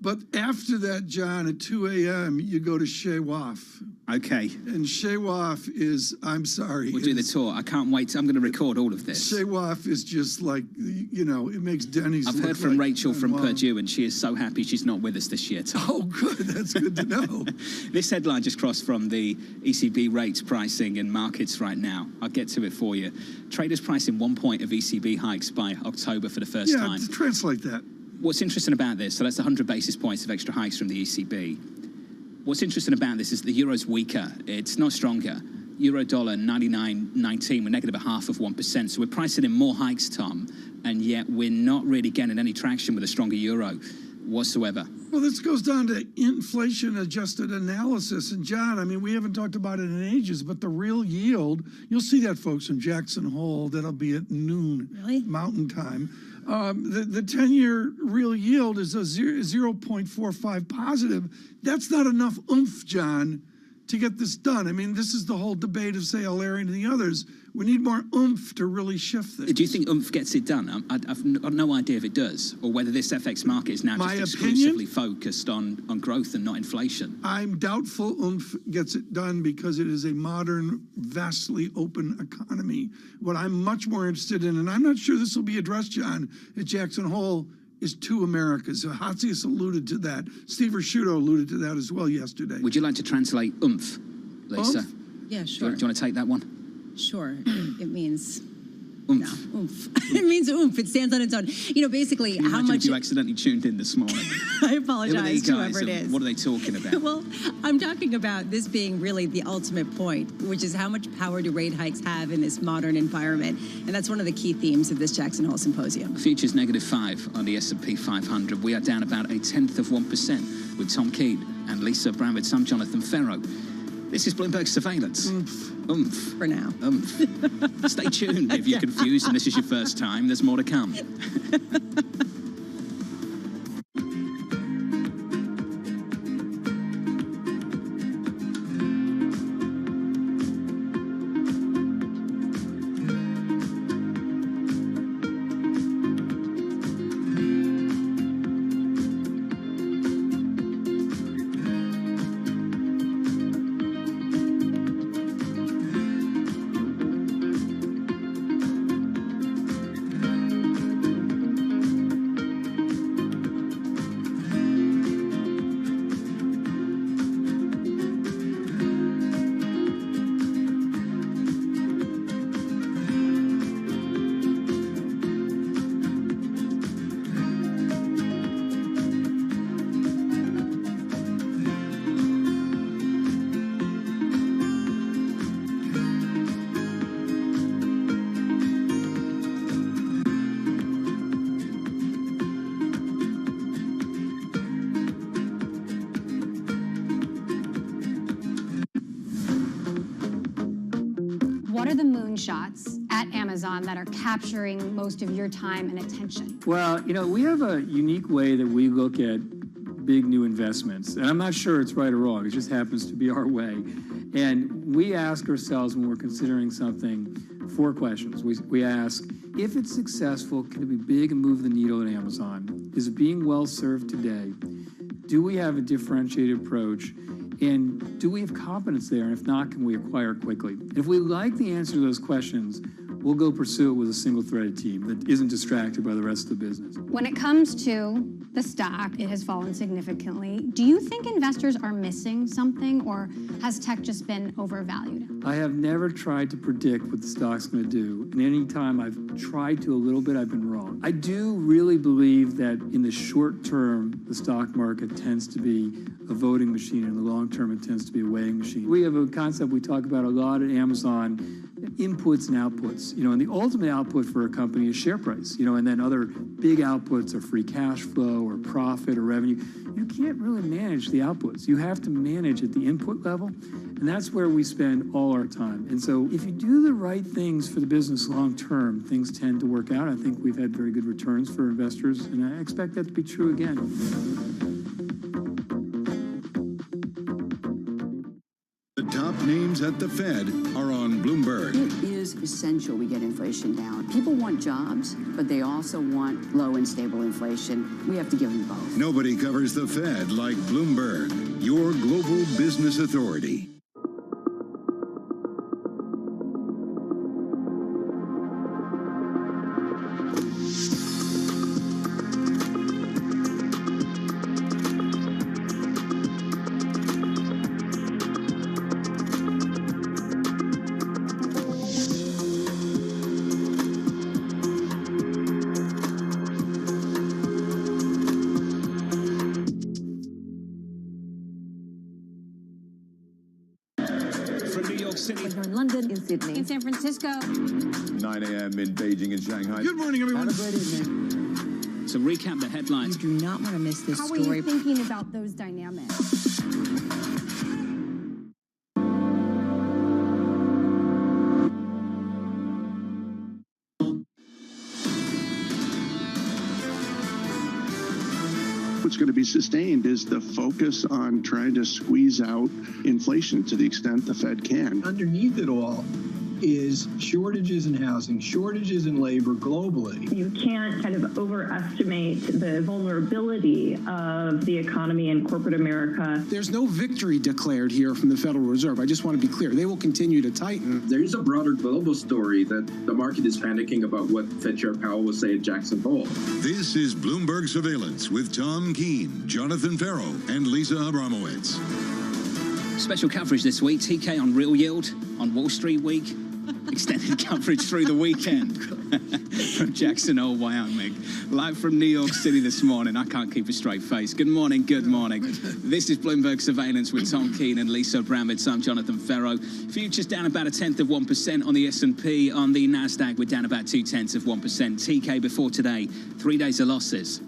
But after that, John, at 2 a.m., you go to Chez Waf. Okay. And Chez Waf is, I'm sorry. We'll do the tour. I can't wait. I'm going to record all of this. Chez Waf is just like, you know, it makes Denny's I've look heard from like Rachel from Wow. Purdue, and she is so happy she's not with us this year, Tom. Oh, good. That's good to know. This headline just crossed from the ECB rates pricing in markets right now. I'll get to it for you. Traders pricing 1 point of ECB hikes by October for the first time. Yeah, translate that. What's interesting about this, so that's 100 basis points of extra hikes from the ECB. What's interesting about this is the euro's weaker. It's not stronger. Euro dollar 99.19, we're negative 0.5%. So we're pricing in more hikes, Tom, and yet we're not really getting any traction with a stronger euro whatsoever. Well, this goes down to inflation-adjusted analysis. And, John, I mean, we haven't talked about it in ages, but the real yield, you'll see that, folks, in Jackson Hole. That'll be at noon Mountain Time. The 10-year real yield is a 0.45 positive. That's not enough oomph, John, to get this done. I mean, this is the whole debate of, say, Alarian and the others. We need more oomph to really shift things. Do you think oomph gets it done? I've got no idea if it does, or whether this FX market is now just exclusively focused on growth and not inflation. I'm doubtful oomph gets it done because it is a modern, vastly open economy. What I'm much more interested in, and I'm not sure this will be addressed, John, at Jackson Hole, is two Americas. Hatzius alluded to that. Steve Rasciuto alluded to that as well yesterday. Would you like to translate oomph, Lisa? Oomph? Yeah, sure. Do you want to take that one? Sure. It means oomph. No, oomph. It means oomph. It stands on its own. You know, basically, Can you how imagine much if you accidentally tuned in this morning? I apologize to whoever it is. What are they talking about? Well, I'm talking about this being really the ultimate point, which is how much power do rate hikes have in this modern environment, and that's one of the key themes of this Jackson Hole Symposium. Futures -5 on the S&P 500. We are down about 0.1% with Tom Keat and Lisa Bramwitz. I'm Jonathan Ferro. This is Bloomberg Surveillance. Oomph. For now. Oomph. Stay tuned if you're confused and this is your first time. There's more to come. What are the moonshots at Amazon that are capturing most of your time and attention? Well, you know, we have a unique way that we look at big new investments. And I'm not sure it's right or wrong. It just happens to be our way. And we ask ourselves when we're considering something 4 questions. We ask, if it's successful, can it be big and move the needle at Amazon? Is it being well served today? Do we have a differentiated approach? And do we have competence there? And if not, can we acquire quickly? If we like the answer to those questions, we'll go pursue it with a single-threaded team that isn't distracted by the rest of the business. When it comes to the stock, it has fallen significantly. Do you think investors are missing something, or has tech just been overvalued? I have never tried to predict what the stock's going to do. And any time I've tried to a little bit, I've been wrong. I do really believe that in the short term, the stock market tends to be a voting machine. In the long term, it tends to be a weighing machine. We have a concept we talk about a lot at Amazon, inputs and outputs, and the ultimate output for a company is share price, and then other big outputs are free cash flow or profit or revenue. You can't really manage the outputs. You have to manage at the input level, and that's where we spend all our time. And so if you do the right things for the business long term, things tend to work out. I think we've had very good returns for investors, and I expect that to be true again. The top names at the Fed are on Bloomberg. It is essential we get inflation down. People want jobs, but they also want low and stable inflation. We have to give them both. Nobody covers the Fed like Bloomberg, your global business authority. In London, in Sydney, in San Francisco, 9 a.m. in Beijing and Shanghai. Good morning, everyone. Have a great evening. So recap the headlines. You do not want to miss this How story. are you thinking about those dynamics? What's going to be sustained is the focus on trying to squeeze out inflation to the extent the Fed can. Underneath it all is shortages in housing, shortages in labor globally. You can't kind of overestimate the vulnerability of the economy in corporate America. There's no victory declared here from the Federal Reserve. I just want to be clear. They will continue to tighten. There's a broader global story that the market is panicking about what Fed Chair Powell will say at Jackson Hole. This is Bloomberg Surveillance with Tom Keene, Jonathan Farrow, and Lisa Abramowitz. Special coverage this week, TK on real yield on Wall Street Week. Extended coverage through the weekend from Jackson Hole, Wyoming. Live from New York City this morning. I can't keep a straight face. Good morning, good morning. This is Bloomberg Surveillance with Tom Keene and Lisa Abramowitz. I'm Jonathan Farrow. Futures down about 0.1% on the S&P. On the NASDAQ, we're down about 0.2%. TK before today, 3 days of losses.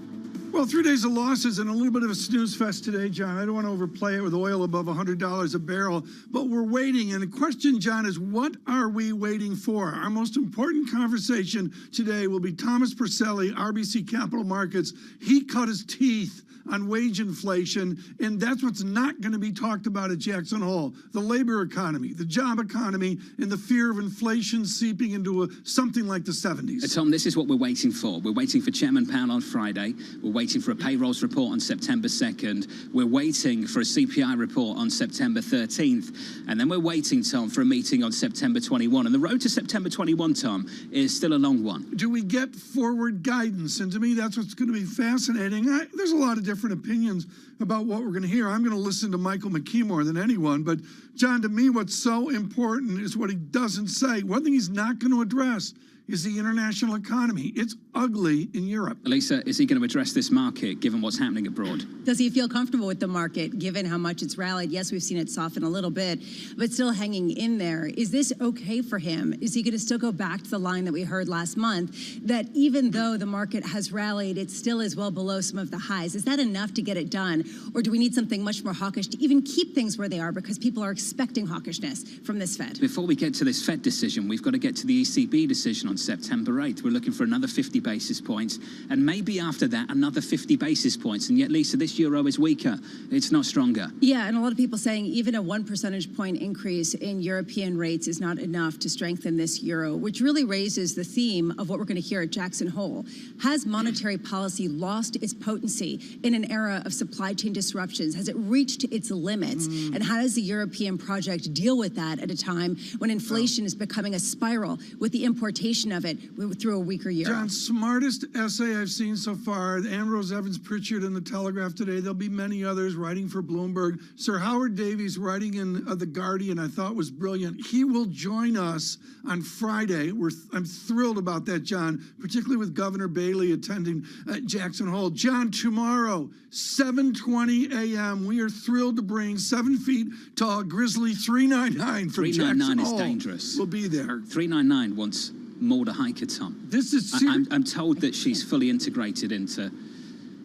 Well, 3 days of losses and a little bit of a snooze fest today, John. I don't want to overplay it with oil above $100 a barrel, but we're waiting. And the question, John, is what are we waiting for? Our most important conversation today will be Thomas Purcelli, RBC Capital Markets. He cut his teeth on wage inflation, and that's what's not going to be talked about at Jackson Hole. The labor economy, the job economy, and the fear of inflation seeping into something like the 70s. Tom, this is what we're waiting for. We're waiting for Chairman Powell on Friday. We're waiting for a payrolls report on September 2nd. We're waiting for a CPI report on September 13th. And then we're waiting, Tom, for a meeting on September 21. And the road to September 21, Tom, is still a long one. Do we get forward guidance? And to me, that's what's going to be fascinating. There's a lot of different opinions about what we're going to hear. I'm going to listen to Michael McKee more than anyone. But, John, to me, what's so important is what he doesn't say. One thing he's not going to address is the international economy. It's ugly in Europe. Lisa, is he going to address this market given what's happening abroad? Does he feel comfortable with the market given how much it's rallied? Yes, we've seen it soften a little bit, but still hanging in there. Is this okay for him? Is he going to still go back to the line that we heard last month that even though the market has rallied, it still is well below some of the highs? Is that enough to get it done? Or do we need something much more hawkish to even keep things where they are because people are expecting hawkishness from this Fed? Before we get to this Fed decision, we've got to get to the ECB decision on on September 8th. We're looking for another 50 basis points, and maybe after that, another 50 basis points. And yet, Lisa, this euro is weaker. It's not stronger. Yeah, and a lot of people saying even a 1 percentage point increase in European rates is not enough to strengthen this euro, which really raises the theme of what we're going to hear at Jackson Hole. Has monetary policy lost its potency in an era of supply chain disruptions? Has it reached its limits? And how does the European project deal with that at a time when inflation is becoming a spiral with the importation of it through a weaker euro? John, smartest essay I've seen so far. Ambrose Evans Pritchard in the Telegraph today. There'll be many others writing for Bloomberg. Sir Howard Davies writing in The Guardian, I thought was brilliant. He will join us on Friday. I'm thrilled about that, John, particularly with Governor Bailey attending Jackson Hole. John, tomorrow, 7:20 a.m., we are thrilled to bring 7 feet tall Grizzly 399 from Jackson Hole. 399 is dangerous. We'll be there. 399 wants Mulder Hiker, Tom. This is I'm told that she's fully integrated into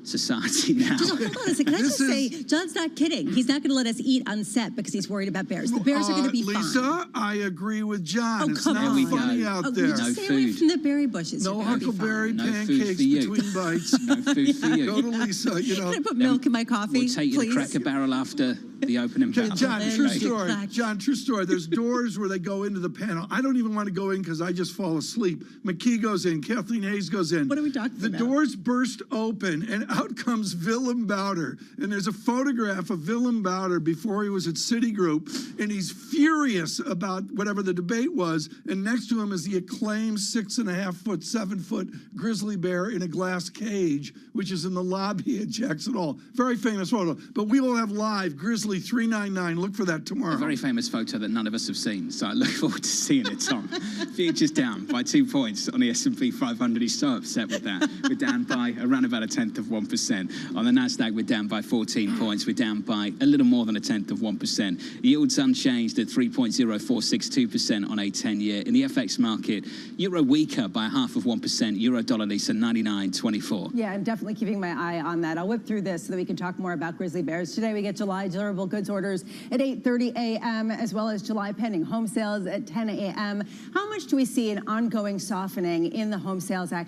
society now. Just hold on a second. Can I just say, John's not kidding. He's not going to let us eat on set because he's worried about bears. The bears are going to be Lisa, fine. I agree with John. Oh, it's come not on. funny out there. Just stay away from the berry bushes. No You're gonna be huckleberry fine. pancakes between bites. No food for you. Go to Lisa, you know. Can I put milk in my coffee, We'll take you please? to Cracker Barrel after the opening bell. John, true Okay. story. John, true story. There's doors where they go into the panel. I don't even want to go in because I just fall asleep. McKee goes in. Kathleen Hayes goes in. What are we talking about? The doors burst open, and out comes Willem Bouter. And there's a photograph of Willem Bouter before he was at Citigroup, and he's furious about whatever the debate was. And next to him is the acclaimed 6.5 foot, 7 foot grizzly bear in a glass cage, which is in the lobby at Jackson Hole. Very famous photo. But we will have live Grizzly 399. Look for that tomorrow. A very famous photo that none of us have seen, so I look forward to seeing it, Tom. Futures down by 2 points on the S&P 500. He's so upset with that. We're down by around about 1/10%. On the Nasdaq, we're down by 14 points. We're down by a little more than 1/10%. Yields unchanged at 3.0462% on a 10-year. In the FX market, euro weaker by 0.5%. Euro dollar, Lisa, 99.24. Yeah, I'm definitely keeping my eye on that. I'll whip through this so that we can talk more about grizzly bears. Today we get July durable goods orders at 8:30 a.m. as well as July pending home sales at 10 a.m. How much do we see an ongoing softening in the home sales activity?